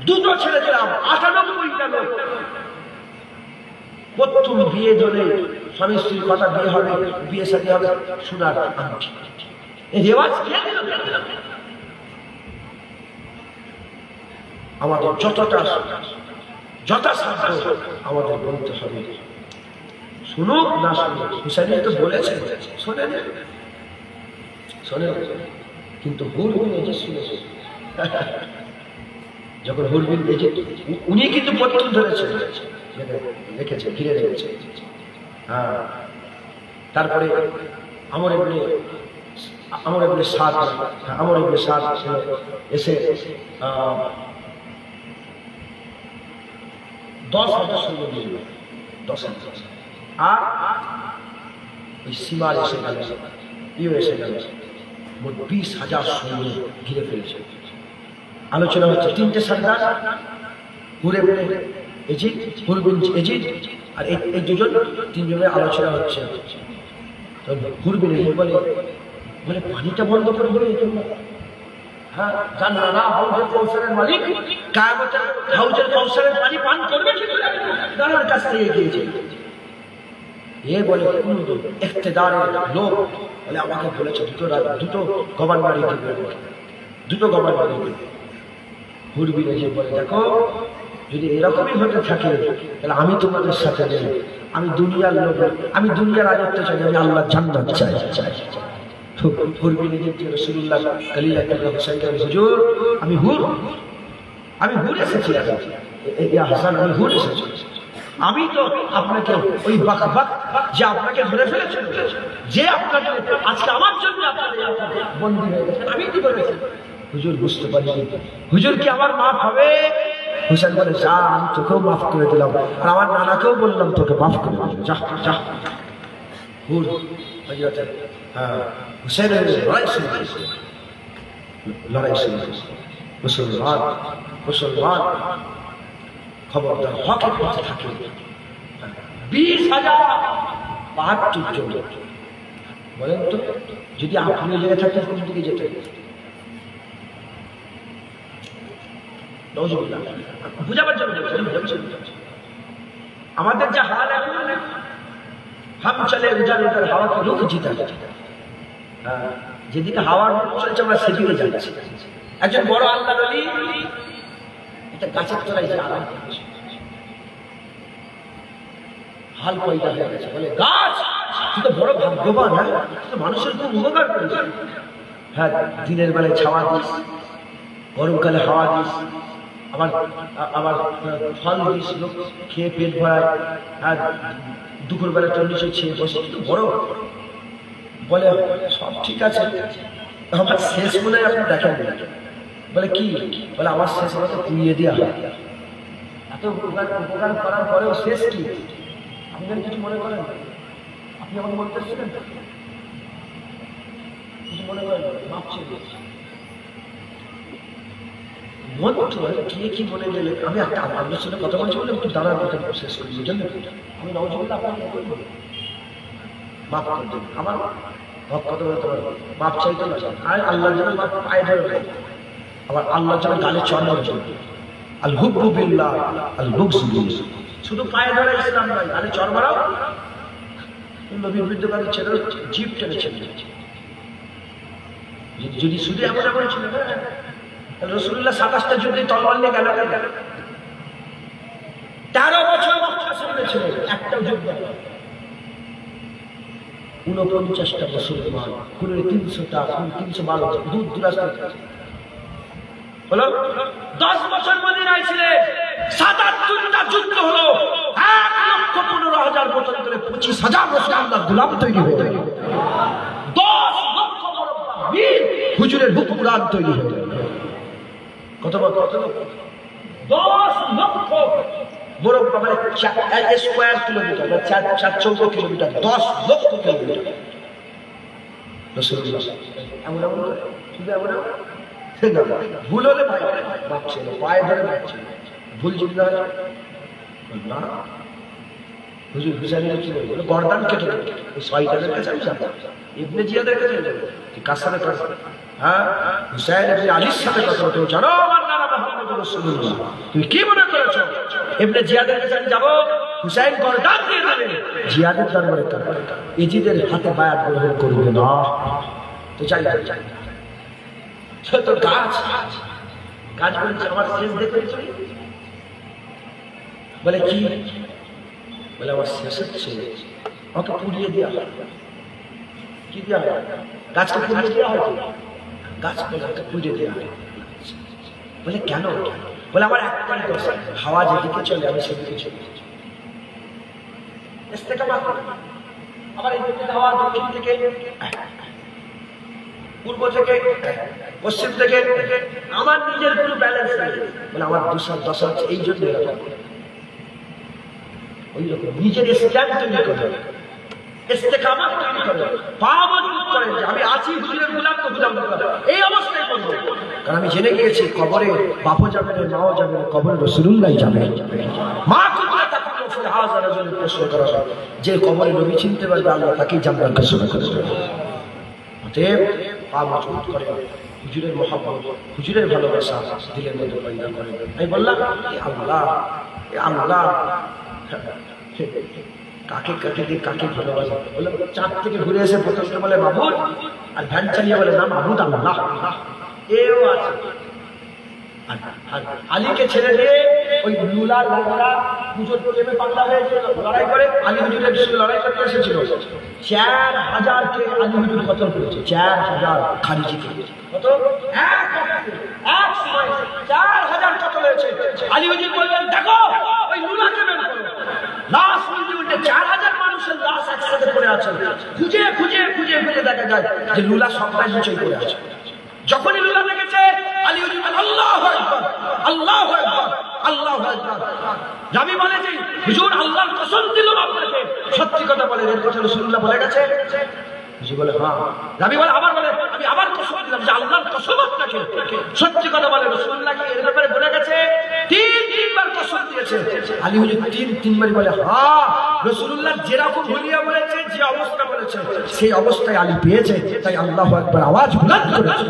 দুটো ছেড়ে দিলাম, 98টা লোক প্রথম বিয়ে ধরে স্বামী স্ত্রীর কথা বিয়ে হবে, বিয়ে সাথে হবে সোনার আংটি, এই রেওয়াজ কে দিল? আমাদের যতটা যথাসাধ্য আমাদের বলতে হবে, শুনুক না শুনুক। হুসাইন তো বলেছেন, শোনেন শোনেন, কিন্তু হুরবিন এজিদ শুনেছে। যখন হুরবিন এজিদ উনি কিন্তু প্রথম ধরেছেন, রেখেছে, ঘিরে রেখেছে। হ্যাঁ, তারপরে আমর ইবনে সাদ এসে 10,000 সৈন্য দিয়ে দিল, 10,000। আর ওই সীমার এসে গেল, এসে গেল, মোট 20,000 সৈন্য ঘিরে ফেলেছে। আলোচনা হচ্ছে তিনটে সর্দার, হুরবিন এজিদ আর এই দুজন, তিনজনের আলোচনা হচ্ছে। হুরবিন এজিদ বলে পানিটা বন্ধ করে দেবে। হ্যাঁ, জানলা না হাউজের কৌশলের মালিক কিয়ামতের হাউজের কৌশলের পানি পান করবে কি করে? দাঁড়ার কাছ থেকে গিয়েছে। এ বলে ইখতিদারের লোক বলে আমাকে বলেছে দুটো গভর্নমেন্ট দিবে, দুটো গভর্নমেন্ট দিবে। হুরবিন এজিদ বলে দেখো, যদি এরকমই হতে থাকে তাহলে আমি তোমাদের সাথে নেই। আমি দুনিয়ার লোক, আমি দুনিয়ার রাজত্ব চাই, আমি আল্লাহর জান্নাত চাই। হুরবিন এজিদ রাসূলুল্লাহ কালিয়াতুল্লাহ হুসাইন, হুজুর আমি হুর এসেছি, ইয়া হাসান আমি হুর এসেছি। আমি তো আপনাকে ওই বাক যে আপনাকে ধরে ফেলেছিল, যে আপনাকে আজকে আমার জন্য আপনাদের বন্দী হয়ে গেছেন, আমি কি করেছি? হুজুর বুঝতে পারিনি। হুজুর কি আমার মাফ হবে? হুসেন বলে যা, আমি তোকেও মাফ করে দিলাম, আর আমার নানাকেও বললাম তোকে মাফ করে দিলাম, যা যা। হুর হুসেনের লড়াই শুরু। মুসলমান খবরদার হকের পথে থাকে। 20,072 জন। বলেন তো, যদি আপনি লেগে থাকতেন কোন দিকে যেতেন? বুঝাবার জন্য আমাদের যা হাল এখন, হাম চলে উজার উজার হাওয়া কে রুখ জিতা। যেদিকে হাওয়ার মুখ চলছে আমরা সেদিকে যাচ্ছি। একজন বড় আল্লাহর ওলি একটা গাছের তলায় যে আরাম করছে, হাল পয়দা হয়ে গেছে। বলে গাছ তুই তো বড় ভাগ্যবান, হ্যাঁ তুই তো মানুষের খুব উপকার করেছিস। হ্যাঁ, দিনের বেলায় ছাওয়া দিস, গরমকালে হাওয়া দিস, আবার ফল দিস, লোক খেয়ে পেট ভরায়। হ্যাঁ, দুপুরবেলা 40 ছেয়ে বসে, কিন্তু বড়। বলে সব ঠিক আছে, আমার শেষ মনে হয় আপনি দেখেন। বলে কি? বলে আমার শেষ আমাকে পুড়িয়ে দেওয়া হয়। এত উপকার করার পরেও শেষ কি? আপনি কিছু মনে করেন? আপনি আমাকে বলতেছিলেন কিছু মনে করেন? মাপ চেয়ে মন কে কি মনে গেলে আমি একটা আপনার সাথে কথা বলছি বলে একটু দাঁড়ার কথা শেষ করি। বুঝলেন? আমি নজরুল্লাহ আপনাকে মাফ করে দেবেন, আমার হক কথা বলতে পারবো, মাপ চাইতে না। আর আল্লাহ যেন পায়ে ধরে, আবার আল্লাহ যেন গালে চড় হয়েছে। আল হুব্বু বিল্লাহ আল বুগযু বিল্লাহ। শুধু পায়ে ধরে ইসলাম নয়, গালে চড় মারাও। নবীর বিরুদ্ধে গালে ছেড়ে জিপ টেনে ছেড়ে যদি শুধু এমন ছিল রাসূলুল্লাহ 27টা যুদ্ধে তলোয়ার নিয়ে গেল। 13 বছর মক্কা শরীরে ছিল, একটা যুদ্ধ। 49টা মুসলমান, 300টা, 312 দূর দূরান্ত হলো। 10 বছর মদিনায় ছিলেন, 77টা যুদ্ধ হলো, 1,15,000 বছর ধরে 25,000 রাসূলুল্লাহ গোলাম তৈরি হয়ে গেল। 10 লক্ষ বীর হুজুরের হুকুমরান তৈরি হয়ে গেল। কত 10 লক্ষ বড় মানে স্কোয়ার কিলোমিটার, 4 চৌকো কিলোমিটার, 10 লক্ষ কিলোমিটার। রাসূলুল্লাহ এমন শুধু এমন ভুল হলে ভাই বাঁচছে না, পায়ে ধরে বাঁচছে। ভুল যদি না হুজুর হুসাইনের কি বলবো, গর্দান কেটে দেবে। ওই শয়তানের কাছে আমি যাবো, ইবনে জিয়াদের কাছে যাবো, তুই কার সাথে কথা? হ্যাঁ, হুসাইন ইবনে আলীর সাথে কথা বলতে জানো আমার নানা মুহাম্মদুর রাসূলুল্লাহ। তুমি কি মনে করেছো ইবনে জিয়াদের কাছে আমি যাবো? হুসাইন গর্দান দিয়ে দেবে, জিয়াদের দরবারে যাবে, ইজিদের হাতে বায়াত গ্রহণ করবে না। তো যাই তো গাছ বলছে আমার শেষ দেখেছি। বলে কি? বলে আমার শেষ হচ্ছে, আমাকে পুড়িয়ে দেওয়া হয়। কি দেওয়া হয়? গাছকে পুড়িয়ে দেওয়া হয়। গাছপালাকে পুড়ে দেওয়া। বলে কেন? বলে আমার একটাই দোষ, হাওয়া যেদিকে চলে আমি সেদিকে চলে। আবার এই দিকে হাওয়া দক্ষিণ থেকে, পূর্ব থেকে, পশ্চিম থেকে, আমার নিজের কোনো ব্যালেন্স নেই। বলে আমার দশা হচ্ছে এই জন্য এরকম। ওই রকম নিজের স্ট্যান্ড তৈরি করে, ইস্তেকামত তৈরি করে, পা মজবুত করেন যে আমি আছি, হুজুরের গোলাম তো গোলাম এই অবস্থায় করবো। কারণ আমি জেনে গিয়েছি কবরে বাপও যাবে না, মাও যাবে না, কবরে রাসূলুল্লাহ যাবে। মা কোথায় থাকবে? প্রশ্ন করা হয়, যে কবরে নবী চিনতে পারবে আল্লাহ তাকেই জান্নাত ঘোষণা করবে। অতএব পা মজবুত করে, হুজুরের মহব্বত, হুজুরের ভালোবাসা দিলের মধ্যে পয়দা করে। আমি বললাম আল্লাহ আল্লাহ কাকে কাকে দিয়ে কাকে ভালোবাসে? বললাম চাঁদ থেকে ঘুরে এসে প্রথমটা বলে মাহবুদ, আর ভ্যান চালিয়ে বলে না মাহবুদ আল্লাহ। এও আছে। আলীকে ছেড়ে দিয়ে ওই লুলা লাঙ্গড়া পুজোর প্রেমে পাগলা হয়েছে, লড়াই করে আলী হুজুরের সঙ্গে লড়াই করতে এসেছিল। 4000কে আলী হুজুর কতল করেছে, 4000 খারিজিকে। কত? এক সময় 4000 কতল হয়েছে। আলী হুজুর বললেন দেখো ওই লুলাকে বের করো। লাশ উল্টে উল্টে 4000 মানুষের লাশ একসাথে পড়ে আছে। খুঁজে খুঁজে খুঁজে খুঁজে দেখা যায় যে লুলা সবটাই নিচেই পড়ে আছে। যখনই লুলা দেখেছে আলী হুজুর বলেন আল্লাহু আকবার, আল্লাহু আকবার, আল্লাহু আকবার। রাবি বলে যে হুজুর আল্লাহর কসম দিলাম আপনাকে, সত্যি কথা বলেন, এর কথা রাসূলুল্লাহ বলে গেছে। হুজুর বলে হ্যাঁ। রাবি বলে আবার বলে আমি আবার কসম দিলাম যে আল্লাহর কসম আপনাকে, সত্যি কথা বলে রাসূলুল্লাহ কি এর ব্যাপারে বলে গেছে? তিনবার কসম দিয়েছে। আলী হুজুর তিনবার বলে হ্যাঁ, রাসূলুল্লাহ যেরকম বলিয়া বলেছে, যে অবস্থা বলেছে সেই অবস্থায় আলী পেয়েছে, তাই আল্লাহু আকবার আওয়াজ বুলন্দ করেছে।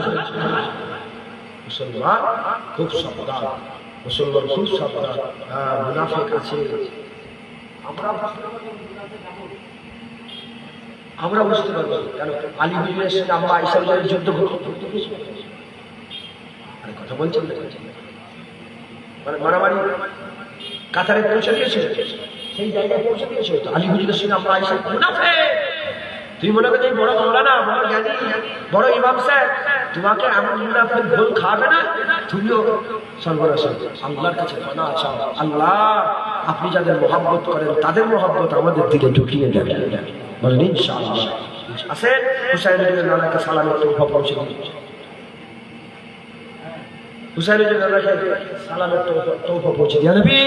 মুসলমান খুব সাবধান, মুসলমান খুব সাবধান। মুনাফিক আছে। আমরা বুঝতে পারবো কেন আলী হুজুরের সঙ্গে আমরা আয়েশা হুজুরের যুদ্ধ করতে কথা বলছেন না, মানে মারামারি কাতারে পৌঁছে দিয়েছে, সেই জায়গায় পৌঁছে দিয়েছে। আলী হুজুরের সঙ্গে আমরা আয়েশা মুনাফিক। তুই মনে করছিস বড় মৌলানা, বড় জ্ঞানী, বড় ইমাম সাহেব, তোমাকে এমন মুনাফিক ভুল খাবে না, তুমিও সর্বনাশ। আল্লাহর কাছে পানা চাও, আল্লাহ আপনি যাদের মহব্বত করেন তাদের মহব্বত আমাদের দিকে ঢুকিয়ে দেন, বলেন ইনশাআল্লাহ। আসেন হুসাইনের নানাকে সালামের তৌফা পৌঁছে দিন। হুসাইনের নানাকে সালামের তৌফা পৌঁছে দিয়ে নবী